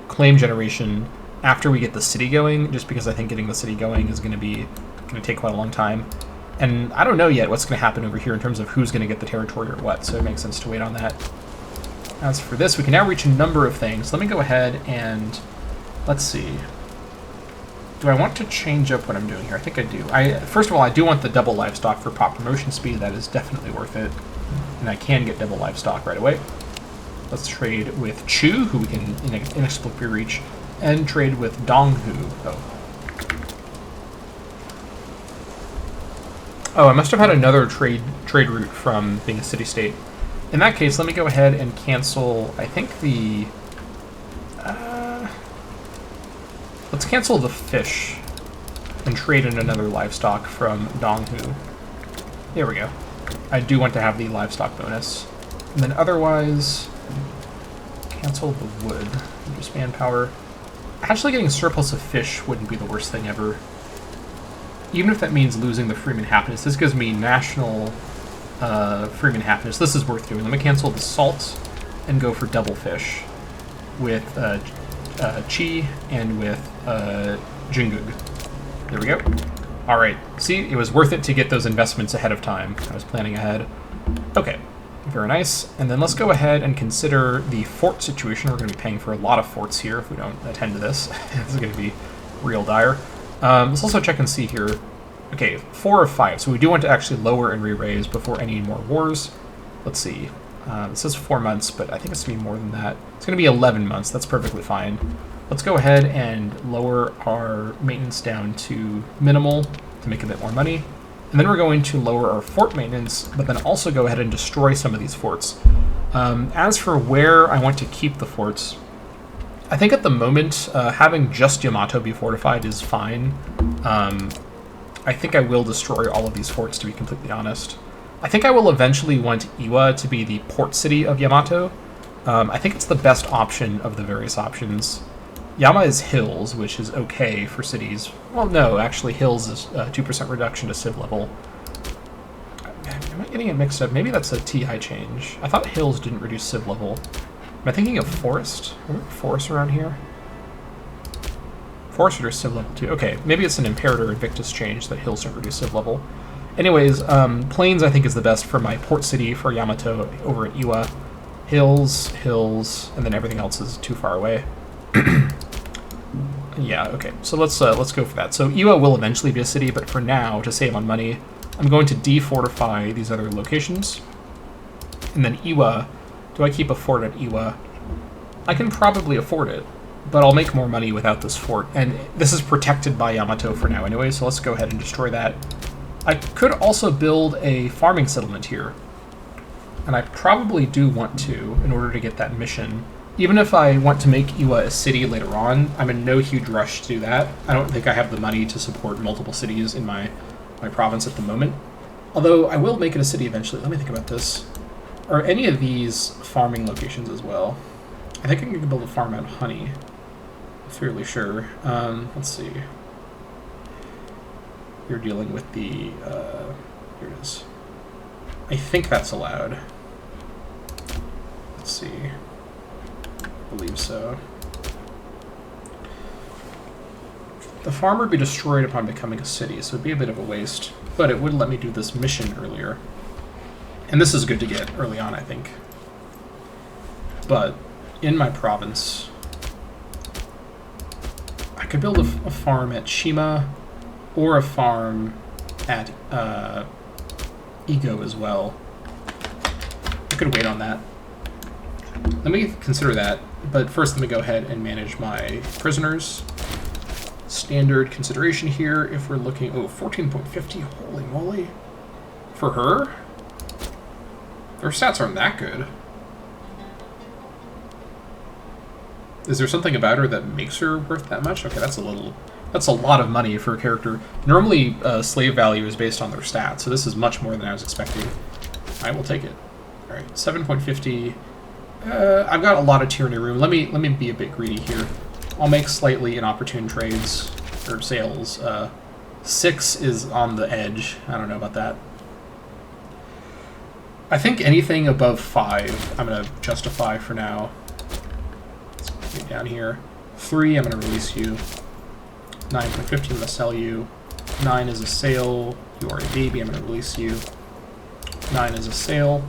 claim generation after we get the city going, just because I think getting the city going is going to take quite a long time. And I don't know yet what's going to happen over here in terms of who's going to get the territory or what, so it makes sense to wait on that. As for this, we can now reach a number of things. Let me go ahead and, let's see. Do I want to change up what I'm doing here? I think I do. First of all, I do want the double livestock for pop promotion speed. That is definitely worth it. And I can get double livestock right away. Let's trade with Chu, who we can inexplicably reach, and trade with Donghu. Oh, I must have had another trade route from being a city-state. In that case, let me go ahead and cancel, I think the... let's cancel the fish and trade in another livestock from Donghu. There we go. I do want to have the livestock bonus. And then otherwise, cancel the wood. Reduce manpower. Actually getting a surplus of fish wouldn't be the worst thing ever. Even if that means losing the Freeman Happiness, this gives me national Freeman Happiness. This is worth doing. Let me cancel the salt and go for double fish with Chi and with Jingug. There we go. Alright, see, it was worth it to get those investments ahead of time. I was planning ahead. Okay, very nice. And then let's go ahead and consider the fort situation. We're going to be paying for a lot of forts here if we don't attend to this. This is going to be real dire. Let's also check and see here. Okay, 4 of 5, so we do want to actually lower and re-raise before any more wars. Let's see. It says 4 months, but I think it's going to be more than that. It's going to be 11 months. That's perfectly fine. Let's go ahead and lower our maintenance down to minimal to make a bit more money. And then we're going to lower our fort maintenance, but then also go ahead and destroy some of these forts. As for where I want to keep the forts, I think at the moment, having just Yamato be fortified is fine. I think I will destroy all of these forts, to be completely honest. I think I will eventually want Iwa to be the port city of Yamato. I think it's the best option of the various options. Yama is hills, which is okay for cities. Well, no, actually hills is 2% reduction to civ level. Am I getting it mixed up? Maybe that's a TI change. I thought hills didn't reduce civ level. Am I thinking of forest? Are there forests around here? Forest reduce civ level 2. Okay, maybe it's an Imperator Invictus change that hills don't reduce civ level. Anyways, plains I think is the best for my port city for Yamato over at Iwa. Hills, and then everything else is too far away. Yeah, okay, so let's go for that. So Iwa will eventually be a city, but for now, to save on money, I'm going to defortify these other locations. And then Iwa, do I keep a fort at Iwa? I can probably afford it, but I'll make more money without this fort. And this is protected by Yamato for now anyway, so let's go ahead and destroy that. I could also build a farming settlement here. And I probably do want to, in order to get that mission. Even if I want to make Iwa a city later on, I'm in no huge rush to do that. I don't think I have the money to support multiple cities in my province at the moment. Although I will make it a city eventually. Let me think about this. Are any of these farming locations as well? I think I can build a farm out of honey. I'm fairly sure. Let's see. You're dealing with the... here it is. I think that's allowed. Let's see. I believe so. The farm would be destroyed upon becoming a city, so it'd be a bit of a waste. But it would let me do this mission earlier. And this is good to get early on, I think. But in my province, I could build a farm at Shima or a farm at Ego as well. I could wait on that. Let me consider that, but first let me go ahead and manage my prisoners. Standard consideration here, if we're looking... Oh, 14.50, holy moly. For her? Her stats aren't that good. Is there something about her that makes her worth that much? Okay, that's a lot of money for a character. Normally, slave value is based on their stats, so this is much more than I was expecting. I will take it. All right, 7.50. I've got a lot of tyranny room. Let me be a bit greedy here. I'll make slightly inopportune trades or sales. 6 is on the edge. I don't know about that. I think anything above 5 I'm going to justify for now. Let's get down here. 3, I'm going to release you. 9.50, I'm going to sell you. 9 is a sale. You are a baby, I'm going to release you. 9 is a sale.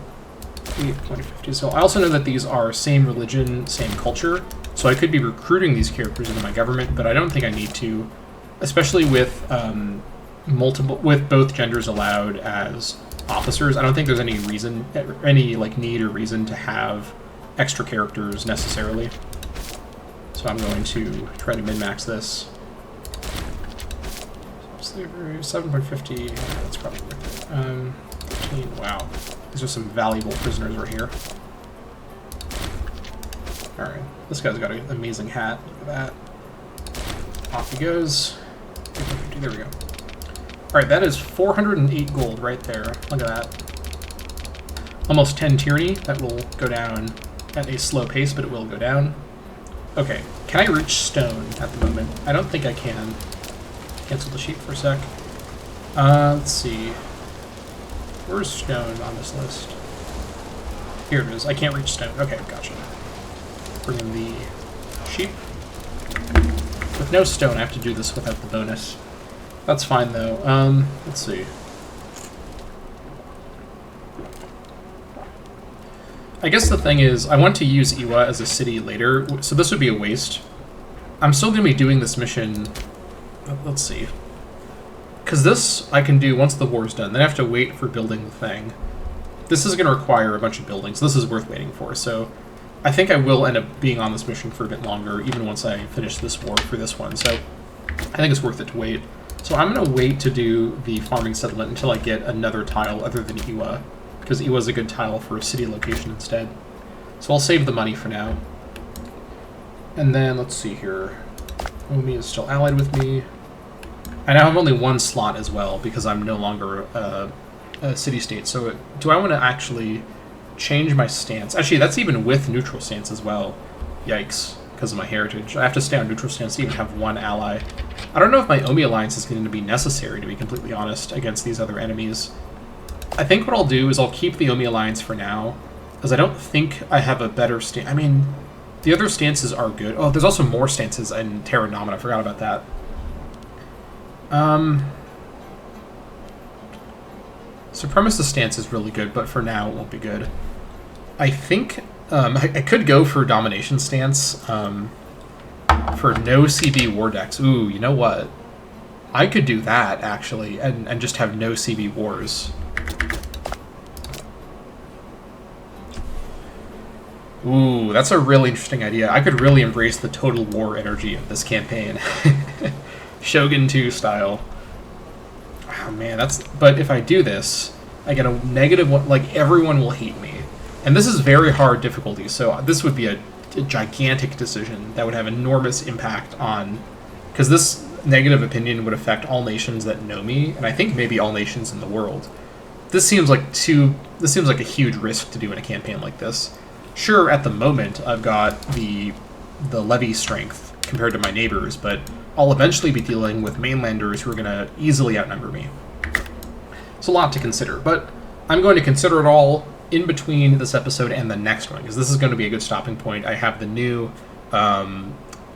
8.50. So I also know that these are same religion, same culture. So I could be recruiting these characters into my government, but I don't think I need to. especially with with both genders allowed as officers. I don't think there's any reason, any like need or reason to have extra characters necessarily. So I'm going to try to min-max this. Slavery 7.50. That's probably worth it. 13. Wow, these are some valuable prisoners right here. All right, this guy's got an amazing hat. Look at that. Off he goes. There we go. All right, that is 408 gold right there. Look at that. Almost 10 tyranny. That will go down at a slow pace, but it will go down. Okay, can I reach stone at the moment? I don't think I can. Cancel the sheet for a sec. Let's see. Where's stone on this list? Here it is. I can't reach stone. Okay, gotcha. Bring in the sheep. With no stone, I have to do this without the bonus. That's fine, though. Let's see. I guess the thing is, I want to use Iwa as a city later, so this would be a waste. I'm still going to be doing this mission. Let's see. Because this I can do once the war's done. Then I have to wait for building the thing. This is going to require a bunch of buildings. This is worth waiting for, so I think I will end up being on this mission for a bit longer, even once I finish this war for this one. So I think it's worth it to wait. So I'm going to wait to do the farming settlement until I get another tile other than Iwa, because Iwa is a good tile for a city location instead. So I'll save the money for now. And then, let's see here. Omi is still allied with me. I now have only one slot as well, because I'm no longer a city-state. So do I want to actually change my stance? Actually, that's even with neutral stance as well. Yikes, because of my heritage. I have to stay on neutral stance to even have one ally. I don't know if my Omi alliance is going to be necessary, to be completely honest, against these other enemies. I think what I'll do is I'll keep the Omi alliance for now, because I don't think I have a better stance. I mean, the other stances are good. Oh, there's also more stances in Terra Indomita. I forgot about that. Supremacist stance is really good, but for now it won't be good. I think I could go for domination stance for no CB war decks. Ooh, you know what? I could do that, actually, and just have no CB wars. Ooh, that's a really interesting idea. I could really embrace the total war energy of this campaign. Shogun 2 style. Oh man, that's... But if I do this, I get a -1, like, everyone will hate me. And this is very hard difficulty, so this would be a gigantic decision that would have enormous impact on... Because this negative opinion would affect all nations that know me, and I think maybe all nations in the world. This seems like a huge risk to do in a campaign like this. Sure, at the moment, I've got the Levy strength compared to my neighbors, but I'll eventually be dealing with mainlanders who are going to easily outnumber me. It's a lot to consider, but I'm going to consider it all in between this episode and the next one, because this is going to be a good stopping point. I have the new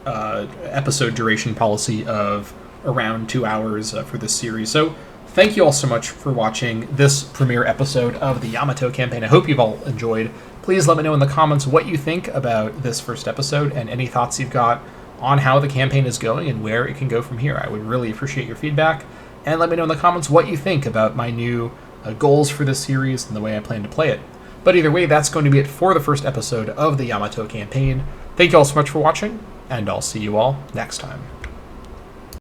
episode duration policy of around 2 hours for this series. So thank you all so much for watching this premiere episode of the Yamato campaign. I hope you've all enjoyed. Please let me know in the comments what you think about this first episode and any thoughts you've got on how the campaign is going and where it can go from here. I would really appreciate your feedback. And let me know in the comments what you think about my new goals for this series and the way I plan to play it. But either way, that's going to be it for the first episode of the Yamato campaign. Thank you all so much for watching, and I'll see you all next time.